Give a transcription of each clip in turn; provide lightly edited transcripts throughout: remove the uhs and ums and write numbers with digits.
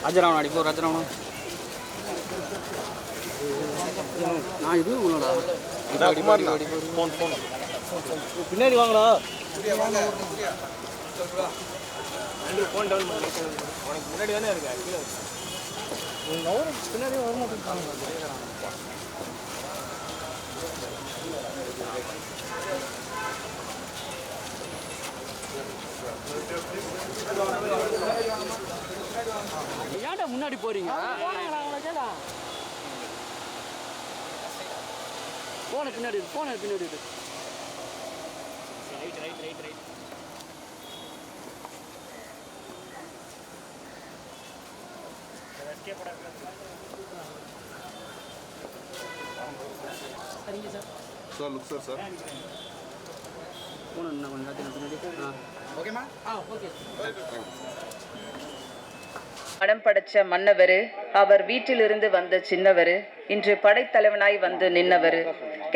ராஜராவன் அடிப்போம் ராஜராவன் நான் இது உன்னோட பின்னாடி வாங்கடா ஃபோன் டவுன் பண்ணி உனக்கு முன்னாடி தானே இருக்கா கீழே பின்னாடி வர மாட்டேன் ஏன்டா முன்னாடி போறீங்க போன பின்னாடி ரைட் ரைட் ரைட் ரைட் சரிங்க sir sir look sir sir போன கொஞ்சம் பின்னாடி ஓகேம்மா ஓகே படம் படைச்ச மன்னவர், அவர் வீட்டிலிருந்து வந்த சின்னவர், இன்று படைத்தலைவனாய் வந்து நின்னவர்,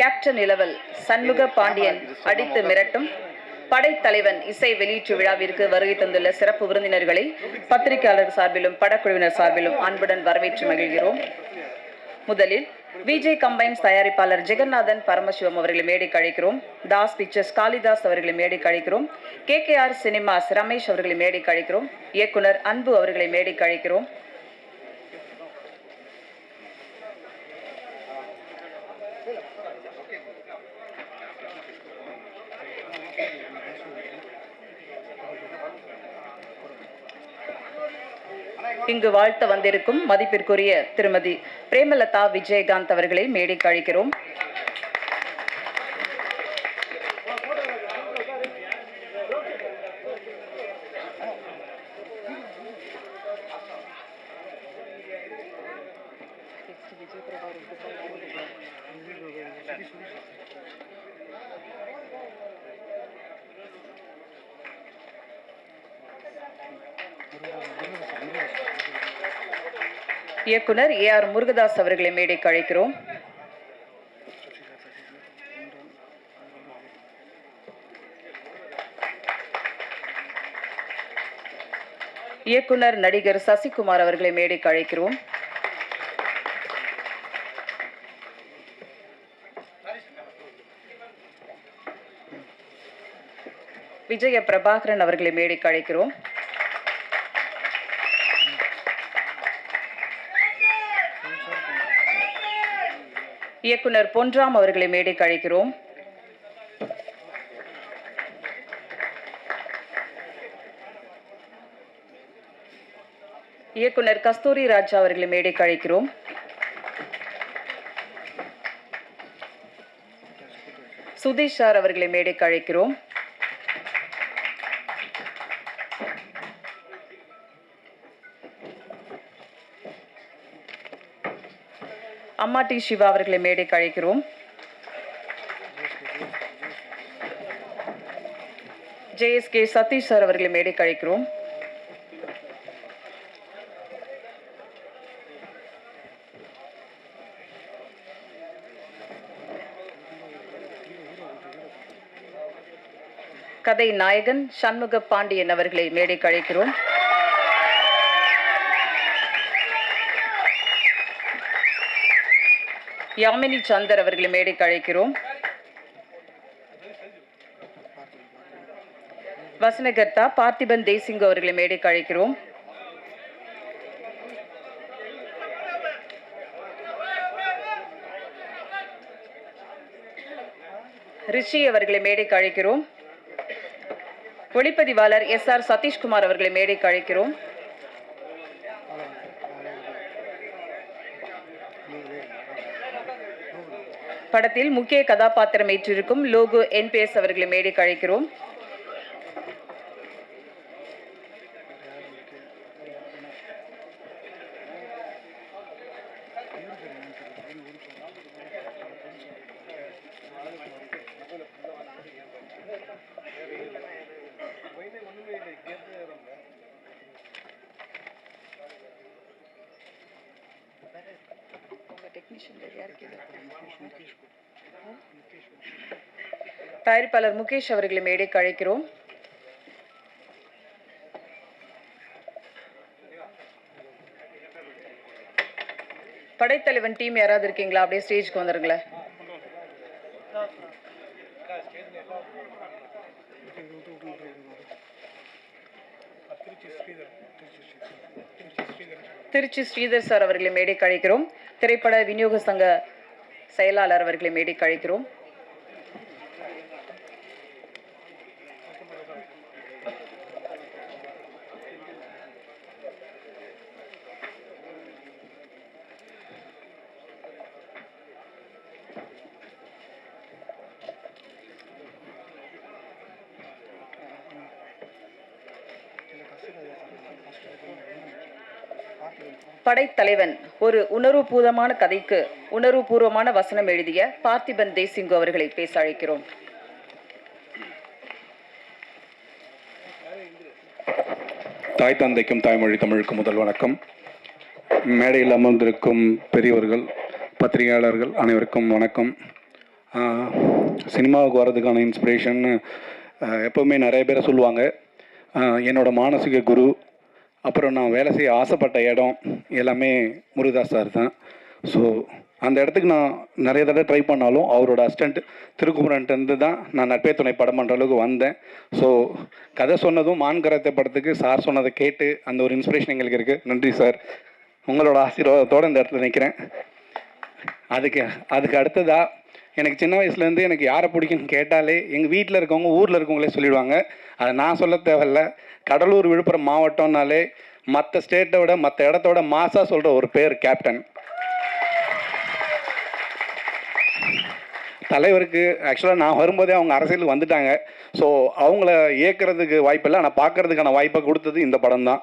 கேப்டன் இளவல் சண்முக பாண்டியன் அடித்து மிரட்டும் படைத்தலைவன் இசை வெளியீட்டு விழாவிற்கு வருகை தந்துள்ள சிறப்பு விருந்தினர்களை பத்திரிகையாளர் சார்பிலும் படக்குழுவினர் சார்பிலும் அன்புடன் வரவேற்று மகிழ்கிறோம். முதலில் விஜய் கம்பைன்ஸ் தயாரிப்பாளர் ஜெகநாதன் பரமசிவம் அவர்களை மேடைக்கு அழைக்கிறோம். தாஸ் பிக்சர்ஸ் காளிதாஸ் அவர்களை மேடைக்கு அழைக்கிறோம். KKR சினிமாஸ் ரமேஷ் அவர்களை மேடைக்கு அழைக்கிறோம். இயக்குனர் அன்பு அவர்களை மேடைக்கு அழைக்கிறோம். இங்கு வாழ்த்த வந்திருக்கும் மதிப்பிற்குரிய திருமதி பிரேமலதா விஜயகாந்த் அவர்களை மேடைக்கு அழைக்கிறோம். இயக்குனர் AR முருகதாஸ் அவர்களை மேடைக்கு அழைக்கிறோம். இயக்குனர் நடிகர் சசிகுமார் அவர்களை மேடைக்கு அழைக்கிறோம். விஜய பிரபாகரன் அவர்களை மேடைக்கு அழைக்கிறோம். இயக்குனர் பொன்ராம் அவர்களை மேடைக்கு அழைக்கிறோம். இயக்குனர் கஸ்தூரி ராஜா அவர்களை மேடைக்கு அழைக்கிறோம். சுதீஷ் சார் அவர்களை மேடைக்கு அழைக்கிறோம். அம்மா டி சிவா அவர்களை மேடைக்கு அழைக்கிறோம். JSK சதீஷ் சார் அவர்களை மேடைக்கு அழைக்கிறோம். கதை நாயகன் சண்முக பாண்டியன் அவர்களை மேடைக்கு அழைக்கிறோம். யாமினி சந்தர் அவர்களை மேடைக்கு அழைக்கிறோம். வசனகர்த்தா பார்த்திபன் தேசிங்கு அவர்களை மேடைக்கு அழைக்கிறோம். ரிஷி அவர்களை மேடைக்கு அழைக்கிறோம். ஒளிப்பதிவாளர் SR சதீஷ்குமார் அவர்களை மேடைக்கு அழைக்கிறோம். படத்தில் முக்கிய கதாபாத்திரம் ஏற்றிருக்கும் லோகோ NPS அவர்களை மேடைக்கு அழைக்கிறோம். தயாரிப்பாளர் முகேஷ் அவர்களை மேடைக்கு அழைக்கிறோம். படைத்தலைவன் டீம் யாராவது இருக்கீங்களா? அப்படியே ஸ்டேஜ்க்கு வந்துருங்களேன். திருச்சி ஸ்ரீதர் சார் அவர்களை மேடைக்கு அழைக்கிறோம். திரைப்பட விநியோக சங்க செயலாளர் அவர்களை மேடைக்கு அழைக்கிறோம். படைத்தலைவன் ஒரு உணர்வுபூர்வமான கதைக்கு உணர்வுபூர்வமான வசனம் எழுதிய பார்த்திபன் தேசிங்கு அவர்களை பேச அழைக்கிறோம். தாய் தந்தைக்கும் தாய்மொழி தமிழுக்கும் முதல் வணக்கம். மேடையில் அமர்ந்திருக்கும் பெரியவர்கள், பத்திரிகையாளர்கள் அனைவருக்கும் வணக்கம். சினிமாவுக்கு வர்றதுக்கான இன்ஸ்பிரேஷன் எப்போவுமே நிறைய பேரை சொல்லுவாங்க. என்னோட மானசீக குரு, அப்புறம் நான் வேலை செய்ய ஆசைப்பட்ட இடம் எல்லாமே முருகதாஸ் சார் தான். ஸோ அந்த இடத்துக்கு நான் நிறைய தடவை ட்ரை பண்ணாலும் அவரோட அசிஸ்டண்ட் திருக்குமரன்ட்டு தான் நான் நட்பே துணை படம் பண்ணுற அளவுக்கு வந்தேன். ஸோ கதை சொன்னதும் மான்கரத்தை படத்துக்கு சார் சொன்னதை கேட்டு அந்த ஒரு இன்ஸ்பிரேஷன் எங்களுக்கு இருக்குது. நன்றி சார், உங்களோட ஆசீர்வாதத்தோடு இந்த இடத்துல நிற்கிறேன். அதுக்கு அடுத்ததாக எனக்கு சின்ன வயசுலேருந்து எனக்கு யாரை பிடிக்குன்னு கேட்டாலே எங்கள் வீட்டில் இருக்கவங்க ஊரில் இருக்கவங்களே சொல்லிடுவாங்க. அதை நான் சொல்ல தேவையில்ல. கடலூர் விழுப்புரம் மாவட்டம்னாலே மற்ற ஸ்டேட்டை விட மற்ற இடத்தோட மாசாக சொல்கிற ஒரு பேர் கேப்டன். தலைவருக்கு ஆக்சுவலாக நான் வரும்போதே அவங்க அரசியலுக்கு வந்துட்டாங்க. ஸோ அவங்கள இயக்கிறதுக்கு வாய்ப்பில்லை, ஆனால் பார்க்கறதுக்கான வாய்ப்பை கொடுத்தது இந்த படம் தான்.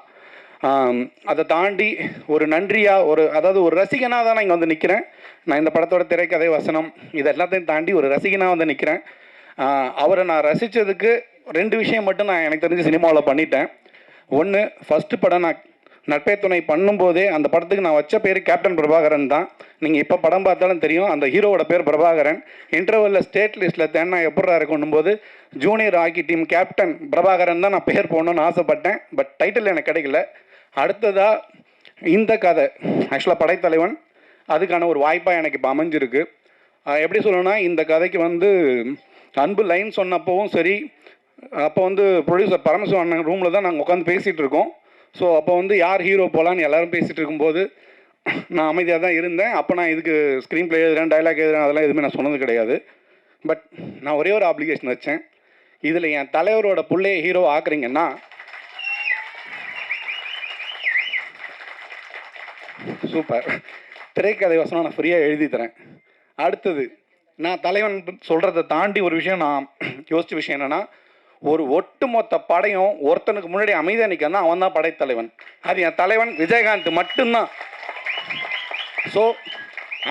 அதை தாண்டி ஒரு நன்றியாக அதாவது ஒரு ரசிகனாக தான் நான் இங்கே வந்து நிற்கிறேன். நான் இந்த படத்தோட திரைக்கதை வசனம் இது எல்லாத்தையும் தாண்டி ஒரு ரசிகனாக வந்து நிற்கிறேன். அவரை நான் ரசித்ததுக்கு 2 விஷயம் மட்டும் நான் எனக்கு தெரிஞ்ச சினிமாவில் பண்ணிட்டேன். ஒன்று, ஃபஸ்ட்டு படம் நான் நட்பே துணை பண்ணும்போதே அந்த படத்துக்கு நான் வச்ச பேர் கேப்டன் பிரபாகரன் தான். நீங்கள் இப்போ படம் பார்த்தாலும் தெரியும், அந்த ஹீரோவோட பேர் பிரபாகரன். இன்டர்வலில் ஸ்டேட் லிஸ்ட்டில் தேனா எப்படா இருக்குன்னும் போது junior hockey team captain Prabhakaran தான் நான் பேர் போடணும்னு ஆசைப்பட்டேன். பட் டைட்டில் எனக்கு கிடைக்கல. அடுத்ததாக இந்த கதை ஆக்சுவலாக படைத்தலைவன் அதுக்கான ஒரு வாய்ப்பாக எனக்கு இப்போ அமைஞ்சிருக்கு. எப்படி சொல்லணும்னா, இந்த கதைக்கு அன்பு லைன் சொன்னப்பவும் சரி, அப்போ ப்ரொடியூசர் பரமசிவன் ரூமில் தான் நாங்கள் உட்காந்து பேசிகிட்டு இருக்கோம். ஸோ அப்போ யார் ஹீரோ போகலான்னு எல்லோரும் பேசிகிட்டு இருக்கும்போது நான் அமைதியாக தான் இருந்தேன். அப்போ நான் இதுக்கு ஸ்க்ரீன் ப்ளே எழுதுறேன், டைலாக் எழுதுறேன், அதெல்லாம் எதுவுமே நான் சொன்னது கிடையாது. பட் நான் ஒரே ஒரு ஆப்ளிகேஷன் வச்சேன். இதில் என் தலைவரோட பிள்ளையை ஹீரோ ஆக்குறீங்கன்னா சூப்பர், திரைக்கதை வசனம் நான் ஃப்ரீயாக எழுதி தரேன். அடுத்தது, நான் தலைவன் சொல்கிறத தாண்டி ஒரு விஷயம் நான் யோசிச்ச விஷயம் என்னென்னா, ஒரு ஒட்டுமொத்த படையும் ஒருத்தனுக்கு முன்னாடி அமைதியாக நிற்கன்னா அவன் தான் படைத்தலைவன். அது என் தலைவன் விஜயகாந்த் மட்டும்தான். ஸோ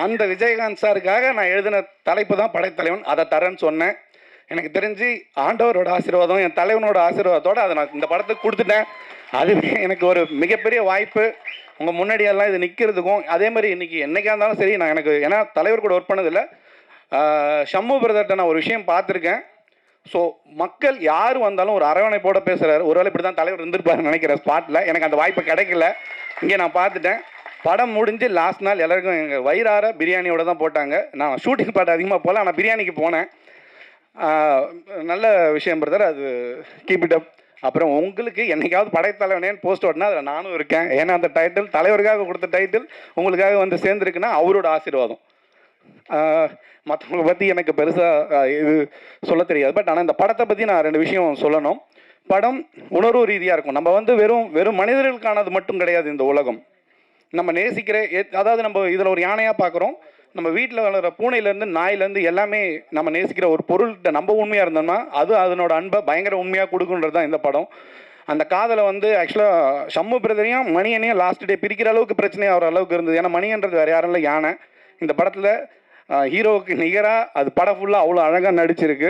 அந்த விஜயகாந்த் சாருக்காக நான் எழுதின தலைப்பு தான் படைத்தலைவன். அதை தரேன்னு சொன்னேன். எனக்கு தெரிஞ்சு ஆண்டவரோட ஆசீர்வாதம், என் தலைவனோட ஆசீர்வாதத்தோடு அதை நான் இந்த படத்துக்கு கொடுத்துட்டேன். அதுவே எனக்கு ஒரு மிகப்பெரிய வாய்ப்பு. உங்கள் முன்னாடியெல்லாம் இது நிற்கிறதுக்கும், அதே மாதிரி இன்றைக்கி என்றைக்கா இருந்தாலும் சரி, நான் ஏன்னா தலைவர் கூட ஒர்க் பண்ணதில்லை, ஷம்மு பிரதர்கிட்ட நான் ஒரு விஷயம் பார்த்துருக்கேன். ஸோ மக்கள் யார் வந்தாலும் ஒரு அரவணைப்போட பேசுகிறாரு. ஒருவேளை இப்படி தான் தலைவர் இருந்திருப்பாருன்னு நினைக்கிறேன் ஸ்பாட்டில். எனக்கு அந்த வாய்ப்பு கிடைக்கல. இங்கே நான் பார்த்துட்டேன். படம் முடிஞ்சு லாஸ்ட் நாள் எல்லாருக்கும் எங்கள் வயிறார பிரியாணியோட தான் போட்டாங்க. நான் ஷூட்டிங் பாட்டு அதிகமாக போகல, ஆனால் பிரியாணிக்கு போனேன். நல்ல விஷயம் பிரதர், அது கீப் இட் அப். அப்புறம் உங்களுக்கு என்னைக்காவது படைத்தலைவனேன்னு போஸ்ட் ஓட்டினா அதில் நானும் இருக்கேன். ஏன்னா அந்த டைட்டில் தலைவருக்காக கொடுத்த டைட்டில் உங்களுக்காக சேர்ந்துருக்குன்னா அவரோட ஆசீர்வாதம். மற்றவங்களை பற்றி எனக்கு பெருசாக இது சொல்ல தெரியாது. பட் ஆனால் இந்த படத்தை பற்றி நான் 2 விஷயம் சொல்லணும். படம் உணர்வு ரீதியாக இருக்கும். நம்ம வெறும் மனிதர்களுக்கானது மட்டும் கிடையாது இந்த உலகம். நம்ம நேசிக்கிற அதாவது நம்ம இதில் ஒரு யானையாக பார்க்குறோம். நம்ம வீட்டில் வளர்கிற பூனையிலேருந்து நாயிலேருந்து எல்லாமே நம்ம நேசிக்கிற ஒரு பொருள்கிட்ட நம்ம உண்மையாக இருந்தோம்னா அது அதனோட அன்பை பயங்கர உண்மையாக கொடுக்குன்றது தான் இந்த படம். அந்த காதலை ஆக்சுவலாக ஷம்மு பிரதரையும் மணியனையும் லாஸ்ட் டே பிரிக்கிற அளவுக்கு பிரச்சனையாக அளவுக்கு இருந்தது. ஏன்னா மணியன்றது வேறு யாரும் இல்லை, யானை. இந்த படத்தில் ஹீரோவுக்கு நிகராக அது படம் ஃபுல்லாக அவ்வளோ அழகாக நடிச்சிருக்கு.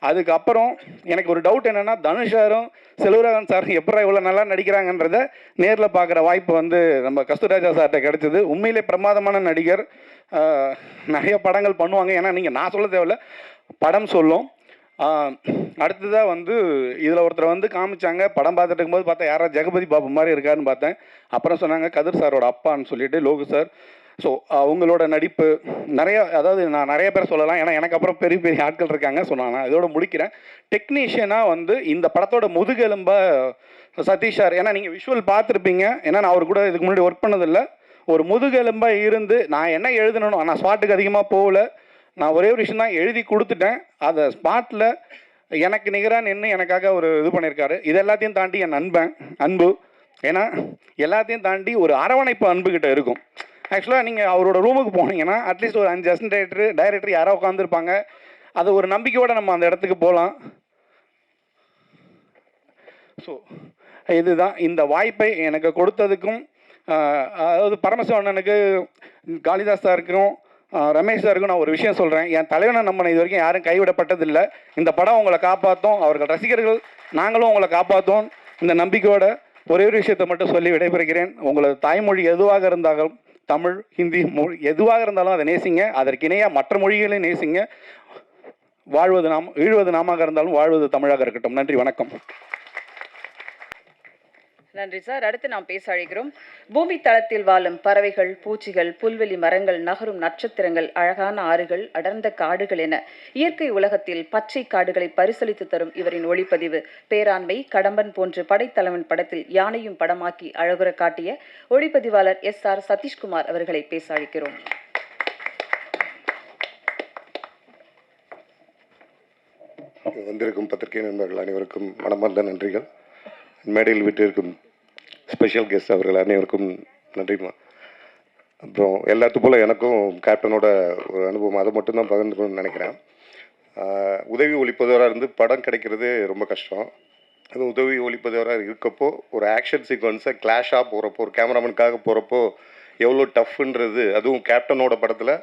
அதுக்கப்புறம் எனக்கு ஒரு டவுட் என்னென்னா, தனுஷ் சாரும் செல்வராகவன் சாரும் எப்படா இவ்வளோ நல்லா நடிக்கிறாங்கன்றத நேரில் பார்க்குற வாய்ப்பு நம்ம கஸ்தூராஜா சார்கிட்ட கிடச்சிது. உண்மையிலே பிரமாதமான நடிகர். நிறைய படங்கள் பண்ணுவாங்க. ஏன்னா நான் சொல்ல தேவையில்ல, படம் சொல்லும். அடுத்ததாக இதில் ஒருத்தர் காமிச்சாங்க. படம் பார்த்துட்டு இருக்கும்போது பார்த்தா யாராவது ஜெகபதி பாபு மாதிரி இருக்காருன்னு பார்த்தேன். அப்புறம் சொன்னாங்க கதிர் சாரோட அப்பான்னு சொல்லிட்டு லோகு சார். ஸோ அவங்களோட நடிப்பு அதாவது நான் நிறைய பேர் சொல்லலாம், ஏன்னா எனக்கு அப்புறம் பெரிய பெரிய ஆட்கள் இருக்காங்க. ஸோ நான் இதோட முடிக்கிறேன். டெக்னீஷியனாக வந்து இந்த படத்தோட முதுகெலும்ப சதீஷ் சார், ஏன்னா நீங்கள் விஷுவல் பார்த்துருப்பீங்க, ஏன்னா நான் அவர் கூட இதுக்கு முன்னாடி ஒர்க் பண்ணதில்லை. ஒரு முதுகெலும்பாக இருந்து நான் என்ன எழுதணும், நான் ஸ்பாட்டுக்கு அதிகமாக போகல, நான் ஒரே ஒரு விஷயம் தான் எழுதி கொடுத்துட்டேன். அதை ஸ்பாட்டில் எனக்கு நிகராக நின்று எனக்காக ஒரு இது பண்ணியிருக்காரு. இது எல்லாத்தையும் தாண்டி என் அன்பு, ஏன்னா எல்லாத்தையும் தாண்டி ஒரு அரவணைப்பு அன்புக்கிட்ட இருக்கும். ஆக்சுவலாக நீங்கள் அவரோட ரூமுக்கு போனீங்கன்னா அட்லீஸ்ட் ஒரு 5 அசிஸ்டன்ட் டைரக்டர் யாரோ உட்காந்துருப்பாங்க. அது ஒரு நம்பிக்கையோடு நம்ம அந்த இடத்துக்கு போகலாம். ஸோ இதுதான் இந்த வாய்ப்பை எனக்கு கொடுத்ததுக்கும், அதாவது பரமசிவண்ணனுக்கு, காளிதாஸ் சாருக்கும், ரமேஷ் சாருக்கும் நான் ஒரு விஷயம் சொல்கிறேன். என் தலைவனை நம்பின இது வரைக்கும் யாரும் கைவிடப்பட்டதில்லை. இந்த படம் உங்களை காப்பாற்றும், அவர்கள் ரசிகர்கள் நாங்களும் உங்களை காப்பாற்றும். இந்த நம்பிக்கையோட ஒரே ஒரு விஷயத்தை மட்டும் சொல்லி விடைபெறுகிறேன். உங்களது தாய்மொழி எதுவாக இருந்தாலும், தமிழ், ஹிந்தி மொழி எதுவாக இருந்தாலும் அதை நேசிங்க. அதற்கு இணையாக மற்ற மொழிகளையும் நேசிங்க. ஈழ்வது நாமாக இருந்தாலும் வாழ்வது தமிழாக இருக்கட்டும். நன்றி, வணக்கம். நன்றி சார். அடுத்து நாம் பேச அழைக்கிறோம். பூமி தளத்தில் வாழும் பறவைகள், பூச்சிகள், புல்வெளி மரங்கள், நகரும் நட்சத்திரங்கள், அழகான ஆறுகள், அடர்ந்த காடுகள் என இயற்கை உலகத்தில் பச்சை காடுகளை பரிசளித்து தரும் இவரின் ஒளிப்பதிவு பேராண்மை, கடம்பன் போன்று படைத்தலைவன் படத்தில் யானையும் படமாக்கி அழகுற காட்டிய ஒளிப்பதிவாளர் SR சதீஷ்குமார் அவர்களை பேச அழைக்கிறோம். வந்திருக்கும் பத்திரிகை நண்பர்கள் அனைவருக்கும் மனமார்ந்த நன்றிகள். மேடையில் விட்டிருக்கும் ஸ்பெஷல் கெஸ்ட் அவர்கள் அனைவருக்கும் நன்றிமா. அப்புறம் எல்லாத்து போல் எனக்கும் கேப்டனோட ஒரு அனுபவம், அதை மட்டும்தான் பகிர்ந்துக்கணும்னு நினைக்கிறேன். உதவி ஒளிப்பதவராக இருந்து படம் கிடைக்கிறது ரொம்ப கஷ்டம். அது உதவி ஒளிப்பதவராக இருக்கப்போ ஒரு ஆக்ஷன் சீக்வன்ஸை கிளாஷாக போகிறப்போ, ஒரு கேமராமேனுக்காக போகிறப்போ எவ்வளோ டஃப்ன்றது, அதுவும் கேப்டனோட படத்தில்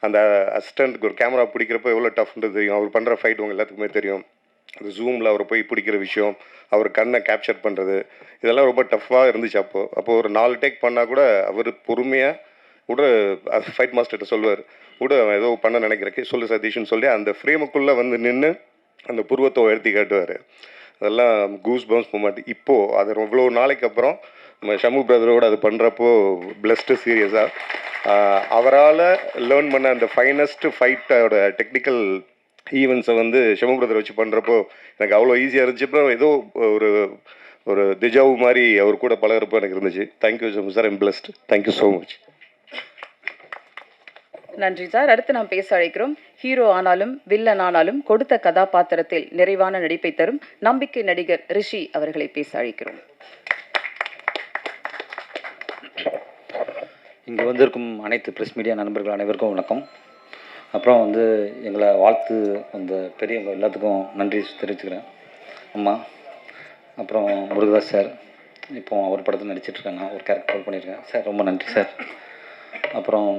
அந்த அசிஸ்டண்ட்டுக்கு ஒரு கேமரா பிடிக்கிறப்போ எவ்வளோ டஃப்ன்றது தெரியும். அவர் பண்ணுற ஃபைட் உங்கள் எல்லாத்துக்குமே தெரியும். அது ஜூமில் அவரை போய் பிடிக்கிற விஷயம், அவர் கண்ணை கேப்சர் பண்ணுறது, இதெல்லாம் ரொம்ப டஃப்பாக இருந்துச்சு. அப்போது ஒரு 4 டேக் பண்ணால் கூட அவர் பொறுமையாக அது ஃபைட் மாஸ்டர்கிட்ட சொல்லுவார், ஏதோ பண்ண நினைக்கிறக்கு சொல்லு சதீஷ்னு சொல்லி அந்த ஃப்ரேமுக்குள்ளே வந்து நின்று அந்த புருவத்தை உயர்த்தி காட்டுவார். அதெல்லாம் கூஸ் பம்ஸ் மூமெண்ட். இப்போது அது இவ்வளோ நாளைக்கு அப்புறம் நம்ம ஷமு பிரதரோடு அது பண்ணுறப்போ பிளஸ்ட்டு சீரியஸாக அவரால் லேர்ன் பண்ண அந்த ஃபைனஸ்ட் ஃபைட்டோட டெக்னிக்கல் ஈவெண்ட்ஸை வந்து ஷமு பிரதர் வச்சு பண்ணுறப்போ எனக்கு அவ்வளோ ஈஸியாக இருந்துச்சு. அப்புறம் ஏதோ ஒரு திஜாவு மாதிரி அவர் கூட பழகிறப்போ எனக்கு இருந்துச்சு. Thank you Shamu sir, I'm blessed. Thank you so much. நன்றி சார். அடுத்து நாம் பேச அழைக்கிறோம். ஹீரோ ஆனாலும் வில்லன் ஆனாலும் கொடுத்த கதாபாத்திரத்தில் நிறைவான நடிப்பை தரும் நம்பிக்கை நடிகர் ரிஷி அவர்களை பேச அழைக்கிறோம். இங்கே வந்திருக்கும் அனைத்து ப்ரெஸ் மீடியா நண்பர்கள் அனைவருக்கும் வணக்கம். அப்புறம் வந்து எங்களை வாழ்த்து அந்த பெரியவங்க எல்லாத்துக்கும் நன்றி தெரிவிச்சுக்கிறேன். அம்மா, அப்புறம் முருகதாஸ் சார், இப்போ அவர் படத்தில் நடிச்சிட்ருக்காங்க, ஒரு கேரக்டர் பண்ணியிருக்கேன் சார், ரொம்ப நன்றி சார். அப்புறம்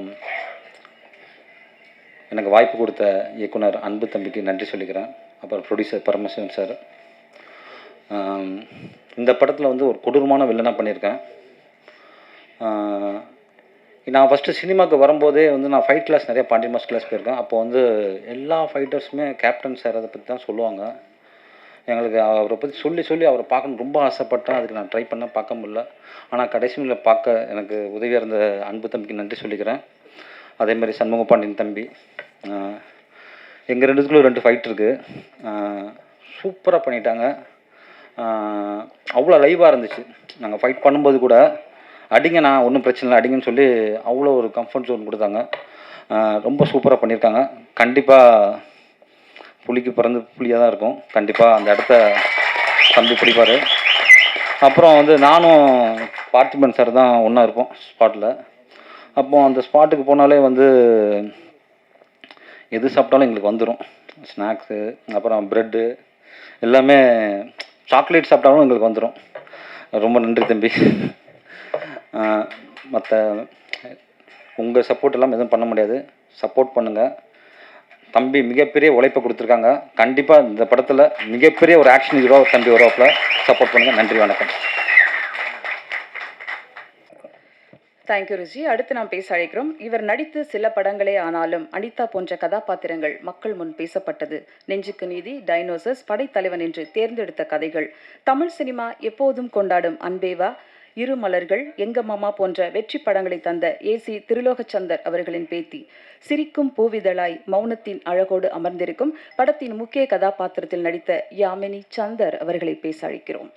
எனக்கு வாய்ப்பு கொடுத்த இயக்குனர் அன்பு தம்பிக்கு நன்றி சொல்லிக்கிறேன். அப்புறம் ப்ரொடியூசர் பரமசிவன் சார். இந்த படத்தில் வந்து ஒரு கொடூரமான வில்லனாக பண்ணியிருக்கேன். நான் ஃபஸ்ட்டு சினிமாவுக்கு வரும்போதே வந்து நான் ஃபைட் கிளாஸ் நிறைய பாண்டியன் மாஸ்டர் கிளாஸ் போயிருக்கேன். அப்போ வந்து எல்லா ஃபைட்டர்ஸுமே கேப்டன் சார் அதை பற்றி தான் சொல்லுவாங்க. எங்களுக்கு அவரை பற்றி சொல்லி அவரை பார்க்கணும் ரொம்ப ஆசைப்பட்டேன். அதுக்கு நான் ட்ரை பண்ண பார்க்க முடியல. ஆனால் கடைசியில் பார்க்க எனக்கு உதவியாக இருந்த அன்பு தம்பிக்கு நன்றி சொல்லிக்கிறேன். அதேமாதிரி சண்முக பாண்டியன் தம்பி, எங்கள் 2 ஃபைட் இருக்குது, சூப்பராக பண்ணிட்டாங்க. அவ்வளோ லைவாக இருந்துச்சு. நாங்கள் ஃபைட் பண்ணும்போது கூட அடிங்க, நான் ஒன்றும் பிரச்சனை இல்லை அடிங்கன்னு சொல்லி அவ்வளோ ஒரு கம்ஃபர்ட் ஜோன் கொடுத்தாங்க. ரொம்ப சூப்பராக பண்ணியிருக்காங்க. கண்டிப்பாக புலிக்கு பிறந்து புலியாக தான் இருக்கும். கண்டிப்பாக அந்த இடத்த தம்பி பிடிப்பார். அப்புறம் வந்து நானும் பார்த்திபன் சார் தான் ஒன்றா இருப்போம் ஸ்பாட்டில். அப்போ அந்த ஸ்பாட்டுக்கு போனாலே வந்து எது சாப்பிட்டாலும் எங்களுக்கு வந்துடும். ஸ்நாக்ஸு, அப்புறம் ப்ரெட்டு, எல்லாமே சாக்லேட் சாப்பிட்டாலும் எங்களுக்கு வந்துடும். ரொம்ப நன்றி தம்பி. மற்ற உங்கள் சப்போர்ட் எல்லாம் எதுவும் பண்ண முடியாது. சப்போர்ட் பண்ணுங்கள். தம்பி மிகப்பெரிய உழைப்பை கொடுத்துருக்காங்க. கண்டிப்பாக இந்த படத்தில் மிகப்பெரிய ஒரு ஆக்ஷன் ஹீரோ தம்பி வருவாப்பில். சப்போர்ட் பண்ணுங்கள். நன்றி, வணக்கம். தேங்க்யூ ரிஷி. அடுத்து நாம் பேச அழைக்கிறோம். இவர் நடித்து சில படங்களே ஆனாலும் அனிதா போன்ற கதாபாத்திரங்கள் மக்கள் முன் பேசப்பட்டது. நெஞ்சுக்கு நீதி, டைனோசர்ஸ், படைத்தலைவன் என்று தேர்ந்தெடுத்த கதைகள், தமிழ் சினிமா எப்போதும் கொண்டாடும் அன்பேவா, இரு மலர்கள், எங்க மாமா போன்ற வெற்றி படங்களை தந்த ஏசி திருலோகச்சந்தர் அவர்களின் பேத்தி. சிரிக்கும் பூவிதழாய் மௌனத்தின் அழகோடு அமர்ந்திருக்கும் படத்தின் முக்கிய கதாபாத்திரத்தில் நடித்த யாமினி சந்தர் அவர்களை பேச அழைக்கிறோம்.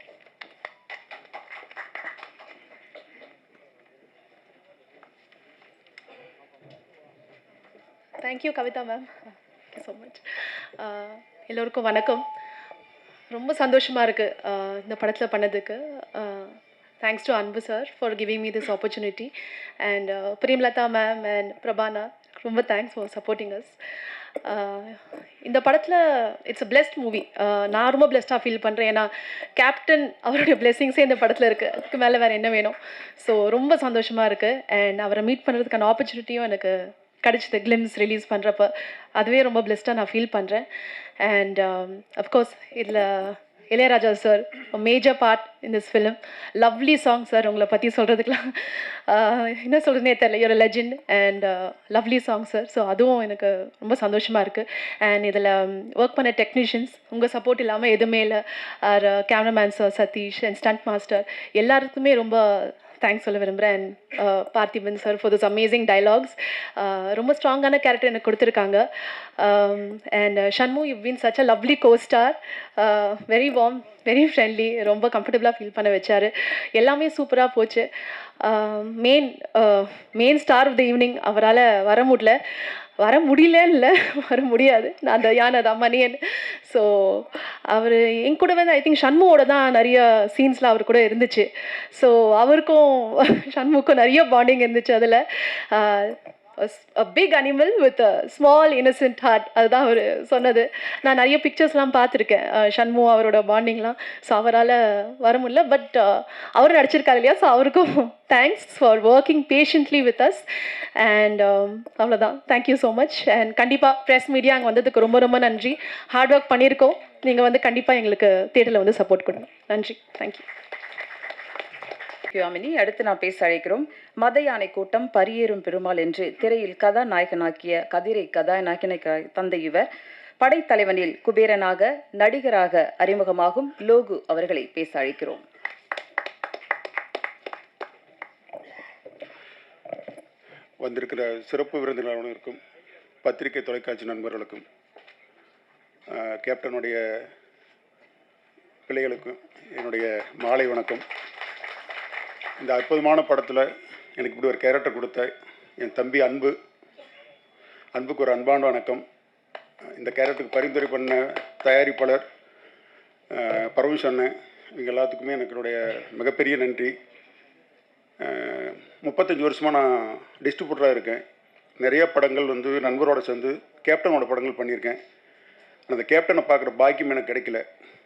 Thank you Kavitha ma'am. Thank you so much. எல்லோருக்கும் வணக்கம். ரொம்ப சந்தோஷமாக இருக்குது இந்த படத்தில் பண்ணதுக்கு. Thanks to Anbu sir for giving me this opportunity and Premalatha ma'am and Prabhana, ரொம்ப தேங்க்ஸ் ஃபார் சப்போர்ட்டிங் அஸ். இந்த படத்தில் இட்ஸ் அ பிளெஸ்ட் மூவி. நான் ரொம்ப பிளெஸ்டாக ஃபீல் பண்ணுறேன். ஏன்னா கேப்டன் அவருடைய பிளெஸிங்ஸே இந்த படத்தில் இருக்குது. அதுக்கு மேலே வேறு என்ன வேணும்? ஸோ ரொம்ப சந்தோஷமாக இருக்குது. அண்ட் அவரை மீட் பண்ணுறதுக்கான ஆப்பர்ச்சுனிட்டியும் எனக்கு கிடச்சிது. கிளிம்ஸ் ரிலீஸ் பண்ணுறப்ப அதுவே ரொம்ப பிளெஸ்டாக நான் ஃபீல் பண்ணுறேன். அண்ட் அஃப்கோர்ஸ் இதில் Ilaiyaraaja sir major part in this film. Lovely song sir. உங்களை பற்றி சொல்கிறதுக்கெலாம் என்ன சொல்கிறதுனே தெரியல. ஒரு legend and lovely song sir. So அதுவும் எனக்கு ரொம்ப சந்தோஷமாக இருக்குது. அண்ட் இதில் ஒர்க் பண்ண டெக்னீஷியன்ஸ், உங்கள் சப்போர்ட் இல்லாமல் எதுவுமே இல்லை. Cameraman sir, Sathish and stunt master எல்லாருக்குமே ரொம்ப தேங்க்ஸ் சொல்ல விரும்புகிறேன். And Parthiban sir for this amazing dialogues. ரொம்ப ஸ்ட்ராங்கான கேரக்டர் எனக்கு கொடுத்துருக்காங்க. And Shanmu, you been such a lovely costar. Very warm, very friendly. ரொம்ப கம்ஃபர்டபுளாக ஃபீல் பண்ண வச்சார். எல்லாமே சூப்பராக போச்சு. Main star of the evening அவரால் வர முடியல, வர முடியாது. நான் அந்த யானை தான் மணியன். ஸோ அவர் என் கூட வந்து ஐ திங்க் ஷண்முவோட தான் நிறைய சீன்ஸில் அவர் கூட இருந்துச்சு. ஸோ அவருக்கும் ஷண்முக்கும் நிறைய பாண்டிங் இருந்துச்சு. அதில் a big animal with a small innocent heart, அதுதான் அவர் சொன்னது. நான் நிறைய பிக்சர்ஸ்லாம் பார்த்துருக்கேன் ஷண்மு அவரோட பாண்டிங்லாம். ஸோ அவரால் வர முடியல, பட் அவர் நடிச்சிருக்காரு இல்லையா? ஸோ அவருக்கும் thanks for working patiently with us. And அவ்வளோதான். Thank you so much. அண்ட் கண்டிப்பாக ப்ரெஸ் மீடியா அங்கே வந்ததுக்கு ரொம்ப ரொம்ப நன்றி. ஹார்ட் ஒர்க் பண்ணியிருக்கோம். நீங்கள் வந்து கண்டிப்பாக எங்களுக்கு தேட்டரில் வந்து சப்போர்ட் கொடுங்க. நன்றி. தேங்க்யூ. யாமினி, அடுத்து நான் பேச அழைக்கிறோம். மத யானை கூட்டம் பரியேறும் பெருமாள் என்று திரையில் கதாநாயகனாக்கிய கதிரை கதாநாயகனாக தந்த இவர் படைத்தலைவனில் குபேரனாக நடிகராக அறிமுகமாகும் லோகு அவர்களை பேச அழைக்கிறோம். வந்திருக்கிற சிறப்பு விருந்தினர்களுக்கும் பத்திரிகை தொலைக்காட்சி நண்பர்களுக்கும் கேப்டனுடைய பிள்ளைகளுக்கும் என்னுடைய மாலை வணக்கம். இந்த அற்புதமான படத்தில் எனக்கு இப்படி ஒரு கேரக்டர் கொடுத்த என் தம்பி அன்புக்கு ஒரு அன்பான வணக்கம். இந்த கேரக்டருக்கு பரிந்துரை பண்ண தயாரிப்பாளர் பரமேஷ் அண்ணன், இவங்க எல்லாத்துக்குமே எனக்குடைய மிகப்பெரிய நன்றி. 35 வருஷமாக நான் டிஸ்ட்ரிபியூட்டராக இருக்கேன். நிறைய படங்கள் வந்து நண்பரோடு சேர்ந்து கேப்டனோட படங்கள் பண்ணியிருக்கேன். அந்த கேப்டனை பார்க்குற பாக்கியம் எனக்கு கிடைக்கல.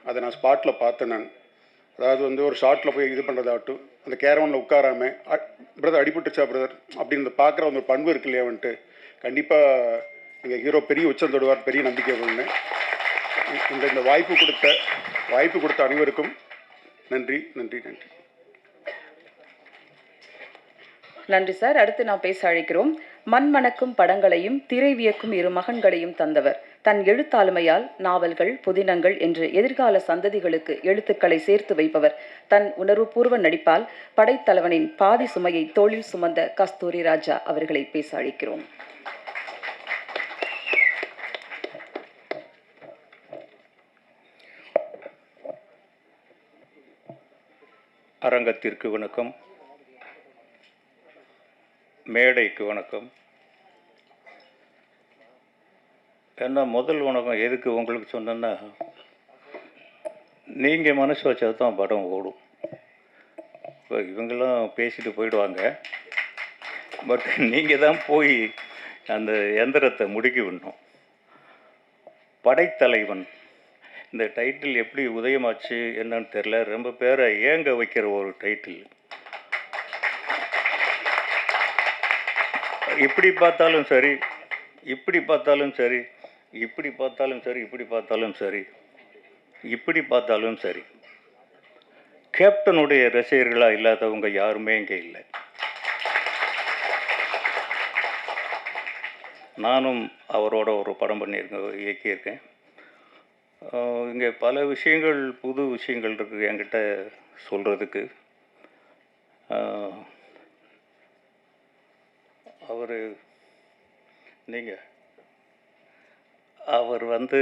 அதை நான் ஸ்பாட்டில் பார்த்தேன். நான் அதாவது வந்து ஒரு ஷார்ட்டில் போய் இது பண்ணுறதாகட்டும், அந்த கேரவனில் உட்காராமல் பிரதர் அடிபட்டுச்சா பிரதர் அப்படின்னு பார்க்குற அந்த பண்பு இருக்கு இல்லையா வந்துட்டு, கண்டிப்பாக எங்கள் ஹீரோ பெரிய உச்சம் தொடுவார், பெரிய நம்பிக்கை பண்ணேன். இந்த வாய்ப்பு கொடுத்த அனைவருக்கும் நன்றி நன்றி நன்றி நன்றி சார். அடுத்து நான் பேச அழைக்கிறோம். மண்மணக்கும் படங்களையும் திரை வியக்கும் இரு மகன்களையும் தந்தவர். தன் எழுத்தாளுமையால் நாவல்கள், புதினங்கள் என்று எதிர்கால சந்ததிகளுக்கு எழுத்துக்களை சேர்த்து வைப்பவர். தன் உணர்வுபூர்வ நடிப்பால் படைத்தலைவனின் பாதி சுமையை தோளில் சுமந்த கஸ்தூரி ராஜா அவர்களை பேச அழைக்கிறோம். அரங்கத்திற்கு வணக்கம், மேடைக்கு வணக்கம். ஏன்னா முதல் வணக்கம் எதுக்கு உங்களுக்கு சொன்னேன்னா, நீங்கள் மனசு வச்சா தான் படம் ஓடும். இப்போ இவங்கெல்லாம் பேசிட்டு போயிடுவாங்க, பட் நீங்கள் தான் போய் அந்த எந்திரத்தை முடுக்கி விடணும். படைத்தலைவன் இந்த டைட்டில் எப்படி உதயமாச்சு என்னன்னு தெரில. ரொம்ப பேரை ஏங்க வைக்கிற ஒரு டைட்டில். இப்படி பார்த்தாலும் சரி, இப்படி பார்த்தாலும் சரி, இப்படி பார்த்தாலும் சரி, இப்படி பார்த்தாலும் சரி, இப்படி பார்த்தாலும் சரி, கேப்டனுடைய ரசிகர்களாக இல்லாதவங்க யாருமே இங்கே இல்லை. நானும் அவரோட ஒரு படம் இயக்கியிருக்கேன். இங்கே பல விஷயங்கள், புது விஷயங்கள் இருக்குது என்கிட்ட சொல்கிறதுக்கு. அவர் அவர் வந்து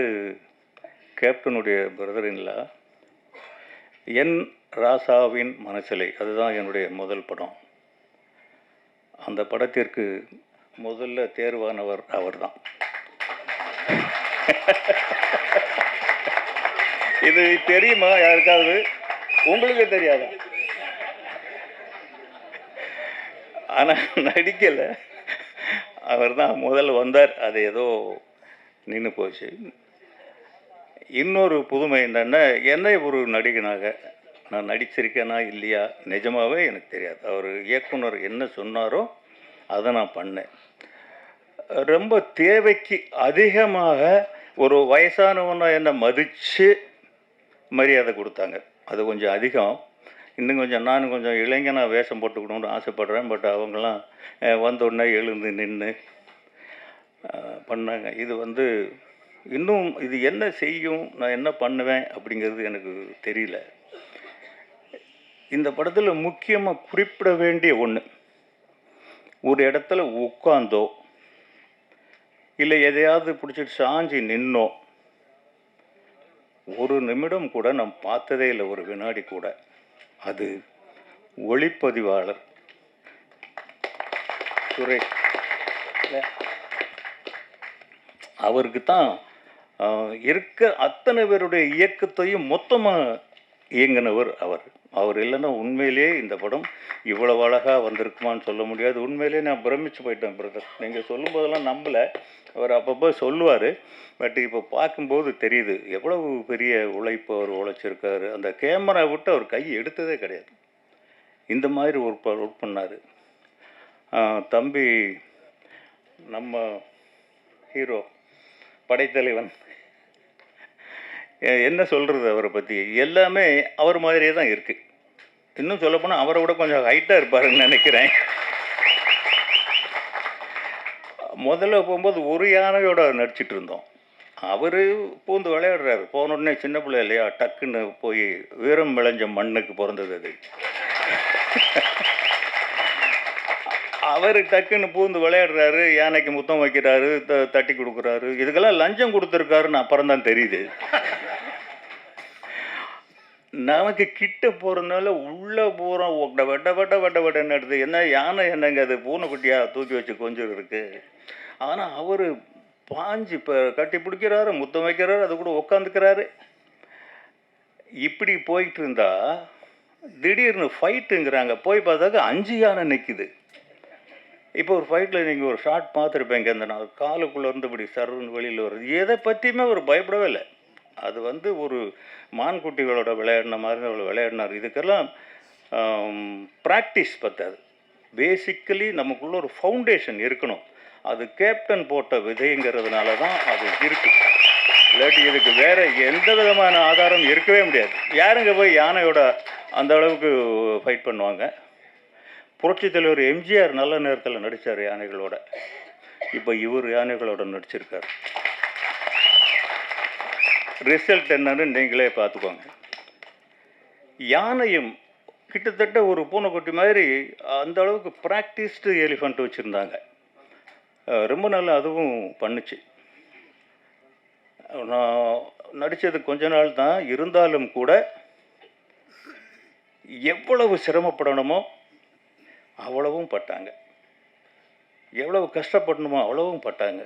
கேப்டனுடைய பிரதரின்லா. என் ராசாவின் மனசிலை, அதுதான் என்னுடைய முதல் படம். அந்த படத்திற்கு முதல்ல தேர்வானவர் அவர்தான். இது தெரியுமா யாருக்காவது? உங்களுக்கு தெரியாதா? ஆனால் நடிக்கலை, அவர் தான் முதல்ல வந்தார். அது ஏதோ நின்று போச்சு. இன்னொரு புதுமை என்னென்னா, என்னை ஒரு நடிகனாக நான் நடிச்சிருக்கேனா இல்லையா நிஜமாகவே எனக்கு தெரியாது. அவர் இயக்குனர் என்ன சொன்னாரோ அதை நான் பண்ணேன். ரொம்ப தேவைக்கு அதிகமாக ஒரு வயசானவனை என்னை மதித்து மரியாதை கொடுத்தாங்க. அது கொஞ்சம் அதிகம். இன்னும் கொஞ்சம் நானும் கொஞ்சம் இளைஞனாக வேஷம் போட்டுக்கணும்னு ஆசைப்பட்றேன். பட் அவங்களாம் வந்தோடனே எழுந்து நின்று பண்ணாங்க. இது வந்து இன்னும் இது என்ன செய்யும், நான் என்ன பண்ணுவேன் அப்படிங்கிறது எனக்கு தெரியல. இந்த படத்தில் முக்கியமாக குறிப்பிட வேண்டிய ஒன்று, ஒரு இடத்துல உட்காந்தோ இல்லை எதையாவது பிடிச்சிட்டு சாஞ்சி நின்னோ ஒரு நிமிடம் கூட நான் பார்த்ததே இல்லை, ஒரு வினாடி கூட. அது ஒளிப்பதிவாளர் சுரேஷ். அவருக்கு தான் இருக்க அத்தனை பேருடைய இயக்கத்தையும் மொத்தமாக இயங்கினவர் அவர். அவர் இல்லைன்னா உண்மையிலேயே இந்த படம் இவ்வளவு அழகாக வந்திருக்குமான்னு சொல்ல முடியாது. உண்மையிலேயே நான் பிரமிச்சு போயிட்டேன் பிரதர். நீங்கள் சொல்லும்போதெல்லாம் நம்பலை. அவர் அப்பப்போ சொல்லுவார். பட் இப்போ பார்க்கும்போது தெரியுது எவ்வளவு பெரிய உழைப்பு அவர் உழைச்சிருக்காரு. அந்த கேமரா விட்டு அவர் கை எடுத்ததே கிடையாது. இந்த மாதிரி ஒர்க் பண்ணார். தம்பி நம்ம ஹீரோ படைத்தலைவன், என்ன சொல்கிறது அவரை பற்றி? எல்லாமே அவர் மாதிரியே தான் இருக்குது. இன்னும் சொல்லப்போனால் அவரை விட கொஞ்சம் ஹைட்டாக இருப்பாருன்னு நினைக்கிறேன். முதல்ல போகும்போது ஒரு யானையோட நடிச்சிட்டு இருந்தோம். அவர் பூந்து விளையாடுறாரு. போன உடனே சின்ன பிள்ளை இல்லையா, டக்குன்னு போய் வீரம் விளைஞ்ச மண்ணுக்கு பிறந்தது அது. அவர் டக்குன்னு பூந்து விளையாடுறாரு, யானைக்கு முத்தம் வைக்கிறாரு, தட்டி கொடுக்குறாரு. இதுக்கெல்லாம் லஞ்சம் கொடுத்துருக்காருன்னு அப்புறம் தான் தெரியுது. நமக்கு கிட்ட போகிறதுனால உள்ளே போகிறோம், வெட்ட எடுத்து என்ன யானை என்னங்க அது பூனைக்குட்டியாக தூக்கி வச்சு கொஞ்சம் இருக்குது. ஆனால் அவர் பாஞ்சு இப்போ கட்டி பிடிக்கிறாரு, முத்தம் வைக்கிறாரு, அது கூட உக்காந்துக்கிறாரு. இப்படி போயிட்டு இருந்தா திடீர்னு ஃபைட்டுங்கிறாங்க. போய் பார்த்தாக்க 5 யானை நிற்குது. இப்போ ஒரு ஃபைட்டில் நீங்கள் ஒரு ஷார்ட் பார்த்துருப்பேங்க, அந்த நான் காலுக்குள்ளேருந்து இப்படி சருன்னு வெளியில் வருது. எதை பற்றியுமே அவர் பயப்படவே இல்லை. அது வந்து ஒரு மான்குட்டிகளோட விளையாடின மாதிரி அவர் விளையாடினார். இதுக்கெல்லாம் ப்ராக்டிஸ் பத்தாது. பேசிக்கலி நமக்குள்ள ஒரு ஃபவுண்டேஷன் இருக்கணும். அது கேப்டன் போட்ட விதைங்கிறதுனால தான் அது இருக்குது. இல்லாட்டி இதுக்கு வேறு எந்த விதமான ஆதாரம் இருக்கவே முடியாது. யாருங்க போய் யானையோட அந்த அளவுக்கு ஃபைட் பண்ணுவாங்க? புரட்சித் தலைவர் எம்ஜிஆர் நல்ல நேரத்தில் நடித்தார் யானைகளோட. இப்போ இவர் யானைகளோட நடிச்சிருக்கார். ரிசல்ட் என்னன்னு நீங்களே பார்த்துக்கோங்க. யானையும் கிட்டத்தட்ட ஒரு பூனைக்குட்டி மாதிரி அந்த அளவுக்கு ப்ராக்டிஸ்டு எலிஃபண்ட் வச்சுருந்தாங்க. ரொம்ப நாள் அதுவும் பண்ணுச்சு. நான் நடித்தது கொஞ்ச நாள் தான். இருந்தாலும் கூட எவ்வளவு சிரமப்படணுமோ அவ்வளவும் பட்டாங்க, எவ்வளவு கஷ்டப்படணுமோ அவ்வளவும் பட்டாங்க.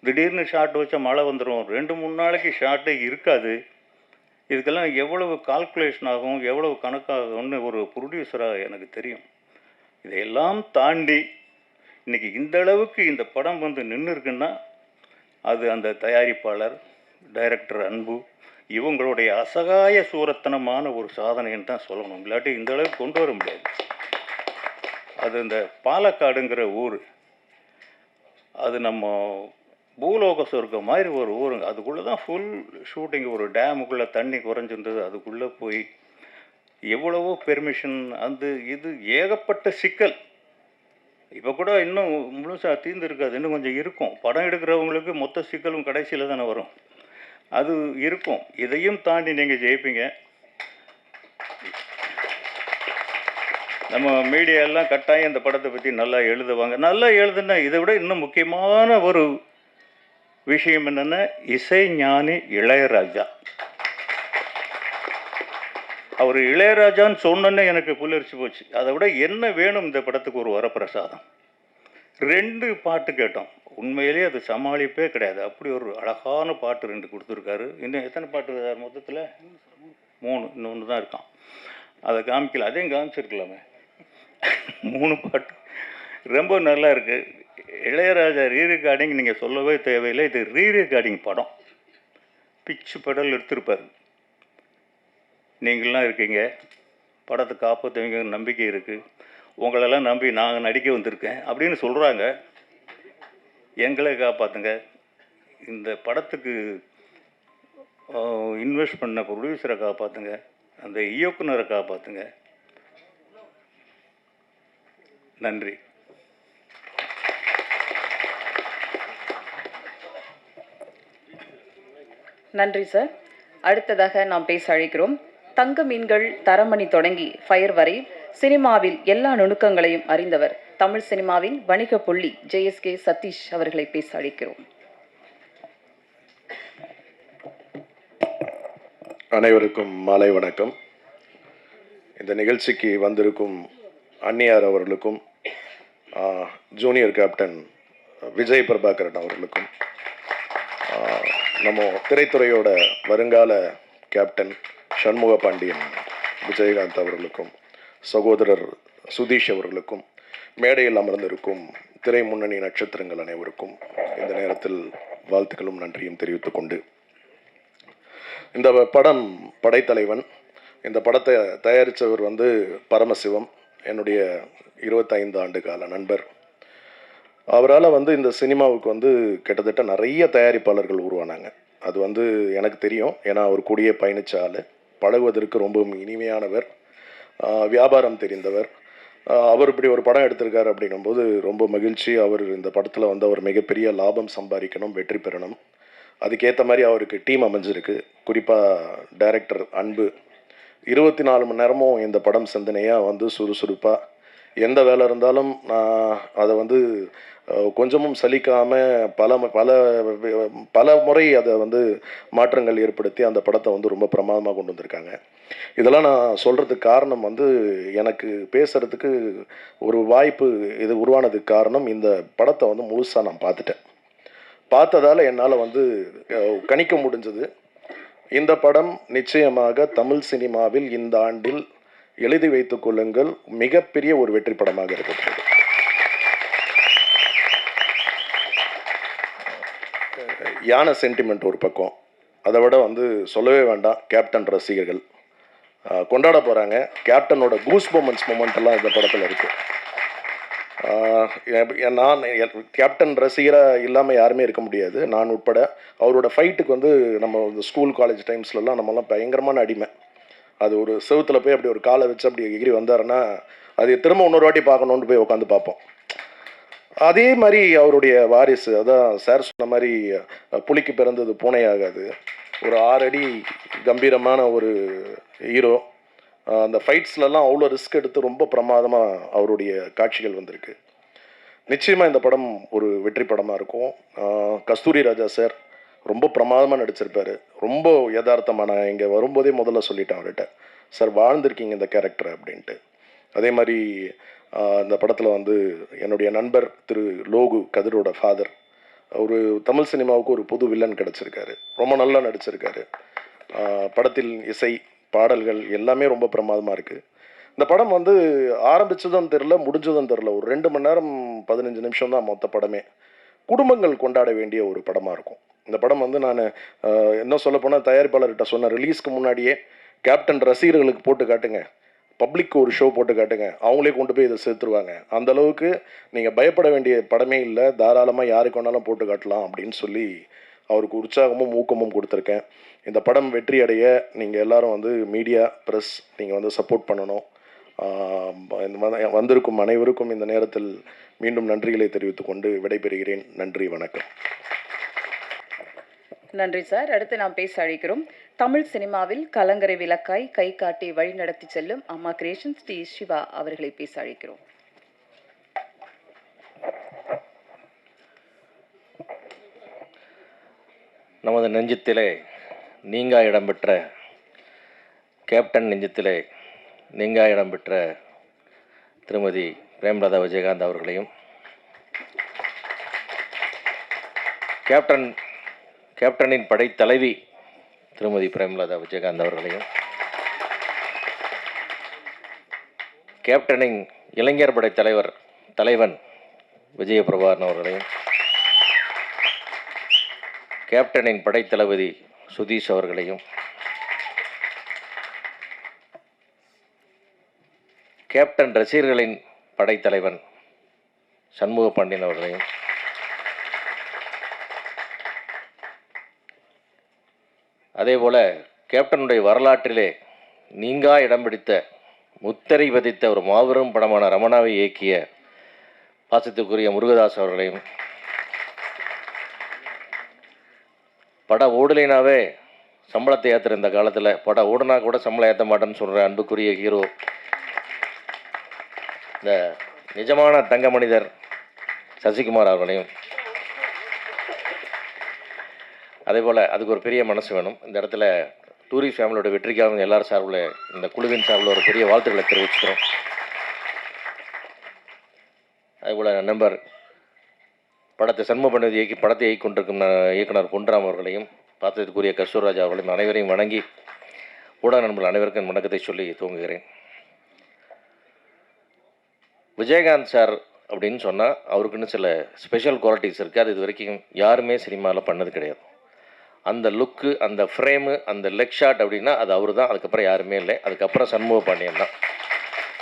திடீர்னு ஷாட் வச்சா மழை வந்துடும், 2-3 நாளைக்கு ஷாட்டே இருக்காது. இதுக்கெல்லாம் எவ்வளவு கால்குலேஷன் ஆகும், எவ்வளவு கணக்காகும்னு ஒரு ப்ரொடியூசராக எனக்கு தெரியும். இதையெல்லாம் தாண்டி இன்றைக்கி இந்த அளவுக்கு இந்த படம் வந்து நின்று இருக்குன்னா அது அந்த தயாரிப்பாளர், டைரக்டர் அன்பு, இவங்களுடைய அசகாய சூரத்தனமான ஒரு சாதனைன்னு தான் சொல்லணும். இல்லாட்டி இந்த அளவுக்கு கொண்டு வர முடியாது. அது இந்த பாலக்காடுங்கிற ஊர், அது நம்ம பூலோக சொர்க்கம் மாதிரி ஒரு ஊருங்க. அதுக்குள்ளே தான் ஃபுல் ஷூட்டிங். ஒரு டேமுக்குள்ளே தண்ணி குறைஞ்சிருந்தது, அதுக்குள்ளே போய் எவ்வளவோ பெர்மிஷன், அந்த இது ஏகப்பட்ட சிக்கல். இப்போ கூட இன்னும் முழுசாக தீர்ந்து இருக்காது, இன்னும் கொஞ்சம் இருக்கும். படம் எடுக்கிறவங்களுக்கு மொத்த சிக்கலும் கடைசியில் தானே வரும். அது இருக்கும். இதையும் தாண்டி நீங்கள் ஜெயிப்பீங்க. நம்ம மீடியா எல்லாம் கட்டாயம் இந்த படத்தை பற்றி நல்லா எழுதுவாங்க. நல்லா எழுதுனா இதை விட இன்னும் முக்கியமான ஒரு விஷயம் என்னென்னா, இசை ஞானி இளையராஜா. அவர் இளையராஜான்னு சொன்னோன்னே எனக்கு புல்லரிச்சு போச்சு. அதை விட என்ன வேணும் இந்த படத்துக்கு? ஒரு வரப்பிரசாதம். 2 பாட்டு கேட்டோம். உண்மையிலேயே அது சமாளிப்பே கிடையாது. அப்படி ஒரு அழகான பாட்டு 2 கொடுத்துருக்காரு. இன்னும் எத்தனை பாட்டு மொத்தத்தில்? 3. இன்னொன்று தான் இருக்கான். அதை காமிக்கல. அதையும் காமிச்சிருக்கலாமே. 3 பாட்டு ரொம்ப நல்லா இருக்குது. இளையராஜா ரீரெக்கார்டிங் நீங்கள் சொல்லவே தேவையில்லை. இது ரீரெக்கார்டிங் படம். பிச்சு படல் எடுத்திருப்பார். நீங்களாம் இருக்கீங்க, படத்தை காப்பாற்றுவீங்க நம்பிக்கை இருக்குது. உங்களெல்லாம் நம்பி நாங்கள் நடிக்க வந்திருக்கேன் அப்படின்னு சொல்கிறாங்க. எங்களை காப்பாற்றுங்க. இந்த படத்துக்கு இன்வெஸ்ட் பண்ண ப்ரொடியூசரை காப்பாற்றுங்க. அந்த இயக்குனரை காப்பாற்றுங்க. நன்றி. நன்றி சார். அடுத்ததாக நாம் பேச அழைக்கிறோம் தங்க மீன்கள் தரமணி தொடங்கி ஃபயர் வரை சினிமாவில் எல்லா நுணுக்கங்களையும் அறிந்தவர், தமிழ் சினிமாவின் வணிக புள்ளி JSK சதீஷ் அவர்களை பேச அழைக்கிறோம். அனைவருக்கும் மாலை வணக்கம். இந்த நிகழ்ச்சிக்கு வந்திருக்கும் அன்னியார் அவர்களுக்கும் ஜூனியர் கேப்டன் விஜய் பிரபாகரன் அவர்களுக்கும், நம்ம திரைத்துறையோட வருங்கால கேப்டன் சண்முக பாண்டியன் விஜயகாந்த் அவர்களுக்கும், சகோதரர் சுதீஷ் அவர்களுக்கும், மேடையில் அமர்ந்திருக்கும் திரை முன்னணி நட்சத்திரங்கள் அனைவருக்கும் இந்த நேரத்தில் வாழ்த்துக்களும் நன்றியும் தெரிவித்துக் கொண்டு, இந்த படம் படைத்தலைவன். இந்த படத்தை தயாரித்தவர் பரமசிவம், என்னுடைய 25 ஆண்டு கால நண்பர். அவரால் இந்த சினிமாவுக்கு கிட்டத்தட்ட நிறைய தயாரிப்பாளர்கள் உருவானாங்க. அது எனக்கு தெரியும். ஏன்னா அவர் கூடிய பயணிச்ச ஆள், பழகுவதற்கு ரொம்பவும் இனிமையானவர், வியாபாரம் தெரிந்தவர். அவர் இப்படி ஒரு படம் எடுத்திருக்காரு அப்படின்னும்போது ரொம்ப மகிழ்ச்சி. அவர் இந்த படத்தில் அவர் மிகப்பெரிய லாபம் சம்பாதிக்கணும், வெற்றி பெறணும். அதுக்கேற்ற மாதிரி அவருக்கு டீம் அமைஞ்சிருக்கு. குறிப்பாக டைரக்டர் அன்பு 24 மணி நேரமும் இந்த படம் சிந்தனையாக சுறுசுறுப்பாக எந்த வேலை இருந்தாலும் அதை கொஞ்சமும் சலிக்காமல் பல முறை அதை மாற்றங்கள் ஏற்படுத்தி அந்த படத்தை ரொம்ப பிரமாதமாக கொண்டு வந்திருக்காங்க. இதெல்லாம் நான் சொல்கிறதுக்கு காரணம் எனக்கு பேசுகிறதுக்கு ஒரு வாய்ப்பு இது உருவானதுக்கு காரணம், இந்த படத்தை முழுசாக நான் பார்த்ததால் என்னால் கணிக்க முடிஞ்சது. இந்த படம் நிச்சயமாக தமிழ் சினிமாவில் இந்த ஆண்டில் எழுதி வைத்துக் கொள்ளுங்கள், மிகப்பெரிய ஒரு வெற்றி படமாக இருக்கிறது. யானை சென்டிமெண்ட் ஒரு பக்கம், அதை விட சொல்லவே வேண்டாம். கேப்டன் ரசிகர்கள் கொண்டாட போகிறாங்க. கேப்டனோட கூஸ் மொமெண்ட்ஸ் எல்லாம் இந்த படத்தில் இருக்குது. நான் கேப்டன் ரசிகராக இல்லாமல் யாருமே இருக்க முடியாது, நான் உட்பட. அவரோட ஃபைட்டுக்கு நம்ம ஸ்கூல் காலேஜ் டைம்ஸ்லலாம் நம்மலாம் பயங்கரமான அடிமை. அது ஒரு செவுத்தில் போய் அப்படி ஒரு காலை வச்சு அப்படி எகிரி வந்தாருன்னா அது திரும்ப இன்னொரு வாட்டி பார்க்கணுன்னு போய் உட்காந்து பார்ப்போம். அதே மாதிரி அவருடைய வாரிசு, அதான் சார் சொன்ன மாதிரி புலிக்கு பிறந்தது பூனை ஆகாது. ஒரு 6 அடி கம்பீரமான ஒரு ஹீரோ. அந்த ஃபைட்ஸ்லலாம் அவ்வளோ ரிஸ்க் எடுத்து ரொம்ப பிரமாதமாக அவருடைய காட்சிகள் வந்திருக்கு. நிச்சயமாக இந்த படம் ஒரு வெற்றி படமாக இருக்கும். கஸ்தூரி ராஜா சார் ரொம்ப பிரமாதமாக நடிச்சிருப்பார். ரொம்ப யதார்த்தமாக நான் இங்கே வரும்போதே முதல்ல சொல்லிட்டேன் அவர்கிட்ட, சார் வாழ்ந்திருக்கீங்க இந்த கேரக்டர் அப்படின்ட்டு. அதே மாதிரி இந்த படத்தில் என்னுடைய நண்பர் திரு லோகு கதிரோட ஃபாதர், ஒரு தமிழ் சினிமாவுக்கு ஒரு புது வில்லன் கிடச்சிருக்காரு. ரொம்ப நல்லா நடிச்சிருக்காரு. படத்தில் இசை, பாடல்கள் எல்லாமே ரொம்ப பிரமாதமாக இருக்குது. இந்த படம் ஆரம்பித்ததும் தெரில, முடிஞ்சதும் தெரில. ஒரு 2 மணி நேரம் 15 நிமிஷம் தான் மொத்த படமே. குடும்பங்கள் கொண்டாட வேண்டிய ஒரு படமாக இருக்கும் இந்த படம். நான் என்ன சொல்ல போனால் தயாரிப்பாளர்கிட்ட சொன்ன, ரிலீஸ்க்கு முன்னாடியே கேப்டன் ரசிகர்களுக்கு போட்டு காட்டுங்க, பப்ளிக்கு ஒரு ஷோ போட்டு காட்டுங்க, அவங்களே கொண்டு போய் இதை சேர்த்துருவாங்க. அந்தளவுக்கு நீங்கள் பயப்பட வேண்டிய படமே இல்லை, தாராளமாக யாருக்கு வேணாலும் போட்டு காட்டலாம் அப்படின்னு சொல்லி அவருக்கு உற்சாகமும் ஊக்கமும் கொடுத்துருக்கேன். இந்த படம் வெற்றி அடைய நீங்கள் எல்லோரும் மீடியா, ப்ரெஸ் நீங்கள் சப்போர்ட் பண்ணணும். வந்திருக்கும் அனைவருக்கும் இந்த நேரத்தில் மீண்டும் நன்றிகளை தெரிவித்துக் கொண்டு விடைபெறுகிறேன். நன்றி, வணக்கம். நன்றி சார். அடுத்து நாம் பேச அழைக்கிறோம் தமிழ் சினிமாவில் கலங்கரை விளக்காய் கை காட்டி வழிநடத்தி செல்லும் அம்மா கிரியேஷன்ஸ் டி சிவா அவர்களை பேச அழைக்கிறோம். நமது நெஞ்சத்திலே நீங்கா இடம்பெற்ற கேப்டன் நெஞ்சத்திலே நீங்கா இடம்பெற்ற திருமதி பிரேமலதா விஜயகாந்த் அவர்களையும், கேப்டனின் படைத்தலைவி திருமதி பிரேமலதா விஜயகாந்த் அவர்களையும், கேப்டனின் இளைஞர் படை தலைவன் விஜயபிரபாகரன் அவர்களையும், கேப்டனின் படைத்தளபதி சுதீஷ் அவர்களையும், கேப்டன் ரசிகர்களின் படைத்தலைவன் சண்முக பாண்டியன் அவர்களையும், அதேபோல கேப்டனுடைய வரலாற்றிலே நீங்கா இடம் பிடித்த முத்திரை பதித்த ஒரு மாபெரும் படமான ரமணாவை இயக்கிய பாசத்திற்குரிய முருகதாஸ் அவர்களையும், பட ஓடலினாவே சம்பளத்தை ஏற்றுற இந்த காலத்தில் பட ஓடுனா கூட சம்பளம் ஏற்ற மாட்டேன்னு சொல்கிற அன்புக்குரிய ஹீரோ, இந்த நிஜமான தங்க மனிதர் சசிகுமார் அவர்களையும், அதே போல் அதுக்கு ஒரு பெரிய மனசு வேணும். இந்த இடத்துல டூரிஸ்ட் ஃபேமிலியோட வெற்றிக்காக எல்லாரும் சார்பில் இந்த குழுவின் சார்பில் ஒரு பெரிய வாழ்த்துக்களை தெரிவிச்சுக்கிறோம். அதேபோல் நண்பர் படத்தை சண்முக பண்ணி இயக்கி படத்தை இயக்கி கொண்டிருக்கும் இயக்குனர் பொன்ராம் அவர்களையும், பார்த்ததற்குரிய கஸ்தூர்ராஜா அவர்களையும் அனைவரையும் வணங்கி ஊடக நண்பர்கள் அனைவருக்கும் வணக்கத்தை சொல்லி துவங்குகிறேன். விஜயகாந்த் சார் அப்படின்னு சொன்னால் அவருக்குன்னு சில ஸ்பெஷல் குவாலிட்டிஸ் இருக்குது. அது இது வரைக்கும் யாருமே சினிமாவில் பண்ணது கிடையாது. அந்த லுக்கு, அந்த ஃப்ரேமு, அந்த லெக் ஷாட் அப்படின்னா அது அவர் தான். அதுக்கப்புறம் யாருமே இல்லை. அதுக்கப்புறம் சண்முக பாண்டியன் தான்.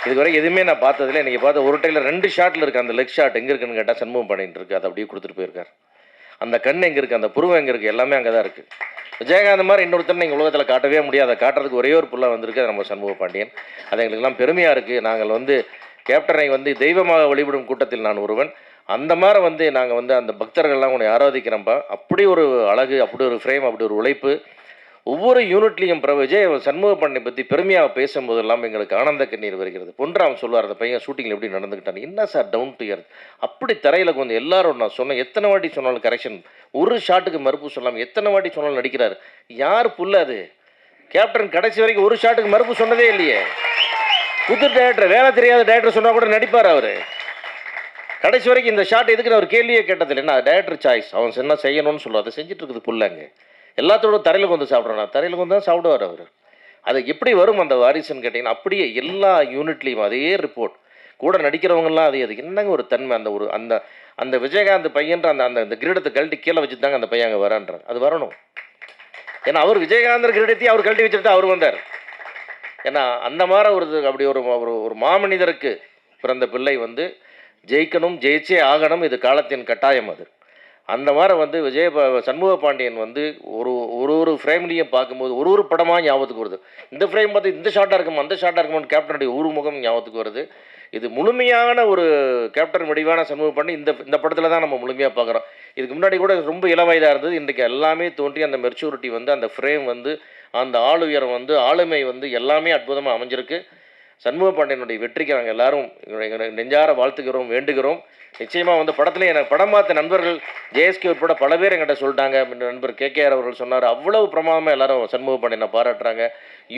இதுவரை எதுவுமே நான் பார்த்ததில்லை. இன்றைக்கி பார்த்த ஒரு டைமில் 2 ஷாட்டில் இருக்குது. அந்த லெக் ஷாட் எங்கே இருக்குன்னு கேட்டால் சண்முக பாண்டியன் இருக்குது. அதை அப்படியே கொடுத்துட்டு போயிருக்கார். அந்த கண் எங்கே இருக்குது, அந்த புருவம் எங்கே இருக்குது, எல்லாமே அங்கே தான் இருக்குது. விஜயகாந்த் மாதிரி இன்னொருத்தர் நீங்கள் உலகத்தில் காட்டவே முடியாது. அதை காட்டுறதுக்கு ஒரே ஒரு புள்ள வந்திருக்கு, அது நம்ம சண்முக பாண்டியன். அது எங்களுக்கெல்லாம் பெருமையாக இருக்குது. நாங்கள் கேப்டனை தெய்வமாக வழிபடும் கூட்டத்தில் நான் ஒருவன். அந்த மாதிரி நாங்கள் அந்த பக்தர்கள்லாம் உன்னை ஆராதிக்கிறோம்ப்பா. அப்படி ஒரு அழகு, அப்படி ஒரு ஃப்ரேம், அப்படி ஒரு உழைப்பு. ஒவ்வொரு யூனிட்லேயும் விஜய் சண்முக பாண்டியனை பற்றி பெருமையாக பேசும்போது எல்லாம் எங்களுக்கு ஆனந்த கண்ணீர் வருகிறது. பொன்ராம் சொல்லுவார், அந்த பையன் ஷூட்டிங்கில் எப்படி நடந்துக்கிட்டான், என்ன சார் டவுன் டு எர்த், அப்படி தரையில் எல்லாரும் நான் சொன்னேன். எத்தனை வாட்டி சொன்னாலும் கரெக்ஷன், ஒரு ஷாட்டுக்கு மறுப்பு சொல்லாமல் எத்தனை வாட்டி சொன்னாலும் நடிக்கிறார். யார் புல்ல அது? கேப்டன் கடைசி வரைக்கும் ஒரு ஷாட்டுக்கு மறுப்பு சொன்னதே இல்லையே. புது டேரக்டர், வேலை தெரியாத டேரக்டர் சொன்னால் கூட நடிப்பார் அவர். கடைசி வரைக்கும் இந்த ஷாட் எதுக்குன்னு அவர் கேள்வியே கேட்டதில்லை. என்ன டேரக்டர் சாய்ஸ், அவன் என்ன செய்யணும்னு சொல்லுவார். அதை செஞ்சுட்டு இருக்குது புல்லாங்க. எல்லாத்தோட தரையில் சாப்பிட்றான், தரையில் தான் சாப்பிடுவார் அவர். அது எப்படி வரும் அந்த வாரிசுன்னு கேட்டிங்கன்னா, அப்படியே எல்லா யூனிட்லேயும் அதே ரிப்போர்ட். கூட நடிக்கிறவங்கலாம் அது என்னங்க ஒரு தன்மை, அந்த விஜயகாந்த் பையன்ற அந்த கிரீடத்தை கழட்டி கீழே வச்சு தாங்க அந்த பையன் அங்கே வரான்றார். அது வரணும். ஏன்னா அவர் விஜயகாந்தர் கிரீடத்தையும் அவர் கழட்டி வச்சுட்டு அவர் வந்தார். ஏன்னா அந்த மாதிரி அப்படி ஒரு மாமனிதருக்கு பிறந்த பிள்ளை ஜெயிக்கணும், ஜெயிச்சே ஆகணும். இது காலத்தின் கட்டாயம். அது அந்த மாதிரி சண்முக பாண்டியன் ஒரு ஃப்ரேம்லேயும் பார்க்கும்போது ஒரு படமாக ஞாபகத்துக்கு வருது. இந்த ஃப்ரேம் பார்த்து இந்த ஷார்ட்டாக இருக்கும், அந்த ஷார்ட்டாக இருக்கும்போது கேப்டனுடைய முகம் ஞாபகத்துக்கு வருது. இது முழுமையான ஒரு கேப்டன் வடிவான சண்முக பாண்டியன் இந்த படத்தில் தான் நம்ம முழுமையாக பார்க்குறோம். இதுக்கு முன்னாடி கூட ரொம்ப இளவயதாக இருந்தது. இன்றைக்கு எல்லாமே தோன்றி அந்த மெச்சூரிட்டி அந்த ஃப்ரேம் அந்த ஆளுயரம் ஆளுமை எல்லாமே அற்புதமாக அமைஞ்சிருக்கு. சண்முக பாண்டியனுடைய வெற்றிக்கு நாங்கள் எல்லாரும் நெஞ்சார வாழ்த்துக்கிறோம், வேண்டுகிறோம். நிச்சயமாக படத்தில் எனக்கு படம் பார்த்த நண்பர்கள் ஜேஎஸ்கே உட்பட பல பேர் என்கிட்ட சொல்லிட்டாங்க. நண்பர் கேகேஆர் அவர்கள் சொன்னார், அவ்வளவு பிரமாதமாக எல்லாரும் சண்முக பாண்டியனை பாராட்டுறாங்க.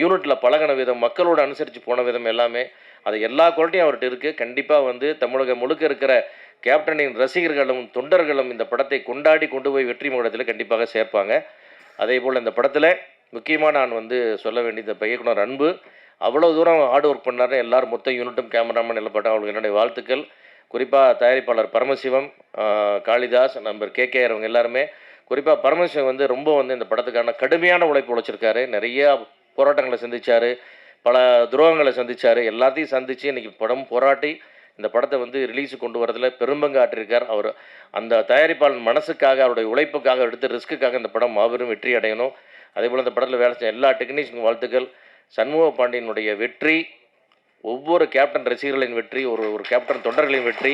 யூனிட்டில் பழகின விதம், மக்களோடு அனுசரித்து போன விதம் எல்லாமே அது எல்லா குவாலிட்டியும் அவர்கிட்ட இருக்குது. கண்டிப்பாக தமிழகம் முழுக்க இருக்கிற கேப்டனின் ரசிகர்களும் தொண்டர்களும் இந்த படத்தை கொண்டாடி கொண்டு போய் வெற்றி முகத்தில் கண்டிப்பாக சேர்ப்பாங்க. அதே போல் இந்த படத்தில் முக்கியமாக நான் சொல்ல வேண்டியது இயக்குனர் அன்பு அவ்வளோ தூரம் ஹார்ட் ஒர்க் பண்ணாரு. எல்லாரும் மொத்த யூனிட்டும் கேமராமேன் எல்லாம் அவங்களுக்கு என்னுடைய வாழ்த்துக்கள். குறிப்பாக தயாரிப்பாளர் பரமசிவம், காளிதாஸ், நண்பர் கேகேஆர் அவங்க எல்லாருமே, குறிப்பாக பரமசிவம் ரொம்ப இந்த படத்துக்கான கடுமையான உழைப்பு உழைச்சிருக்காரு. நிறையா போராட்டங்களை சந்தித்தார், பல துரோகங்களை சந்தித்தார். எல்லாத்தையும் சந்தித்து இன்றைக்கி படம் போராட்டி இந்த படத்தை ரிலீஸு கொண்டு வரதில் பெரும்பங்கு ஆற்றிருக்கார். அவர் அந்த தயாரிப்பாளர் மனசுக்காக, அவருடைய உழைப்புக்காக, எடுத்த ரிஸ்க்குக்காக இந்த படம் மாபெரும் வெற்றி அடையணும். அதேபோல் இந்த படத்தில் வேலை செய்ய எல்லா டெக்னீஷியன் வாழ்த்துக்கள். சண்முக பாண்டியனுடைய வெற்றி ஒவ்வொரு கேப்டன் ரசிகர்களின் வெற்றி, ஒரு கேப்டன் தொண்டர்களின் வெற்றி.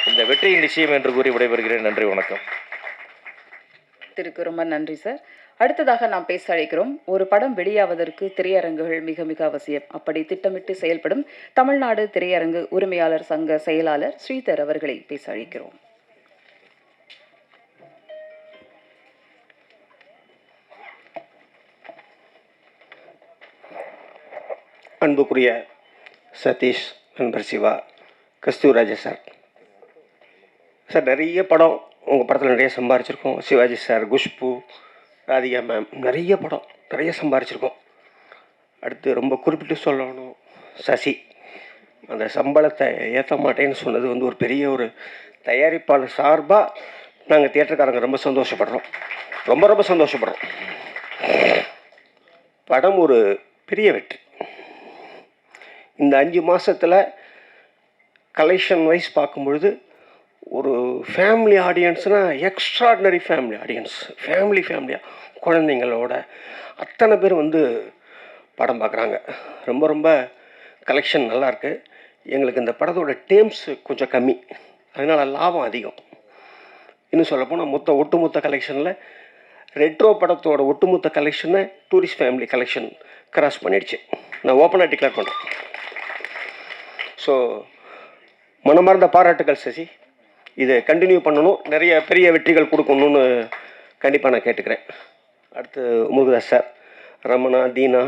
இந்த வெற்றியின் நிச்சயம் என்று கூறி விடைபெறுகிறேன். நன்றி, வணக்கம். ரொம்ப நன்றி சார். அடுத்ததாக நாம் பேச அழைக்கிறோம். ஒரு படம் வெளியாவதற்கு திரையரங்குகள் மிக மிக அவசியம். அப்படி திட்டமிட்டு செயல்படும் தமிழ்நாடு திரையரங்கு உரிமையாளர் சங்க செயலாளர் ஸ்ரீதர் அவர்களை பேச அழைக்கிறோம். அன்புக்குரிய சதீஷ், நண்பர் சிவா, கஸ்தூராஜா சார், நிறைய படம் உங்கள் படத்தில் நிறைய சம்பாரிச்சிருக்கோம். சிவாஜி சார், குஷ்பு, ராதிகா மேம், நிறைய படம் நிறைய சம்பாரிச்சிருக்கோம். அடுத்து ரொம்ப குறிப்பிட்டு சொல்லணும், சசி அந்த சம்பளத்தை ஏற்ற மாட்டேன்னு சொன்னது வந்து ஒரு பெரிய ஒரு தயாரிப்பாளர் சார்பாக நாங்கள் தியேட்டருக்காரங்க ரொம்ப சந்தோஷப்படுறோம், ரொம்ப ரொம்ப சந்தோஷப்படுறோம். படம் ஒரு பெரிய வெற்றி. இந்த 5 மாதத்தில் கலெக்ஷன் வைஸ் பார்க்கும்பொழுது ஒரு ஃபேமிலி ஆடியன்ஸ்னால் எக்ஸ்ட்ராடினரி ஃபேமிலி ஆடியன்ஸ், ஃபேமிலியாக குழந்தைங்களோட அத்தனை பேர் வந்து படம் பார்க்குறாங்க. ரொம்ப ரொம்ப கலெக்ஷன் நல்லாயிருக்கு. எங்களுக்கு இந்த படத்தோட டேம்ஸ் கொஞ்சம் கம்மி, அதனால் லாபம் அதிகம். இன்னும் சொல்லப்போனால் ஒட்டுமொத்த கலெக்ஷனில் ரெட்ரோ படத்தோட ஒட்டுமொத்த கலெக்ஷனை டூரிஸ்ட் ஃபேமிலி கலெக்ஷன் கிராஸ் பண்ணிடுச்சு. நான் ஓப்பனாக டிக்ளேர் பண்ணுறேன். ஸோ மனமார்ந்த பாராட்டுகள் சசி, இதை கண்டினியூ பண்ணணும், நிறைய பெரிய வெற்றிகள் கொடுக்கணும்னு கண்டிப்பாக நான் கேட்டுக்கிறேன். அடுத்து முருகதாஸ் சார், ரமணா, தீனா,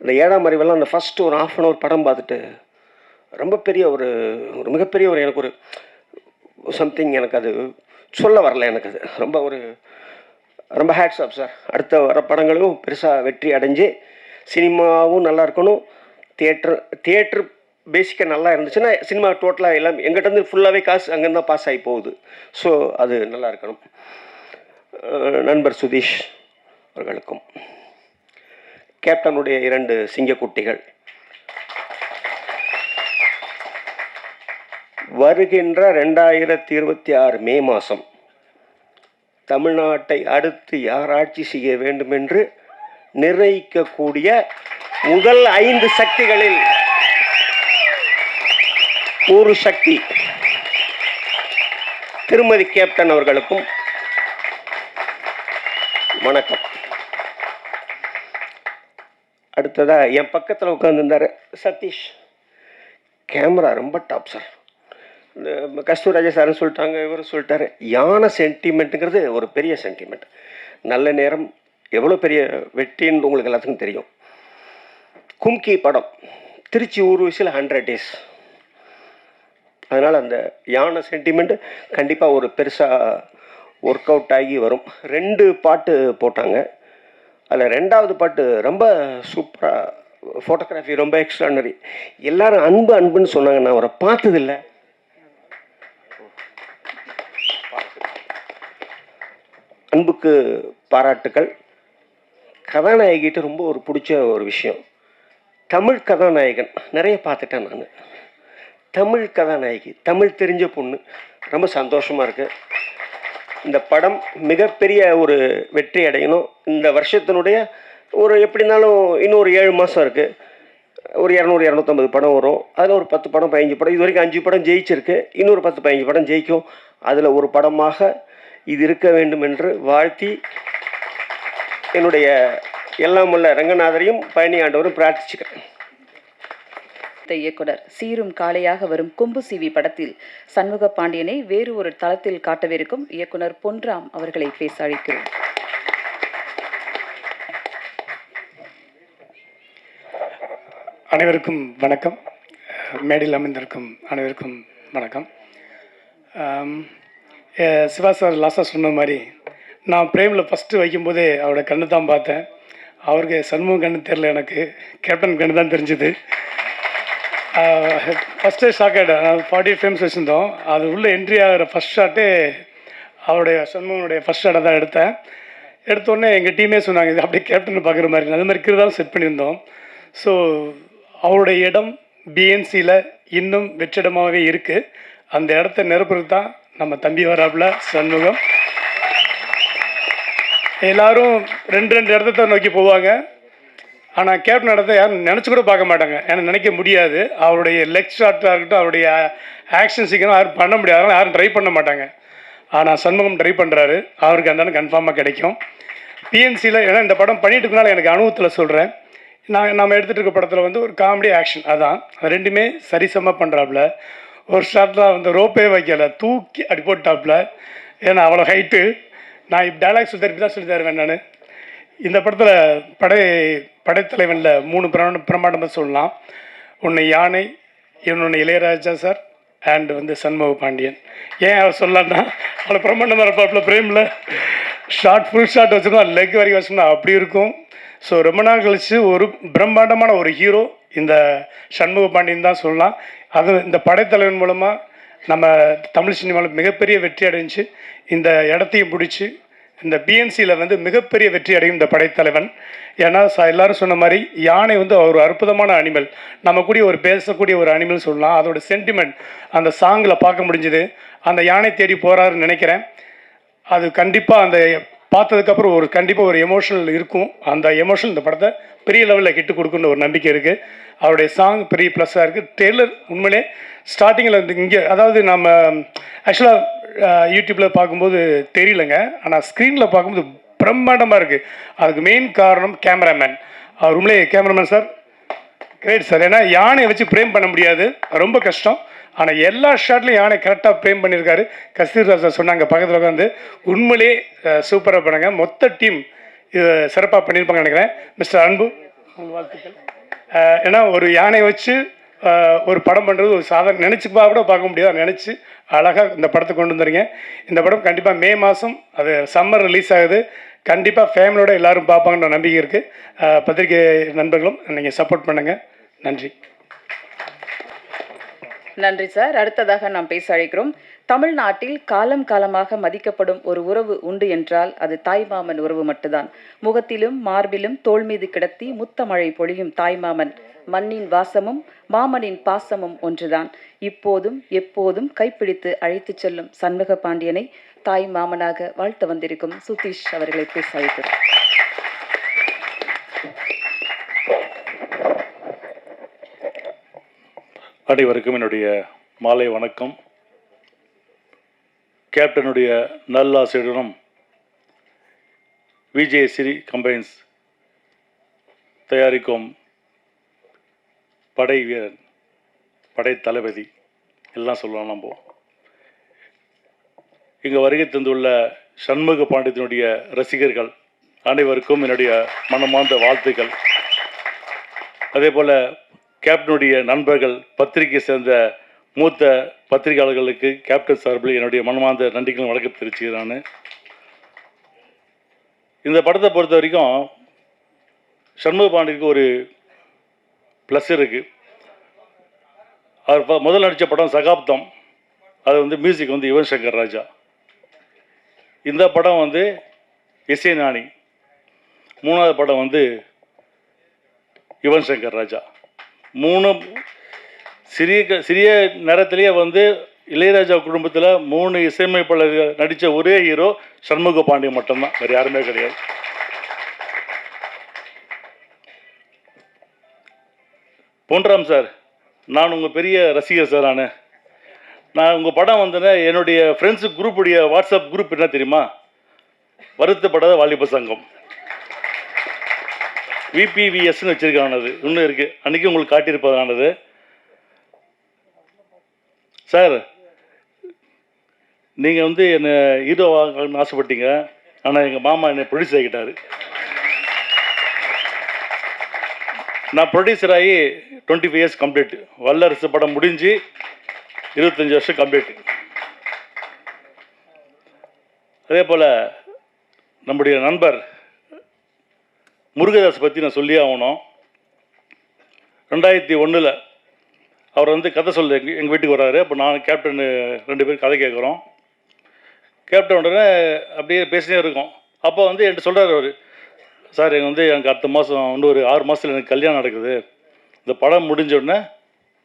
இந்த 7ஆம் அறிவெல்லாம் அந்த ஃபஸ்ட்டு ஒரு 1/2 hour படம் பார்த்துட்டு ரொம்ப பெரிய ஒரு மிகப்பெரிய ஒரு எனக்கு ஒரு சம்திங், எனக்கு அது சொல்ல வரல, எனக்கு அது ரொம்ப ஹேட்ஸ் ஆஃப் சார். அடுத்த வர படங்களும் பெருசாக வெற்றி அடைஞ்சு சினிமாவும் நல்லா இருக்கணும், தியேட்ரு பேசிக்காக நல்லா இருந்துச்சுன்னா சினிமா டோட்டலாக எல்லாம் எங்கிட்டேருந்து ஃபுல்லாகவே காசு அங்கேருந்து தான் பாஸ் ஆகி போகுது. ஸோ அது நல்லா இருக்கணும். நண்பர் சுதீஷ் அவர்களுக்கும், கேப்டனுடைய 2 சிங்கக்குட்டிகள், வருகின்ற 2026 மே மாதம் தமிழ்நாட்டை அடுத்து யார் ஆட்சி செய்ய வேண்டும் என்று நிர்ணயிக்கக்கூடிய முதல் 5 சக்திகளில் ஒரு சக்தி திருமதி கேப்டன் அவர்களுக்கும் வணக்கம். அடுத்ததா என் பக்கத்தில் உட்காந்துருந்தார் சதீஷ், கேமரா ரொம்ப டாப் சார். இந்த கஸ்தூராஜா சார்னு சொல்லிட்டாங்க, இவர் சொல்லிட்டாரு. யானை சென்டிமெண்ட்டுங்கிறது ஒரு பெரிய சென்டிமெண்ட். நல்ல நேரம் எவ்வளோ பெரிய வெற்றின்னு உங்களுக்கு எல்லாத்துக்கும் தெரியும். கும்கி படம் திருச்சி ஊர்வசியில் 100 days. அதனால் அந்த யானை சென்டிமெண்ட்டு கண்டிப்பாக ஒரு பெருசாக ஒர்க் அவுட் ஆகி வரும். 2 பாட்டு போட்டாங்க. அதில் 2வது பாட்டு ரொம்ப சூப்பராக, ஃபோட்டோகிராஃபி ரொம்ப எக்ஸ்ட்ரானரி. எல்லாரும் அன்புன்னு சொன்னாங்க. நான் அவரை பார்த்ததில்லை. அன்புக்கு பாராட்டுக்கள். கதாநாயகிட்ட ரொம்ப ஒரு பிடிச்ச ஒரு விஷயம், தமிழ் கதாநாயகன் நிறைய பார்த்துட்டேன் நான். தமிழ் கதாநாயகி, தமிழ் தெரிஞ்ச பொண்ணு, ரொம்ப சந்தோஷமாக இருக்குது. இந்த படம் மிகப்பெரிய ஒரு வெற்றி அடையணும். இந்த வருஷத்தினுடைய ஒரு எப்படி இருந்தாலும் இன்னொரு 7 மாதம் இருக்குது. ஒரு 200-250 படம் வரும். அதில் ஒரு 10 படம் 15 படம், இது வரைக்கும் 5 படம் ஜெயிச்சிருக்கு. இன்னொரு 10-15 படம் ஜெயிக்கும். அதில் ஒரு படமாக இது இருக்க வேண்டும் என்று வாழ்த்தி என்னுடைய எல்லாம் உள்ள ரங்கநாதரையும் பழனி ஆண்டவரும் பிரார்த்திச்சுக்கிறேன். இயக்குனர் சீரும் காளையாக வரும் கொம்பு சிவி படத்தில் சண்முக பாண்டியனை வேறு ஒரு தளத்தில் காட்டவிருக்கும் இயக்குனர் பொன்ராம் அவர்களை பேச அழைக்கிறோம். அனைவருக்கும் வணக்கம். மேடையில் அமைந்திருக்கும் அனைவருக்கும் வணக்கம். சிவா சார் லாஸ்ட்டாக சொன்ன மாதிரி நான் பிரேமில் ஃபஸ்ட்டு வைக்கும்போதே அவரோட கண்ணு தான் பார்த்தேன். அவருக்கு சண்முகம் கண்ணு தெரில, எனக்கு கேப்டன் கண்ணு தான் தெரிஞ்சுது. ஃபஸ்ட்டே ஷாக் ஆகிட்டேன். 40 ஃப்ரேம்ஸ் வச்சுருந்தோம். அது உள்ளே என்ட்ரி ஆகிற ஃபஸ்ட் ஷாட்டே அவருடைய சண்முகனுடைய ஃபஸ்ட் ஷாட்டை தான் எடுத்தேன். எடுத்தோடனே எங்கள் டீமே சொன்னாங்க, இது அப்படியே கேப்டனை பார்க்குற மாதிரி. அது மாதிரி கிருதாலும் செட் பண்ணியிருந்தோம். ஸோ அவருடைய இடம் பிஎன்சியில் இன்னும் வெற்றிடமாகவே இருக்குது. அந்த இடத்த நிரப்புறது தான் நம்ம தம்பி வராப்புல சண்முகம். எல்லோரும் 2 இடத்த நோக்கி போவாங்க. ஆனால் கேப்டன் இடத்த யாரும் நினச்சி கூட பார்க்க மாட்டாங்க, ஏன்னா நினைக்க முடியாது. அவருடைய லெக் ஷாட்டாக இருக்கட்டும், அவருடைய ஆக்ஷன் சீக்கிரம் யாரும் பண்ண முடியாது, அதனால் யாரும் ட்ரை பண்ண மாட்டாங்க. ஆனால் சண்முகம் ட்ரை பண்ணுறாரு. அவருக்கு அந்த கன்ஃபார்மாக கிடைக்கும். பிஎன்சியில் ஏன்னா இந்த படம் பண்ணிட்டு இருக்கனால எனக்கு அனுபவத்தில் சொல்கிறேன். நம்ம எடுத்துகிட்டு இருக்க படத்தில் வந்து ஒரு காமெடி ஆக்ஷன் அதான் ரெண்டுமே சரிசமமாக பண்ணுறாப்புல. ஒரு ஷாட்டில் வந்து ரோப்பே வைக்கலை, தூக்கி அடி போட்டாப்புல. ஏன்னா அவ்வளோ ஹைட்டு. நான் இப்போ டைலாக் சொல்லி தான் சொல்லி தருவேன் நான். இந்த படத்தில் படைத்தலைவனில் 3 பிரமாண்டமாக சொல்லலாம். ஒன்று யானை, இன்னொன்று இளையராஜா சார், அண்ட் வந்து சண்முக பாண்டியன். ஏன் அவர் சொல்லலான்னா அவ்வளோ பிரமாண்டமாக இருப்பாப்புல. பிரேமில் ஃபுல் ஷாட் வச்சுருந்தோம், லெக் வரைக்கும் வச்சுருந்தோம், அப்படி இருக்கும். ஸோ ரொம்ப நாள் கழித்து ஒரு பிரம்மாண்டமான ஒரு ஹீரோ இந்த சண்முக பாண்டியன் தான் சொல்லலாம். அது இந்த படைத்தலைவன் மூலமாக நம்ம தமிழ் சினிமாவில் மிகப்பெரிய வெற்றி அடைஞ்சு இந்த இடத்தையும் பிடிச்சி இந்த பிஎன்சியில் வந்து மிகப்பெரிய வெற்றி அடையும் இந்த படைத்தலைவன். ஏன்னா எல்லோரும் சொன்ன மாதிரி யானை வந்து ஒரு அற்புதமான அனிமல், நம்ம கூடிய ஒரு பேசக்கூடிய ஒரு அனிமல் சொல்லலாம். அதோட சென்டிமெண்ட் அந்த சாங்கில் பார்க்க முடிஞ்சுது. அந்த யானை தேடி போகிறாருன்னு நினைக்கிறேன். அது கண்டிப்பாக அந்த பார்த்ததுக்கப்புறம் கண்டிப்பாக ஒரு எமோஷனல் இருக்கும். அந்த எமோஷனல் இந்த படத்தை பெரிய லெவலில் ஹிட்டு கொடுக்குன்னு ஒரு நம்பிக்கை இருக்குது. அவருடைய சாங் பெரிய ப்ளஸ்ஸாக இருக்குது. ட்ரெய்லர் உண்மையிலே ஸ்டார்டிங்கில் வந்து இங்கே அதாவது நம்ம ஆக்சுவலாக யூடியூப்பில் பார்க்கும்போது தெரியலைங்க, ஆனால் ஸ்க்ரீனில் பார்க்கும்போது பிரம்மாண்டமாக இருக்குது. அதுக்கு மெயின் காரணம் கேமராமேன். அவர் உண்மையிலே கேமராமேன் சார் கிரேட் சார். ஏன்னா யானையை வச்சு ஃப்ரேம் பண்ண முடியாது, ரொம்ப கஷ்டம். ஆனால் எல்லா ஷாட்லையும் யானை கரெக்டாக ஃப்ரேம் பண்ணியிருக்காரு. கஸ்தூரிராஜா சொன்னாங்க பக்கத்தில் உட்காந்து, உண்மையிலே சூப்பராக பண்ணுங்க. மொத்த டீம் இது சிறப்பாக பண்ணியிருப்பாங்க நினைக்கிறேன். மிஸ்டர் அன்பு வாழ்த்துக்கள். ஏன்னா ஒரு யானை வச்சு ஒரு படம் பண்ணுறது ஒரு சாதாரண நினச்சிப்பா கூட பார்க்க முடியாது. நினச்சி அழகாக இந்த படத்தை கொண்டு வந்துடுங்க. இந்த படம் கண்டிப்பாக மே மாதம் அது சம்மர் ரிலீஸ் ஆகுது. கண்டிப்பாக ஃபேமிலியோட எல்லோரும் பார்ப்பாங்கன்ற நம்பிக்கை இருக்குது. பத்திரிகை நண்பர்களும் நீங்கள் சப்போர்ட் பண்ணுங்கள். நன்றி. நன்றி சார். அடுத்ததாக நாம் பேச அழைக்கிறோம். தமிழ்நாட்டில் காலம் காலமாக மதிக்கப்படும் ஒரு உறவு உண்டு என்றால் அது தாய்மாமன் உறவு மட்டும்தான். முகத்திலும் மார்பிலும் தோள் மீது கிடத்தி முத்தமழை பொழியும் தாய்மாமன். மண்ணின் வாசமும் மாமனின் பாசமும் ஒன்றுதான். இப்போதும் எப்போதும் கைப்பிடித்து அழைத்துச் செல்லும் சண்முக பாண்டியனை தாய் மாமனாக வாழ்த்து வந்திருக்கும் சுதீஷ் அவர்களை பேச அழைக்கிறோம். அனைவருக்கும் என்னுடைய மாலை வணக்கம். கேப்டனுடைய நல்லாசிரியரும் விஜய் சிறி கம்பைன்ஸ் தயாரிக்கும் படை வீரன், படை தளபதி எல்லாம் சொல்லலாம். நம்ம இங்கே வருகை தந்துள்ள சண்முக பாண்டியத்தினுடைய ரசிகர்கள் அனைவருக்கும் என்னுடைய மனமார்ந்த வாழ்த்துக்கள். அதே போல் கேப்டனுடைய நண்பர்கள், பத்திரிகை சேர்ந்த மூத்த பத்திரிகையாளர்களுக்கு கேப்டன் சார்பில் என்னுடைய மனமார்ந்த நன்றிகளும் வணக்கம் தெரிவிச்சுக்கிறேன். நான் இந்த படத்தை பொறுத்த வரைக்கும் சண்முக பாண்டியனுக்கு ஒரு ப்ளஸ் இருக்குது. அவர் முதல் நடித்த படம் சகாப்தம், அது வந்து மியூசிக் வந்து யுவன் சங்கர் ராஜா. இந்த படம் வந்து இசை ஞானி. மூணாவது படம் வந்து யுவன் சங்கர் ராஜா. சிறிய நேரத்திலேயே வந்து இளையராஜா குடும்பத்தில் 3 இசையமைப்பாளர் நடித்த ஒரே ஹீரோ சண்முக பாண்டியன் மட்டும்தான், வேறு யாருமே கிடையாது. பொன்ராம் சார், நான் உங்கள் பெரிய ரசிகர் சார். நான் உங்கள் படம் வந்தேன்னா என்னுடைய ஃப்ரெண்ட்ஸு குரூப்புடைய வாட்ஸ்அப் குரூப் என்ன தெரியுமா? வருத்தப்படாத வாலிப சங்கம், விபிவிஎஸ்ன்னு வச்சுருக்கானது இன்னும் இருக்குது. அன்றைக்கி உங்களுக்கு காட்டியிருப்பதானது. சார், நீங்கள் வந்து என்னை ஹீரோவாகணும்னு ஆசைப்பட்டீங்க, ஆனால் எங்கள் மாமா என்னை ப்ரொடியூஸ் ஆகிட்டார். நான் ப்ரொடியூசர் ஆகி 25 இயர்ஸ் கம்ப்ளீட். வல்லரசு படம் முடிஞ்சு 25 வருஷம் கம்ப்ளீட். அதே போல் நம்முடைய நண்பர் முருகதாஸ் பற்றி நான் சொல்லி ஆகணும். 2001 அவர் வந்து கதை சொல்ல எங்கள் வீட்டுக்கு வர்றாரு. அப்போ நான் கேப்டன் 2 பேரும் கதை கேட்குறோம். கேப்டன் உடனே அப்படியே பேசினே இருக்கோம். அப்போ வந்து என்கிட்ட சொல்கிறார் அவர், சார் எனக்கு அடுத்த மாதம் இன்னும் ஒரு 6 மாதத்தில் எனக்கு கல்யாணம் நடக்குது. இந்த படம் முடிஞ்ச உடனே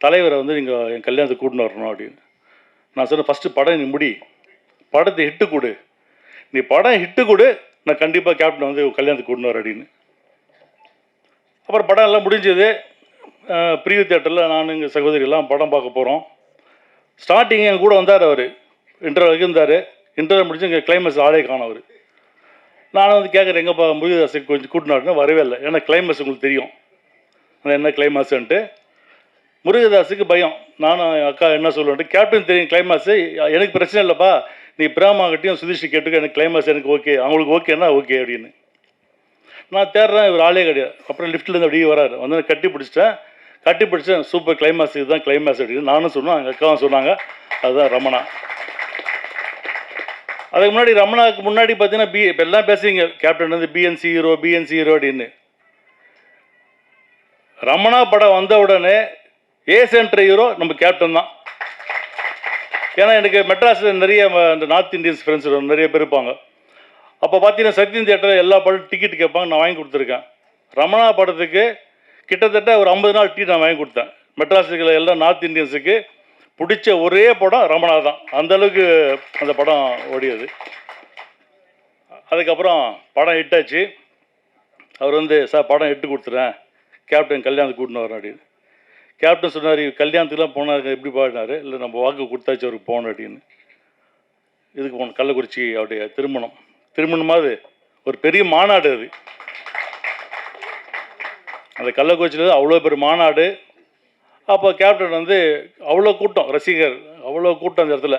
தலைவரை வந்து நீங்கள் என் கல்யாணத்துக்கு கூட்டின்னு வரணும் அப்படின்னு. நான் சொன்னேன், ஃபஸ்ட்டு படம் நீ முடி, படத்தை ஹிட்டு கொடு. நீ படம் ஹிட்டு கொடு, நான் கண்டிப்பாக கேப்டன் வந்து கல்யாணத்துக்கு கூட்டின்னு வர அப்படின்னு. அப்புறம் படம் எல்லாம் முடிஞ்சது. ப்ரீவியூ தியேட்டரில் நான் எங்கள் சகோதரியெல்லாம் படம் பார்க்க போகிறோம். ஸ்டார்டிங் என் கூட வந்தார் அவர், இன்டர்வல் இருந்தார். இன்டர்வல் முடிஞ்சு எங்கள் கிளைமேக்ஸ் ஆளே காணும் அவர். நானும் வந்து கேட்குறேன், எங்கப்பா முருகதாஸுக்கு கொஞ்சம் கூட்டினாருன்னா வரவே இல்லை. ஏன்னா கிளைமேக்ஸ் உங்களுக்கு தெரியும், அது என்ன கிளைமேக்ஸுன்ட்டு. முருகதாஸுக்கு பயம். நானும் அக்கா என்ன சொல்லுவேன்ட்டு, கேப்டன் தெரியும் கிளைமேக்ஸு, எனக்கு பிரச்சனை இல்லைப்பா, நீ பிரேமாகிட்டையும் சுதீஷ் கேட்டுக்க, எனக்கு கிளைமேக்ஸ் எனக்கு ஓகே, அவங்களுக்கு ஓகேன்னா ஓகே அப்படின்னு. நான் தேடுறேன், இவர் ஆளே கிடையாது. அப்புறம் லிஃப்ட்லேருந்து அப்படியே வராரு, வந்து கட்டி பிடிச்சேன், சூப்பர் கிளைமேக்ஸ், இதுதான் கிளைமேக்ஸ் அப்படின்னு நானும் சொன்னேன், எங்கள் அக்காவும் சொன்னாங்க, அதுதான் ரமணா. அதுக்கு முன்னாடி ரமணாவுக்கு முன்னாடி பார்த்தீங்கன்னா இப்போ எல்லாம் பேசுறீங்க, கேப்டன் வந்து பிஎன்சி ஹீரோ அப்படின்னு. ரமணா படம் வந்த உடனே ஏ சென்டர் ஹீரோ நம்ம கேப்டன் தான். ஏன்னா எனக்கு மெட்ராஸில் நிறைய இந்த நார்த் இந்தியன்ஸ் ஃப்ரெண்ட்ஸ் நிறைய பேர் இருப்பாங்க. அப்போ பார்த்தீங்கன்னா சத்யம் தியேட்டரில் எல்லா படம் டிக்கெட் கேட்பாங்க, நான் வாங்கி கொடுத்துருக்கேன். ரமணா படத்துக்கு கிட்டத்தட்ட ஒரு 50 நாள் டிக்கெட் நான் வாங்கி கொடுத்தேன். மெட்ராஸுக்கு எல்லாம் நார்த் இந்தியன்ஸுக்கு பிடிச்ச ஒரே படம் ரமணா தான். அந்தளவுக்கு அந்த படம் ஓடியது. அதுக்கப்புறம் படம் ஹிட்டாச்சு. அவர் வந்து சார் படம் எட்டு கொடுத்துறேன், கேப்டன் கல்யாணத்துக்கு கூட்டின்னு வரேன் அப்படின்னு. கேப்டன் சொன்னார், கல்யாணத்துக்குலாம் போனார் எப்படி பாடினார், இல்லை நம்ம வாக்கு கொடுத்தாச்சு அவருக்கு போகணும் அப்படின்னு. இதுக்கு போகணும் கள்ளக்குறிச்சி அவருடைய திருமணமாவது ஒரு பெரிய மாநாடு அது. அந்த கள்ளக்குறிச்சியில் அவ்வளோ பெரிய மாநாடு. அப்போ கேப்டன் வந்து அவ்வளோ கூட்டம், ரசிகர் அவ்வளோ கூட்டம் அந்த இடத்துல.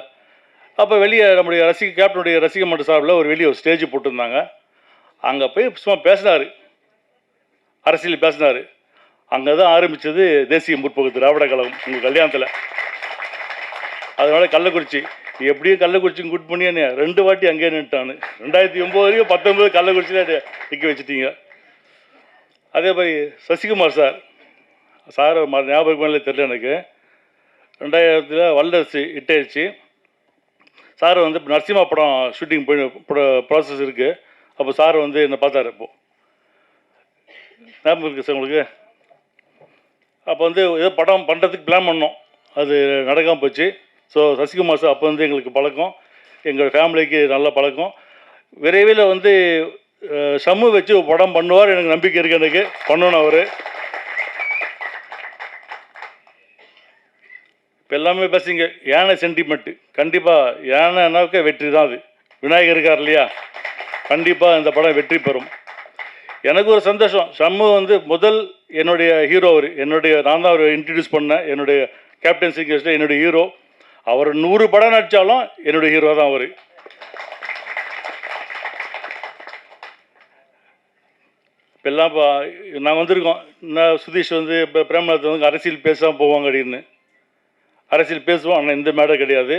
அப்போ வெளியே நம்முடைய கேப்டனுடைய ரசிகர் மன்ற சார்பில் ஒரு வெளியே ஒரு ஸ்டேஜ் போட்டிருந்தாங்க. அங்கே போய் சும்மா பேசினார், அரசியல் பேசினார். அங்கே தான் ஆரம்பித்தது தேசிய முற்போக்கு திராவிட கழகம் உங்கள் கல்யாணத்தில். அதனால கள்ளக்குறிச்சி எப்படியும் கள்ளக்குறிச்சியும் கூட்டு பண்ணி என்ன 2 வாட்டி அங்கேயே நின்ட்டானு. 2009 வரைக்கும் 19 கள்ளக்குறிச்சியில் நிற்க வச்சுட்டீங்க. அதே மாதிரி சசிகுமார் சார் ஞாபகம் தெரியல எனக்கு. 2000 வல்லரசு இட்டாயிடுச்சு. சார் வந்து நரசிம்மா படம் ஷூட்டிங் போய் ப்ராசஸ் இருக்குது. அப்போ சார் வந்து என்னை பார்த்தாரு. இப்போது ஞாபகம் இருக்குது சார் உங்களுக்கு. அப்போ வந்து ஏதோ படம் பண்ணுறதுக்கு பிளான் பண்ணோம், அது நடக்காமல் போச்சு. ஸோ சசிகுமார் சார் அப்போ வந்து எங்களுக்கு பழக்கம், எங்கள் ஃபேமிலிக்கு நல்ல பழக்கம். விரைவில் வந்து சம்மு வச்சு ஒரு படம் பண்ணுவார், எனக்கு நம்பிக்கை இருக்குது. எனக்கு பண்ணணும் அவர். இப்போ எல்லாமே பேசுங்க, யானை சென்டிமெண்ட்டு. கண்டிப்பாக யானைனாக்க வெற்றி தான். அது விநாயகர் இருக்கார் இல்லையா, கண்டிப்பாக இந்த படம் வெற்றி பெறும். எனக்கு ஒரு சந்தோஷம், சம்மு வந்து என்னுடைய ஹீரோ அவர். நான் தான் அவர் இன்ட்ரடியூஸ் பண்ணேன் என்னுடைய கேப்டன் சிங்கர்ஸில். என்னுடைய ஹீரோ அவர். 100 படம் நடித்தாலும் என்னுடைய ஹீரோ தான் அவர். இப்போ எல்லாம் நாங்கள் வந்திருக்கோம். சுதீஷ் வந்து இப்போ பிரேமநாத் வந்து அரசியல் பேசாமல் போவாங்க அப்படின்னு. அரசியல் பேசுவோம், ஆனால் இந்த மேடை கிடையாது,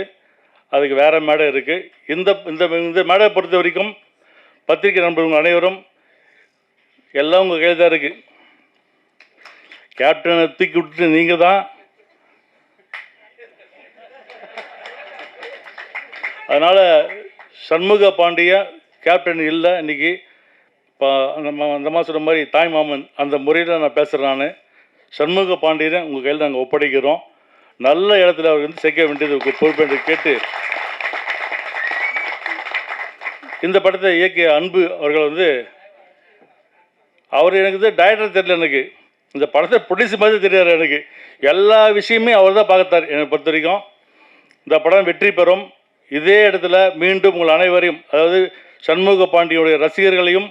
அதுக்கு வேறு மேடை இருக்குது. இந்த மேடையை பொறுத்த வரைக்கும் பத்திரிகை நண்பர்கள் அனைவரும் எல்லாம் உங்கள் கையில் தான் இருக்குது. கேப்டனை தூக்கி விட்டுட்டு நீங்கள் தான். அதனால் சண்முக பாண்டிய கேப்டன் இல்லை இன்றைக்கி. இப்போ அந்த மாதிரி சொன்ன மாதிரி தாய் மாமன் அந்த முறையில் நான் பேசுகிறேன். நான் சண்முக பாண்டியனை உங்கள் கையில் நாங்கள் ஒப்படைக்கிறோம். நல்ல இடத்துல அவர் வந்து சேர்க்க வேண்டியது பொறுப்பேற்று கேட்டு, இந்த படத்தை இயக்கிய அன்பு அவர்கள் வந்து அவர் எனக்கு டைரக்டர் தெரியல, எனக்கு இந்த படத்தை ப்ரொடியூஸ் மாதிரி தெரியாது. எனக்கு எல்லா விஷயமே அவர் தான் பார்த்தார். என்னை பொறுத்த வரைக்கும் இந்த படம் வெற்றி பெறும். இதே இடத்துல மீண்டும் உங்கள் அனைவரையும், அதாவது சண்முக பாண்டியனுடைய ரசிகர்களையும்,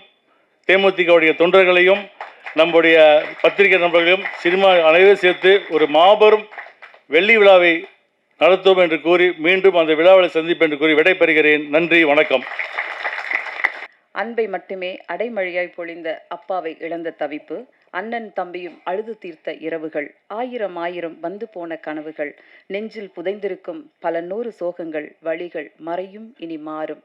தேமுதிகவுடைய தொண்டர்களையும், நம்முடைய பத்திரிகை நண்பர்களையும், சினிமா அனைவரும் சேர்த்து ஒரு மாபெரும் வெள்ளி விழாவை நடத்துவோம் என்று கூறி, மீண்டும் அந்த விழாவில் சந்திப்பேன் என்று கூறி விடைபெறுகிறேன். நன்றி, வணக்கம். அன்பை மட்டுமே அடைமழையாய் பொழிந்த அப்பாவை இழந்த தவிப்பு, அண்ணன் தம்பியும் அழுது தீர்த்த இரவுகள், ஆயிரம் வந்து போன கனவுகள், நெஞ்சில் புதைந்திருக்கும் பல 100 சோகங்கள், வழிகள் மறையும், இனி மாறும்.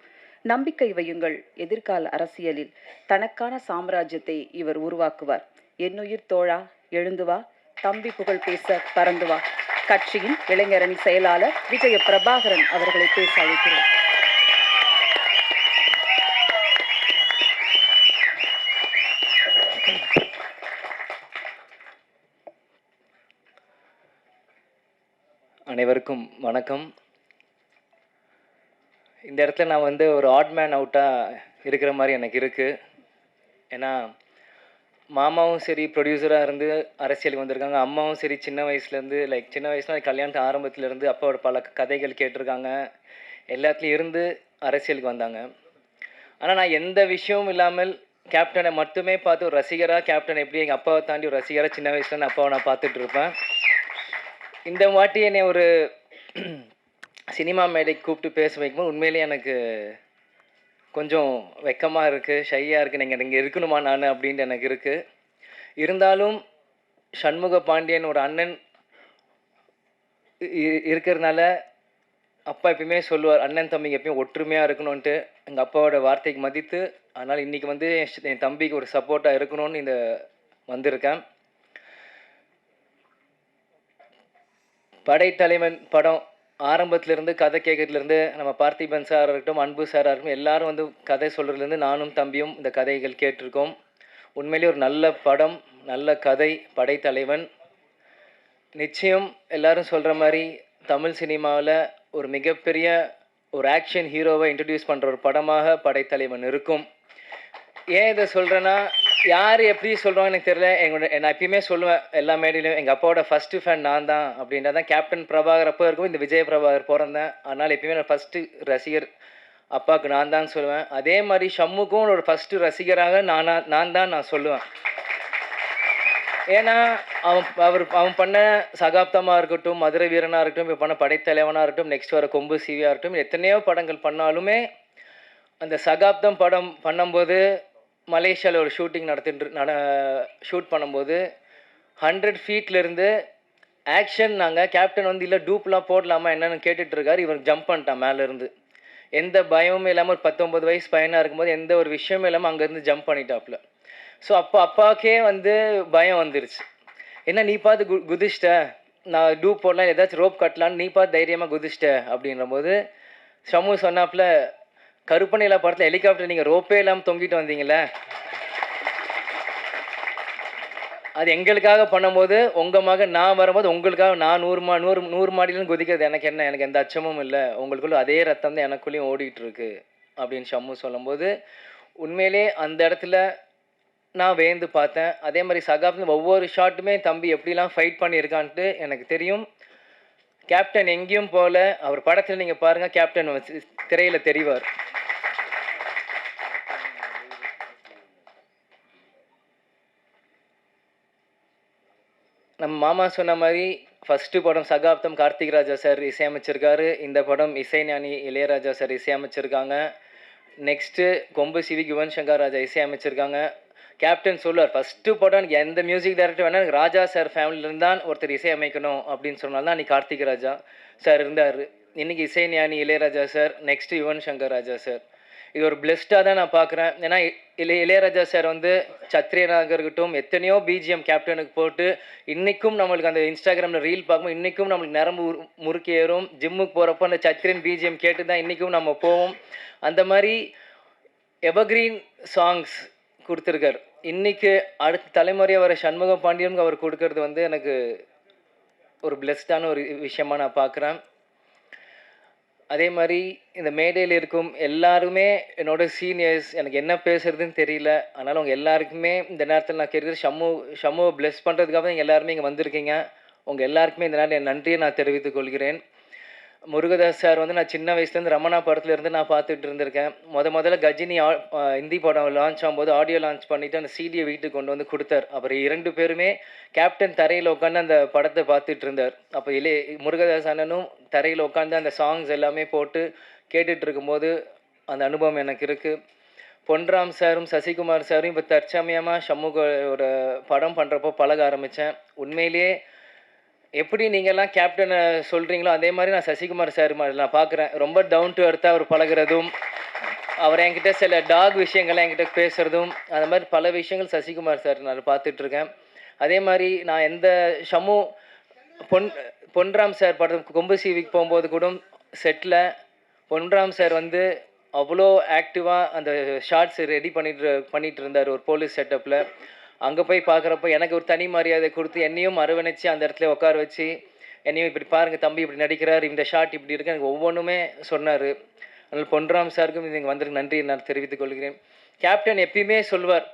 நம்பிக்கை வையுங்கள், எதிர்கால அரசியலில் தனக்கான சாம்ராஜ்யத்தை இவர் உருவாக்குவார். என்னுயிர் தோழா, எழுந்து வா, தம்பி புகழ் பேச பறந்து வா. கட்சியின் இளைஞரணி செயலாளர் விஜய பிரபாகரன் அவர்களை பேச அழைக்கிறோம். அனைவருக்கும் வணக்கம். இந்த இடத்துல நான் வந்து ஒரு ஆட் மேன் அவுட்டாக இருக்கிற மாதிரி எனக்கு இருக்குது. ஏன்னா மாமாவும் சரி ப்ரொடியூசராக இருந்து அரசியலுக்கு வந்திருக்காங்க, அம்மாவும் சரி சின்ன வயசுலேருந்து சின்ன வயசுல கல்யாணத்து ஆரம்பத்துலேருந்து அப்பாவோட பல கதைகள் கேட்டிருக்காங்க, எல்லாத்துலேயும் இருந்து அரசியலுக்கு வந்தாங்க. ஆனால் நான் எந்த விஷயமும் இல்லாமல் கேப்டனை மட்டுமே பார்த்து ஒரு ரசிகராக, கேப்டன் எப்படி எங்கள் அப்பாவை தாண்டி ஒரு ரசிகராக சின்ன வயசுல அப்பாவை நான் பார்த்துட்டு இருப்பேன். இந்த வாட்டி என்னை ஒரு சினிமா மேடைக்கு கூப்பிட்டு பேச வைக்கும்போது உண்மையிலேயே எனக்கு கொஞ்சம் வெக்கமாக இருக்குது, ஷையாக இருக்குது. நீங்கள் இங்கே இருக்கணுமா நான் அப்படின்ட்டு எனக்கு இருக்குது. இருந்தாலும் சண்முக பாண்டியன் ஒரு அண்ணன் இருக்கிறதுனால அப்பா எப்பயுமே சொல்லுவார், அண்ணன் தம்பிங்க எப்பயும் ஒற்றுமையாக இருக்கணும்ன்ட்டு. எங்கள் அப்பாவோட வார்த்தைக்கு மதித்து அதனால் இன்றைக்கி வந்து என் தம்பிக்கு ஒரு சப்போர்ட்டாக இருக்கணும்னு இந்த வந்திருக்கேன். படைத்தலைவன் படம் ஆரம்பத்துலேருந்து கதை கேட்கறதுலேருந்து நம்ம பார்த்திபன் சார் இருக்கட்டும், அன்பு சாராக இருக்கட்டும், எல்லோரும் வந்து கதை சொல்கிறதுலேருந்து நானும் தம்பியும் இந்த கதைகள் கேட்டிருக்கோம். உண்மையிலேயே ஒரு நல்ல படம், நல்ல கதை. படைத்தலைவன் நிச்சயம் எல்லாரும் சொல்கிற மாதிரி தமிழ் சினிமாவில் ஒரு மிகப்பெரிய ஒரு ஆக்ஷன் ஹீரோவை இன்ட்ரடியூஸ் பண்ணுற ஒரு படமாக படைத்தலைவன் இருக்கும். ஏன் இதை சொல்கிறேன்னா, யார் எப்படி சொல்கிறோம் எனக்கு தெரியல. நான் எப்பயுமே சொல்லுவேன் எல்லா மேடையிலும், எங்கள் அப்பாவோட ஃபஸ்ட்டு ஃபேன் நான் தான் அப்படின்றதான். கேப்டன் பிரபாகர் அப்போ இருக்கும், இந்த விஜய் பிரபாகர் பிறந்தேன். அதனால் எப்பயுமே நான் ஃபஸ்ட்டு ரசிகர் அப்பாவுக்கு நான் தான் சொல்லுவேன். அதே மாதிரி ஷம்முக்கும் ஒரு ஃபஸ்ட்டு ரசிகராக நான் தான் சொல்லுவேன். ஏன்னா அவன் பண்ண சகாப்தமாக இருக்கட்டும், மதுரை வீரனாக இருக்கட்டும், இப்போ பண்ண படைத்தலைவனாக இருக்கட்டும், நெக்ஸ்ட் வர கொம்பு சீவியாக இருக்கட்டும், எத்தனையோ படங்கள் பண்ணாலுமே அந்த சகாப்தம் படம் பண்ணும்போது மலேசியாவில் ஒரு ஷூட்டிங் ஷூட் பண்ணும்போது 100 ஃபீட்லேருந்து ஆக்ஷன் நாங்கள் கேப்டன் வந்து இல்லை டூப்லாம் போடலாமா என்னென்னு கேட்டுட்ருக்காரு. இவர் ஜம்ப் பண்ணிட்டான் மேலேருந்து. எந்த பயமும் இல்லாமல் ஒரு 19 வயசு பையனாக இருக்கும்போது எந்த ஒரு விஷயமும் இல்லாமல் அங்கேருந்து ஜம்ப் பண்ணிட்டாப்புல. ஸோ அப்பாவுக்கே வந்து பயம் வந்துருச்சு. என்ன நீ பார்த்து குதிச்சிட்ட, நான் டூப் போடலாம் ஏதாச்சும் ரோப் கட்டலான்னு நீ பார்த்து தைரியமாக குதிச்சிட்ட அப்படின்ற போது ஷம்மு சொன்னாப்புல, கருப்பனையில் படத்தில் ஹெலிகாப்டர் நீங்கள் ரோப்பே இல்லாமல் தொங்கிட்டு வந்தீங்களே, அது எங்களுக்காக பண்ணும்போது உங்கள் மகன் நான் வரும்போது உங்களுக்காக நான் 100 மாடியிலும் குதிக்கிறது எனக்கு என்ன, எனக்கு எந்த அச்சமும் இல்லை, உங்களுக்குள்ள அதே ரத்தம் தான் எனக்குள்ளேயும் ஓடிட்டுருக்கு அப்படின்னு ஷம்மு சொல்லும்போது உண்மையிலே அந்த இடத்துல நான் வேந்து பார்த்தேன். அதே மாதிரி சகாப்தம் ஒவ்வொரு ஷாட்டுமே தம்பி எப்படிலாம் ஃபைட் பண்ணியிருக்கான்ட்டு எனக்கு தெரியும். கேப்டன் எங்கேயும் போல, அவர் படத்தில் நீங்கள் பாருங்கள், கேப்டன் திரையில் தெரிவார். நம்ம மாமா சொன்ன மாதிரி ஃபஸ்ட்டு படம் சகாப்தம் கார்த்திக் ராஜா சார் இசையமைச்சிருக்காரு. இந்த படம் இசைஞானி இளையராஜா சார் இசையமைச்சிருக்காங்க. நெக்ஸ்ட்டு கொம்பு சிவி யுவன் சங்கர் ராஜா இசையமைச்சிருக்காங்க. கேப்டன் சொல்லுவார், ஃபஸ்ட்டு படம் எனக்கு எந்த மியூசிக் டைரக்டர் வேணால் எனக்கு ராஜா சார் ஃபேமிலியிலேருந்து தான் ஒருத்தர் இசையமைக்கணும் அப்படின்னு சொன்னால்தான் அன்றைக்கி கார்த்திக் ராஜா சார் இருந்தார். இன்றைக்கி இசைஞானி Ilaiyaraaja sir, next Yuvan Shankar Raja sir. இது ஒரு பிளெஸ்டாக தான் நான் பார்க்குறேன். ஏன்னா இளையராஜா சார் வந்து சத்ரியனாக இருக்கட்டும், எத்தனையோ பிஜிஎம் கேப்டனுக்கு போட்டு இன்றைக்கும் நம்மளுக்கு அந்த இன்ஸ்டாகிராமில் ரீல் பார்க்கும்போது இன்றைக்கும் நம்மளுக்கு நரம்பு முறுக்கி ஏறும். ஜிம்முக்கு போகிறப்போ அந்த சத்ரியன் பிஜிஎம் கேட்டு தான் இன்றைக்கும் நம்ம போவோம். அந்த மாதிரி எவர்கிரீன் சாங்ஸ் கொடுத்துருக்கார். இன்றைக்கி அடுத்த தலைமுறையாக வர சண்முக பாண்டியனுக்கு அவர் கொடுக்கறது வந்து எனக்கு ஒரு பிளெஸ்டான ஒரு விஷயமாக நான் பார்க்குறேன். அதே மாதிரி இந்த மேடையில் இருக்கும் எல்லாருமே என்னோட சீனியர்ஸ், எனக்கு என்ன பேசுறதுன்னு தெரியல. அதனால் உங்கள் எல்லாருக்குமே இந்த நேரத்தில் நான் கேட்குறது, ஷம்முவை பிளெஸ் பண்ணுறதுக்காக தான் எல்லாருமே இங்கே வந்திருக்கீங்க. உங்கள் எல்லாருக்குமே இந்த நேரத்தில் என் நன்றியை நான் தெரிவித்துக் கொள்கிறேன். முருகதாஸ் சார் வந்து நான் சின்ன வயசுலேருந்து ரமணா படத்துலேருந்து நான் பார்த்துட்டு இருந்திருக்கேன். முதல்ல கஜினி ஹிந்தி படம் லான்ச் ஆகும்போது ஆடியோ லான்ச் பண்ணிவிட்டு அந்த சிடியை வீட்டுக்கு கொண்டு வந்து கொடுத்தார். அப்புறம் 2 பேருமே கேப்டன் தரையில் உட்காந்து அந்த படத்தை பார்த்துட்டு இருந்தார். அப்போ முருகதாஸ் அண்ணனும் தரையில் உட்காந்து அந்த சாங்ஸ் எல்லாமே போட்டு கேட்டுட்டு இருக்கும்போது அந்த அனுபவம் எனக்கு இருக்குது. பொன்ராம் சாரும் சசிகுமார் சாரும் இப்போ தற்சமயமாக ஷம்முகோட படம் பண்ணுறப்போ பழக ஆரம்பித்தேன். உண்மையிலேயே எப்படி நீங்கள்லாம் கேப்டனை சொல்கிறீங்களோ அதே மாதிரி நான் சசிகுமார் சார் மாதிரி நான் பார்க்குறேன். ரொம்ப டவுன் டு எர்த்தாக அவர் பழகிறதும், அவர் என்கிட்ட சில டாக் விஷயங்கள்லாம் என்கிட்ட பேசுகிறதும், அந்த மாதிரி பல விஷயங்கள் சசிகுமார் சார் நான் பார்த்துட்ருக்கேன். அதே மாதிரி நான் எந்த ஷம்மு பொன்ராம் சார் படம் கொம்பு சீவிக்கு போகும்போது கூட செட்டில் பொன்ராம் சார் வந்து அவ்வளோ ஆக்டிவாக அந்த ஷார்ட்ஸ் ரெடி பண்ணிட்டு இருந்தார் ஒரு போலீஸ் செட்டப்பில். அங்கே போய் பார்க்குறப்போ எனக்கு ஒரு தனி மரியாதை கொடுத்து என்னையும் அரவணைச்சு அந்த இடத்துல உட்கார வச்சு என்னையும் இப்படி பாருங்கள் தம்பி இப்படி நடிக்கிறார், இந்த ஷாட் இப்படி இருக்கு, எனக்கு ஒவ்வொன்றுமே சொன்னார். அதனால் பொன்ராம் சாருக்கும் நீங்கள் வந்திருக்கு நன்றி நான் தெரிவித்துக் கொள்கிறேன். கேப்டன் எப்பயுமே சொல்வார்,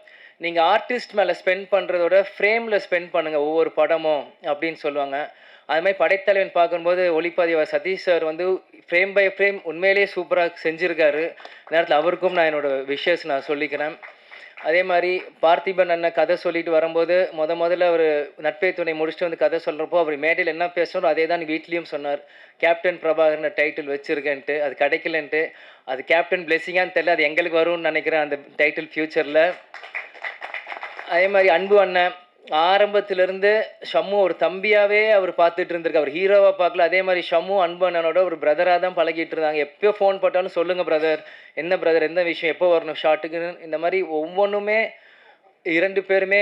நீங்கள் ஆர்டிஸ்ட் மேலே ஸ்பெண்ட் பண்ணுறதோட ஃப்ரேமில் ஸ்பெண்ட் பண்ணுங்கள் ஒவ்வொரு படமும் அப்படின்னு சொல்லுவாங்க. அது மாதிரி படைத்தலைவன் பார்க்கும்போது ஒளிப்பதிவாளர் சதீஷ் சார் வந்து ஃப்ரேம் பை ஃப்ரேம் உண்மையிலேயே சூப்பராக செஞ்சுருக்காரு. நேரத்தில் அவருக்கும் நான் என்னோடய விஷஸ் நான் சொல்லிக்கிறேன். அதே மாதிரி பார்த்திபன் அண்ணன் கதை சொல்லிட்டு வரும்போது முதல்ல அவர் நட்பை துணை முடிச்சுட்டு வந்து கதை சொல்கிறப்போ அவர் மேடையில் என்ன பேசணும் அதே தான் வீட்லேயும் சொன்னார். கேப்டன் பிரபாகர்னு டைட்டில் வச்சுருக்கேன்ட்டு, அது கிடைக்கலன்ட்டு. அது கேப்டன் பிளெஸிங்கான்னு தெரியல, அது எங்களுக்கு வரும்னு நினைக்கிறேன் அந்த டைட்டில் ஃப்யூச்சரில். அதே மாதிரி அன்பு அண்ணன் ஆரம்பத்திலிருந்து ஷம்மு ஒரு தம்பியாகவே அவர் பார்த்துட்டு இருந்திருக்கு, அவர் ஹீரோவாக பார்க்கல. அதே மாதிரி ஷம்மு அன்பு அண்ணனோட ஒரு பிரதராக தான் பழகிட்டு இருந்தாங்க. எப்போ ஃபோன் போட்டாலும் சொல்லுங்கள் பிரதர், என்ன பிரதர், எந்த விஷயம், எப்போ வரணும் ஷாட்டுக்குன்னு, இந்த மாதிரி ஒவ்வொன்றுமே 2 பேருமே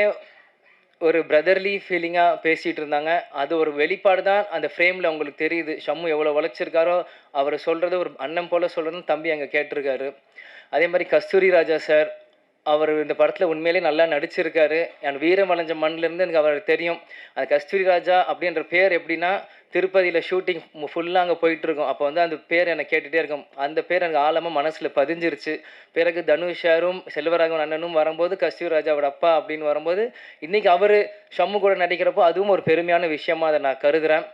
ஒரு பிரதர்லி ஃபீலிங்காக பேசிகிட்டு இருந்தாங்க. அது ஒரு வெளிப்பாடு தான் அந்த ஃப்ரேமில் உங்களுக்கு தெரியுது. ஷம்மு எவ்வளோ உழைச்சிருக்காரோ அவர் சொல்கிறது ஒரு அண்ணன் போல் சொல்கிறதும் தம்பி அங்கே கேட்டிருக்காரு. அதே மாதிரி கஸ்தூரி ராஜா சார், அவர் இந்த படத்தில் உண்மையிலே நல்லா நடிச்சிருக்காரு. என் வீரம் வளைஞ்ச மண்ணிலேருந்து எனக்கு அவர் தெரியும். அந்த கஸ்தூரி ராஜா அப்படின்ற பேர் எப்படின்னா, திருப்பதியில் ஷூட்டிங் ஃபுல்லாக அங்கே போயிட்டுருக்கோம். அப்போ வந்து அந்த பேர் எனக்கு கேட்டுகிட்டே இருக்கும். அந்த பேர் எனக்கு ஆழமாக மனசில் பதிஞ்சிருச்சு. பிறகு தனுஷ் சாரும் செல்வராகவன் அண்ணனும் வரும்போது கஸ்தூரி ராஜாவோட அப்பா அப்படின்னு வரும்போது, இன்றைக்கி அவர் ஷம்மு கூட நடிக்கிறப்போ அதுவும் ஒரு பெருமையான விஷயமா அதை நான் கருதுகிறேன்.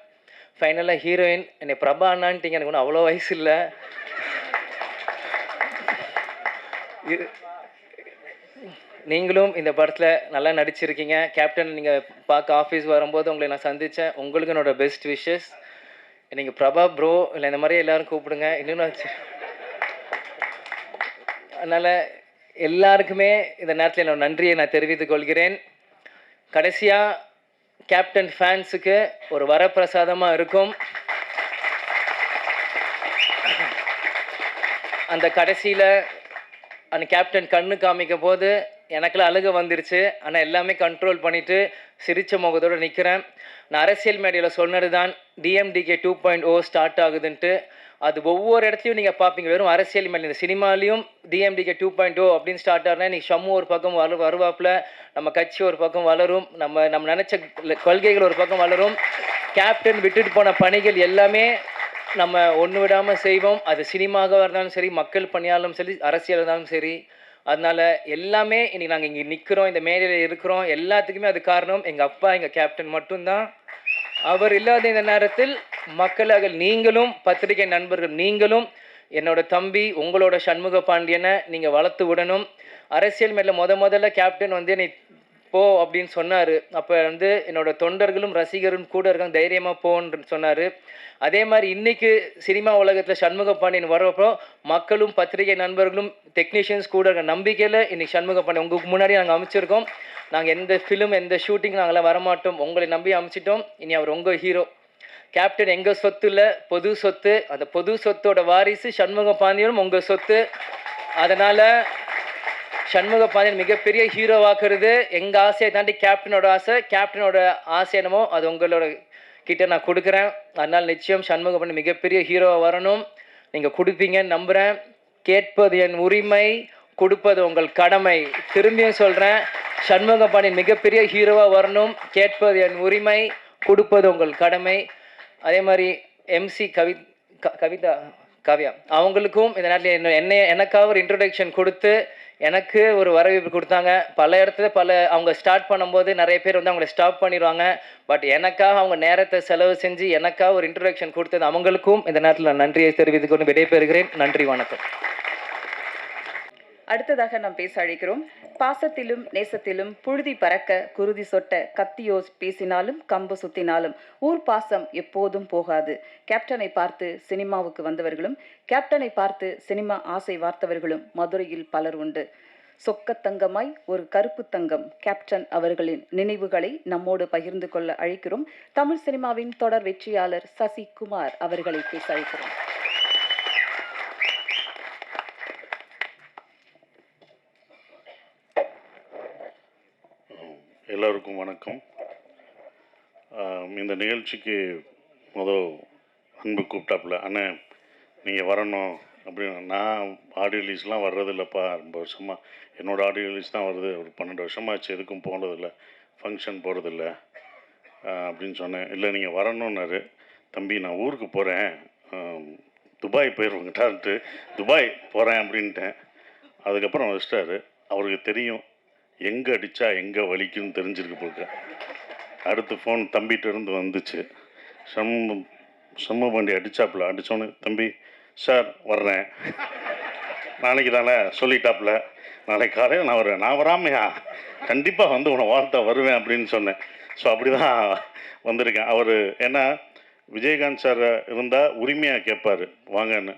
ஃபைனலாக ஹீரோயின் என்னை பிரபா அண்ணான்ட்டிங்க, எனக்கு ஒன்றும் அவ்வளோ வயசு இல்லை. நீங்களும் இந்த படத்தில் நல்லா நடிச்சிருக்கீங்க. கேப்டன் நீங்கள் பார்க்க ஆஃபீஸ் வரும்போது உங்களை நான் சந்தித்தேன். உங்களுக்கு என்னோட பெஸ்ட் விஷஸ். நீங்கள் பிரபா ப்ரோ இல்லை இந்த மாதிரி எல்லோரும் கூப்பிடுங்க. இன்னும் அதனால் எல்லாருக்குமே இந்த நேரத்தில் என்னோட நன்றியை நான் தெரிவித்துக் கொள்கிறேன். கடைசியாக கேப்டன் ஃபேன்ஸுக்கு ஒரு வரப்பிரசாதமாக இருக்கும். அந்த கடைசியில் அந்த கேப்டன் கண்ணு காமிக்கும் போது எனக்குலாம் அழுக வந்துருச்சு. ஆனால் எல்லாமே கண்ட்ரோல் பண்ணிவிட்டு சிரித்த முகத்தோடு நிற்கிறேன். நான் அரசியல் மேடையில் சொன்னது தான் DMDK 2.0 ஸ்டார்ட் ஆகுதுன்ட்டு. அது ஒவ்வொரு இடத்துலையும் நீங்கள் பார்ப்பீங்க. வெறும் அரசியல் மேலே இந்த சினிமாலையும் DMDK 2.0 அப்படின்னு ஸ்டார்ட் ஆகுனா இன்றைக்கி ஷம்மு ஒரு பக்கம் வருவாப்பில், நம்ம கட்சி ஒரு பக்கம் வளரும், நம்ம நினச்ச கொள்கைகள் ஒரு பக்கம் வளரும். கேப்டன் விட்டுட்டு போன பணிகள் எல்லாமே நம்ம ஒன்று விடாமல் செய்வோம். அது சினிமாவாக இருந்தாலும் சரி, மக்கள் பணியாலும் சரி, அரசியல் இருந்தாலும் சரி. அதனால் எல்லாமே இன்றைக்கி நாங்கள் இங்கே நிற்கிறோம், இந்த மேடையில் இருக்கிறோம். எல்லாத்துக்குமே அது காரணம் எங்கள் அப்பா, எங்கள் கேப்டன் மட்டும்தான். அவர் இல்லாத இந்த நேரத்தில் மக்களாக நீங்களும், பத்திரிகை நண்பர்கள் நீங்களும், என்னோட தம்பி உங்களோட சண்முக பாண்டியனை நீங்கள் வளர்த்து விடணும். அரசியல் மேடையில் முதல்ல கேப்டன் வந்து என்னை போ அப்படின்னு சொன்னார். அப்போ வந்து என்னோட தொண்டர்களும் ரசிகரும் கூட இருக்காங்க, தைரியமாக போன்னு சொன்னார். அதே மாதிரி இன்றைக்கி சினிமா உலகத்தில் சண்முக பாண்டியன் வரப்போ மக்களும் பத்திரிகை நண்பர்களும் டெக்னீஷியன்ஸ் கூட இருக்க நம்பிக்கையில் இன்றைக்கி சண்முக பாண்டியன் உங்களுக்கு முன்னாடி நாங்கள் அமைச்சிருக்கோம். நாங்கள் எந்த ஃபிலிம் எந்த ஷூட்டிங் நாங்களாம் வரமாட்டோம், உங்களை நம்பி அமைச்சிட்டோம். இனி அவர் உங்கள் ஹீரோ. கேப்டன் எங்கள் சொத்து இல்லை, பொது சொத்து. அந்த பொது சொத்தோட வாரிசு சண்முக பாண்டியனும் உங்கள் சொத்து. அதனால் சண்முக பாண்டியன் மிகப்பெரிய ஹீரோவாக்குறது எங்கள் ஆசையை தாண்டி கேப்டனோட ஆசை. கேப்டனோட ஆசை என்னமோ அது உங்களோட கிட்ட நான் கொடுக்குறேன். அதனால் நிச்சயம் சண்முக பாண்டியன் மிகப்பெரிய ஹீரோவாக வரணும். நீங்கள் கொடுப்பீங்கன்னு நம்புகிறேன். கேட்பது என் உரிமை, கொடுப்பது உங்கள் கடமை. திரும்பியும் சொல்கிறேன், சண்முக பாண்டியன் மிகப்பெரிய ஹீரோவாக வரணும். கேட்பது என் உரிமை, கொடுப்பது உங்கள் கடமை. அதே மாதிரி MC கவிதா காவ்யா அவங்களுக்கும் இந்த நேரத்தில் எனக்காக ஒரு இன்ட்ரொடக்ஷன் கொடுத்து எனக்கு ஒரு வரவேற்பு கொடுத்தாங்க. பல இடத்துல அவங்க ஸ்டார்ட் பண்ணும்போது நிறைய பேர் வந்து அவங்கள ஸ்டாப் பண்ணிடுவாங்க. பட் எனக்காக அவங்க நேரத்தை செலவு செஞ்சு எனக்காக ஒரு இன்ட்ரொடக்ஷன் கொடுத்தது அவங்களுக்கும் இந்த நேரத்தில் நான் நன்றியை தெரிவித்துக் கொண்டு விடைபெறுகிறேன். நன்றி, வணக்கம். அடுத்ததாக நாம் பேச அழைக்கிறோம். பாசத்திலும் நேசத்திலும் புழுதி பறக்க குருதி சொட்ட கத்தியோ பேசினாலும் கம்பு சுத்தினாலும் ஊர் பாசம் எப்போதும் போகாது. கேப்டனை பார்த்து சினிமாவுக்கு வந்தவர்களும் கேப்டனை பார்த்து சினிமா ஆசை வார்த்தவர்களும் மதுரையில் பலர் உண்டு. சொக்கத்தங்கமாய் ஒரு கருப்பு தங்கம் கேப்டன் அவர்களின் நினைவுகளை நம்மோடு பகிர்ந்து கொள்ள அழைக்கிறோம். தமிழ் சினிமாவின் தொடர் வெற்றியாளர் சசிகுமார் அவர்களை பேச அழைக்கிறோம். எல்லோருக்கும் வணக்கம். இந்த நிகழ்ச்சிக்கு அன்பு கூப்பிட்டாப்புல, அண்ணன் நீங்கள் வரணும் அப்படின்னு. நான் ஆடியோ ரிலீஸ்லாம் வர்றதில்லப்பா, ரொம்ப வருஷமாக என்னோடய ஆடியோ ரிலீஸ் தான் வருது, ஒரு 12 வருஷமாச்சு, எதுக்கும் போனதில்லை, ஃபங்க்ஷன் போகிறதில்ல அப்படின்னு சொன்னேன். இல்லை நீங்கள் வரணுன்னாரு. தம்பி நான் ஊருக்கு போகிறேன், துபாய் போயிடுவோங்கிட்டான்ட்டு துபாய் போகிறேன் அப்படின்ட்டேன். அதுக்கப்புறம் வச்சிட்டாரு. அவருக்கு தெரியும் எங்கே அடித்தா எங்கே வலிக்குன்னு தெரிஞ்சிருக்கு போக. அடுத்து ஃபோன் தம்பிகிட்ட இருந்து வந்துச்சு, சண்முக பாண்டி அடித்தாப்புல. அடித்தோன்னு தம்பி சார் வர்றேன் நாளைக்கு தானே சொல்லிட்டாப்புல, நாளைக்கு காலையில் நான் வருவேன். நான் வராமையா கண்டிப்பாக வந்து உன்னை வாழ்த்தா வருவேன் அப்படின்னு சொன்னேன். ஸோ அப்படி தான் வந்திருக்கேன். அவர் ஏன்னா விஜயகாந்த் சார் இருந்தால் உரிமையாக கேட்பார் வாங்கன்னு.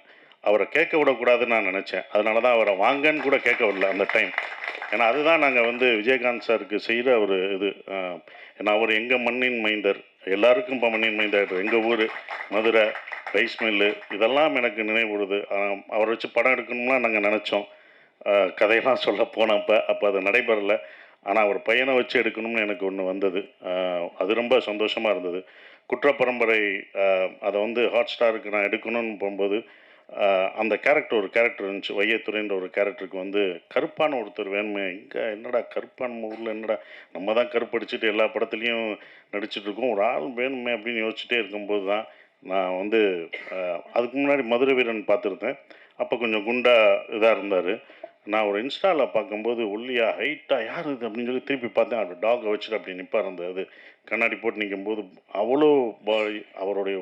அவரை கேட்க விடக்கூடாதுன்னு நான் நினச்சேன். அதனால தான் அவரை வாங்கன்னு கூட கேட்க விடல அந்த டைம். ஏன்னா அதுதான் நாங்கள் வந்து விஜயகாந்த் சாருக்கு செய்கிற ஒரு இது. ஏன்னா அவர் எங்கள் மண்ணின் மைந்தர், எல்லாருக்கும் இப்போ மண்ணின் மைந்தர். எங்கள் ஊர் மதுரை, ரைஸ் மில்லு இதெல்லாம் எனக்கு நினைவுறுது. அவரை வச்சு படம் எடுக்கணும்னா நாங்கள் நினச்சோம். கதையெல்லாம் சொல்ல போனப்போ அப்போ அது நடைபெறலை. ஆனால் அவர் பையனை வச்சு எடுக்கணும்னு எனக்கு ஒன்று வந்தது. அது ரொம்ப சந்தோஷமாக இருந்தது. குற்றப்பரம்பரை அதை வந்து ஹாட் ஸ்டாருக்கு நான் எடுக்கணும்னு போகும்போது அந்த கேரக்டர் ஒரு கேரக்டர் இருந்துச்சு. வையத்துறைன்ற ஒரு கேரக்டருக்கு வந்து கருப்பான ஒருத்தர் வேணுமே. இங்கே என்னடா கருப்பான ஊரில் என்னடா நம்ம தான் கருப்படிச்சுட்டு எல்லா படத்துலேயும் நடிச்சிட்ருக்கோம், ஒரு ஆள் வேணுமே அப்படின்னு யோசிச்சுட்டே இருக்கும்போது தான் நான் வந்து அதுக்கு முன்னாடி மதுரை வீரன் பார்த்துருந்தேன். அப்போ கொஞ்சம் குண்டா இதாக இருந்தார். நான் ஒரு இன்ஸ்டாவில் பார்க்கும்போது ஒல்லியாக ஹைட்டாக யார் இது அப்படின்னு சொல்லி திருப்பி பார்த்தேன். அவர் டாகை வச்சுட்டு அப்படி நிற்பார். அது கண்ணாடி போட்டு நிற்கும்போது அவ்வளோ அவருடைய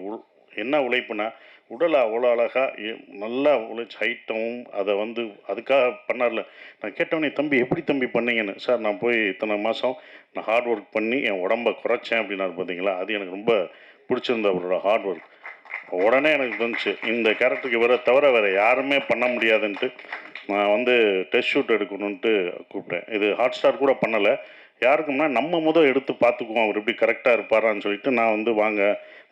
என்ன உழைப்புனா உடலை அவ்வளோ அழகாக நல்லா உழைச்சி ஹைட்டாகவும் அதை வந்து அதுக்காக பண்ணார்ல. நான் கேட்டவனே தம்பி எப்படி தம்பி பண்ணீங்கன்னு. சார் நான் போய் இத்தனை மாதம் நான் ஹார்ட் ஒர்க் பண்ணி என் உடம்பை குறைச்சேன் அப்படின்னாரு. பார்த்தீங்களா, அது எனக்கு ரொம்ப பிடிச்சிருந்த அவரோட ஹார்ட் ஒர்க். உடனே எனக்கு தோணுச்சு இந்த கேரக்டருக்கு இவரை தவிர வேறு யாருமே பண்ண முடியாதுன்ட்டு நான் வந்து டெஸ்ட் ஷூட் எடுக்கணுன்ட்டு கூப்பிட்டேன். இது ஹாட் ஸ்டார் கூட பண்ணலை. யாருக்கும்னா நம்ம எடுத்து பார்த்துக்குவோம் அவர் எப்படி கரெக்டாக இருப்பாரான்னு சொல்லிட்டு நான் வந்து வாங்க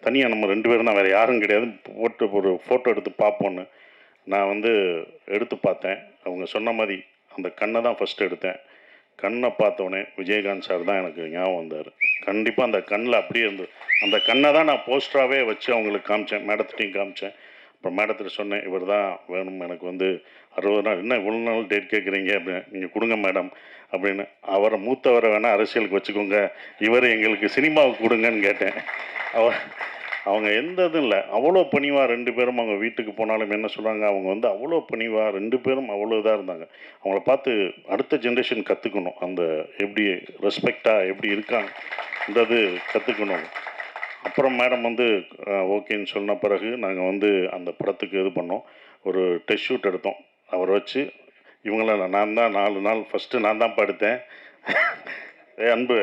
தனியாக நம்ம 2 பேரும் தான், வேறு யாரும் கிடையாது, போட்டு ஒரு ஃபோட்டோ எடுத்து பார்ப்போன்னு நான் வந்து எடுத்து பார்த்தேன். அவங்க சொன்ன மாதிரி அந்த கண்ணை தான் ஃபஸ்ட்டு எடுத்தேன். கண்ணை பார்த்தோன்னே விஜயகாந்த் சார் தான் எனக்கு ஞாபகம் வந்தார். கண்டிப்பாக அந்த கண்ணில் அப்படியே இருந்தது. அந்த கண்ணை தான் நான் போஸ்டராகவே வச்சு அவங்களுக்கு காமிச்சேன், மேடத்திட்டையும் காமிச்சேன். அப்புறம் மேடத்திட்ட சொன்னேன் இவர் தான் வேணும் எனக்கு வந்து 60 நாள், என்ன இவ்வளோ நாள் டேட் கேட்குறீங்க அப்படின்னு. நீங்கள் கொடுங்க மேடம் அப்படின்னு. அவரை மூத்தவரை வேணால் அரசியலுக்கு வச்சுக்கோங்க, இவர் எங்களுக்கு சினிமாவுக்கு கொடுங்கன்னு கேட்டேன். அவங்க எந்த இதுவும் இல்லை, அவ்வளோ பணிவாக 2 பேரும். அவங்க வீட்டுக்கு போனாலும் என்ன சொல்கிறாங்க, அவங்க வந்து அவ்வளோ பணிவாக 2 பேரும் அவ்வளோ இதாக இருந்தாங்க. அவங்கள பார்த்து அடுத்த ஜென்ரேஷன் கற்றுக்கணும், அந்த எப்படி ரெஸ்பெக்டாக எப்படி இருக்காங்கன்றது கற்றுக்கணும். அப்புறம் மேடம் வந்து ஓகேன்னு சொன்ன பிறகு நாங்கள் வந்து அந்த படத்துக்கு இது பண்ணோம். ஒரு டெஸ்ட் ஷூட் எடுத்தோம் அவரை வச்சு. இவங்களாம் நான் தான் 4 நாள் ஃபஸ்ட்டு நான் தான் படுத்தேன். அன்பு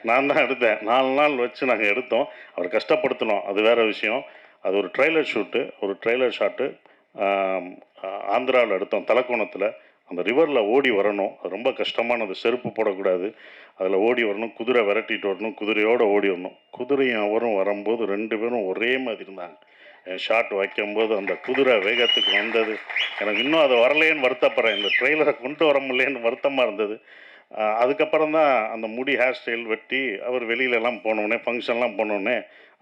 நான் தான் எடுத்தேன். 4 நாள் வச்சு நாங்கள் எடுத்தோம். அவர் கஷ்டப்படுத்தணும், அது வேறு விஷயம். அது ஒரு ட்ரெய்லர் ஷூட்டு, ஒரு ட்ரெய்லர் ஷாட்டு ஆந்திராவில் எடுத்தோம். தலக்கோணத்தில் அந்த ரிவரில் ஓடி வரணும். அது ரொம்ப கஷ்டமானது, செருப்பு போடக்கூடாது, அதில் ஓடி வரணும், குதிரை விரட்டிட்டு வரணும், குதிரையோடு ஓடி வரணும். குதிரையும் அவரும் வரும்போது 2 பேரும் ஒரே மாதிரி இருந்தாங்க. ஷாட் வைக்கும்போது அந்த குதிரை வேகத்துக்கு வந்தது எனக்கு இன்னும் அது வரலேன்னு வருத்தப்படுறேன். இந்த ட்ரெய்லரை கொண்டு வர முடியலேன்னு வருத்தமாக இருந்தது. அதுக்கப்புறம் தான் அந்த முடி ஹேர் ஸ்டைல் வெட்டி அவர் வெளியிலலாம் போனோடனே, ஃபங்க்ஷன்லாம் போனோடனே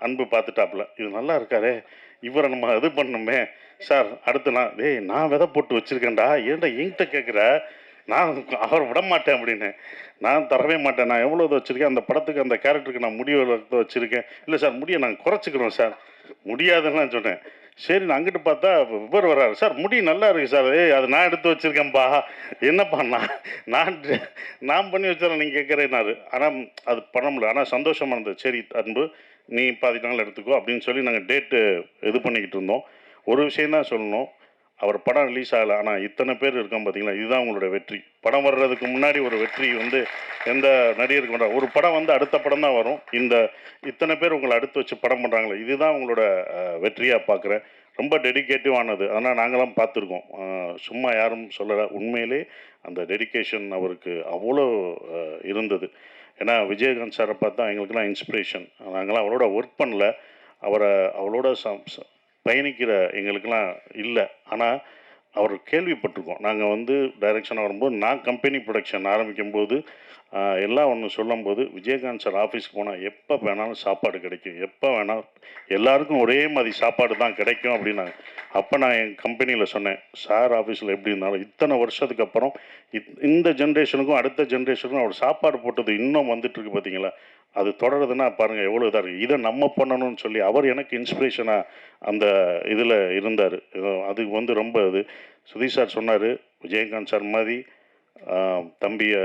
அன்பு பார்த்துட்டாப்புல, இது நல்லா இருக்காரே, இவரை நம்ம இது பண்ணணுமே சார். அடுத்து நான் விதை போட்டு வச்சுருக்கேன்டா, ஏன்டா என்கிட்ட கேட்குற, நான் அவர் விட மாட்டேன் அப்படின்னு. நான் தரவே மாட்டேன், நான் எவ்வளோ இது வச்சுருக்கேன் அந்த படத்துக்கு, அந்த கேரக்டருக்கு நான் முடி வச்சுருக்கேன். இல்லை சார் முடியை நாங்கள் குறைச்சிக்கிறோம் சார். முடியாதுன்னு சொன்னேன். சரி நான் அங்கிட்டு பார்த்தா இவர் வர்றாரு, சார் முடி நல்லா இருக்குது சார். அது நான் எடுத்து வச்சுருக்கேன்ப்பா, என்னப்பா நான் பண்ணி வச்சாலும் நீங்கள் கேட்குறேன்னாரு. ஆனால் அது பண்ண முடியல. ஆனால் சந்தோஷமாக இருந்தது. சரி அன்பு நீ 10 நாள் எடுத்துக்கோ அப்படின்னு சொல்லி நாங்கள் டேட்டு இது பண்ணிக்கிட்டு இருந்தோம். ஒரு விஷயந்தான் சொல்லணும், அவர் படம் ரிலீஸ் ஆகலை, ஆனால் இத்தனை பேர் இருக்கோம் பார்த்தீங்களா, இதுதான் உங்களோட வெற்றி. படம் வர்றதுக்கு முன்னாடி ஒரு வெற்றி வந்து எந்த நடிகருக்கு பண்ணுறாங்க, ஒரு படம் வந்து அடுத்த படம் தான் வரும். இத்தனை பேர் உங்களை அடுத்து வச்சு படம் பண்ணுறாங்களே, இதுதான் உங்களோட வெற்றியாக பார்க்குறேன். ரொம்ப டெடிக்கேட்டிவானது. ஆனால் நாங்களாம் பார்த்துருக்கோம், சும்மா யாரும் சொல்லலை. உண்மையிலே அந்த டெடிக்கேஷன் அவருக்கு அவ்வளோ இருந்தது. ஏன்னா விஜயகாந்த் சாரை பார்த்தா எங்களுக்கெல்லாம் இன்ஸ்பிரேஷன். நாங்களாம் அவரோட ஒர்க் பண்ணல, அவளோட பயணிக்கிற எங்களுக்கெல்லாம் இல்லை. ஆனால் அவர் கேள்விப்பட்டிருக்கோம். நாங்கள் வந்து டைரக்ஷனாக வரும்போது, நான் கம்பெனி ப்ரொடக்ஷன் ஆரம்பிக்கும்போது எல்லாம் ஒன்று சொல்லும்போது, விஜயகாந்த் சார் ஆஃபீஸ்க்கு போனால் எப்போ வேணாலும் சாப்பாடு கிடைக்கும், எப்போ வேணாலும் எல்லாருக்கும் ஒரே மாதிரி சாப்பாடு தான் கிடைக்கும் அப்படின்னாங்க. அப்போ நான் என் கம்பெனியில் சொன்னேன், சார் ஆஃபீஸில் எப்படி இருந்தாலும் இத்தனை வருஷத்துக்கு அப்புறம் இந்த ஜென்ரேஷனுக்கும் அடுத்த ஜென்ரேஷனுக்கும் அவர் சாப்பாடு போட்டது இன்னும் வந்துட்டுருக்கு பார்த்தீங்களா, அது தொடருதுன்னா பாருங்கள் எவ்வளோ இதாக இருக்குது. இதை நம்ம பண்ணணும்னு சொல்லி அவர் எனக்கு இன்ஸ்பிரேஷனாக அந்த இதில் இருந்தார். அது வந்து ரொம்ப இது. சுதீஷ் சார் சொன்னார், விஜயகாந்த் சார் மாதிரி தம்பியை